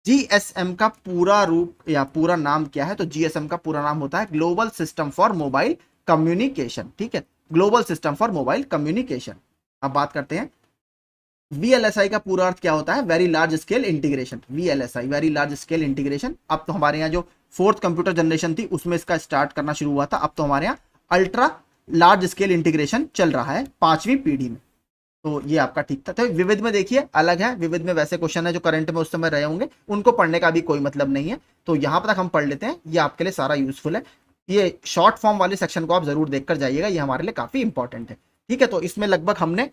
GSM का पूरा रूप या पूरा नाम क्या है, तो जीएसएम का पूरा नाम होता है global system for mobile communication, ठीक है, global system for mobile communication. अब बात करते हैं VLSI का पूरा अर्थ क्या होता है, very large scale integration. VLSI very large scale integration. अब तो हमारे यहाँ जो फोर्थ कंप्यूटर जनरेशन थी उसमें इसका स्टार्ट करना शुरू हुआ था, अब तो हमारे यहाँ अल्ट्रा लार्ज स्केल इंटीग्रेशन चल रहा है 5वीं पीढ़ी में। तो ये आपका ठीक था। तो विविध में देखिए अलग है, विविध में वैसे क्वेश्चन है जो करंट में उस समय रहे होंगे, उनको पढ़ने का भी कोई मतलब नहीं है, तो यहां पर तक हम पढ़ लेते हैं, ये आपके लिए सारा यूजफुल है। ये शॉर्ट फॉर्म वाले सेक्शन को आप जरूर देखकर जाइएगा, ये हमारे लिए काफी इंपॉर्टेंट है, ठीक है। तो इसमें लगभग हमने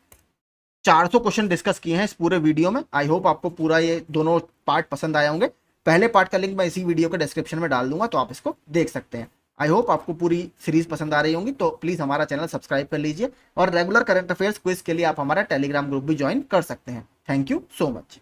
400 क्वेश्चन डिस्कस किए हैं इस पूरे वीडियो में। आई होप आपको पूरा ये दोनों पार्ट पसंद आए होंगे। पहले पार्ट का लिंक मैं इसी वीडियो के डिस्क्रिप्शन में डाल दूंगा, तो आप इसको देख सकते हैं। आई होप आपको पूरी सीरीज पसंद आ रही होंगी, तो प्लीज हमारा चैनल सब्सक्राइब कर लीजिए और रेगुलर करंट अफेयर्स क्विज के लिए आप हमारा टेलीग्राम ग्रुप भी ज्वाइन कर सकते हैं। Thank you so much.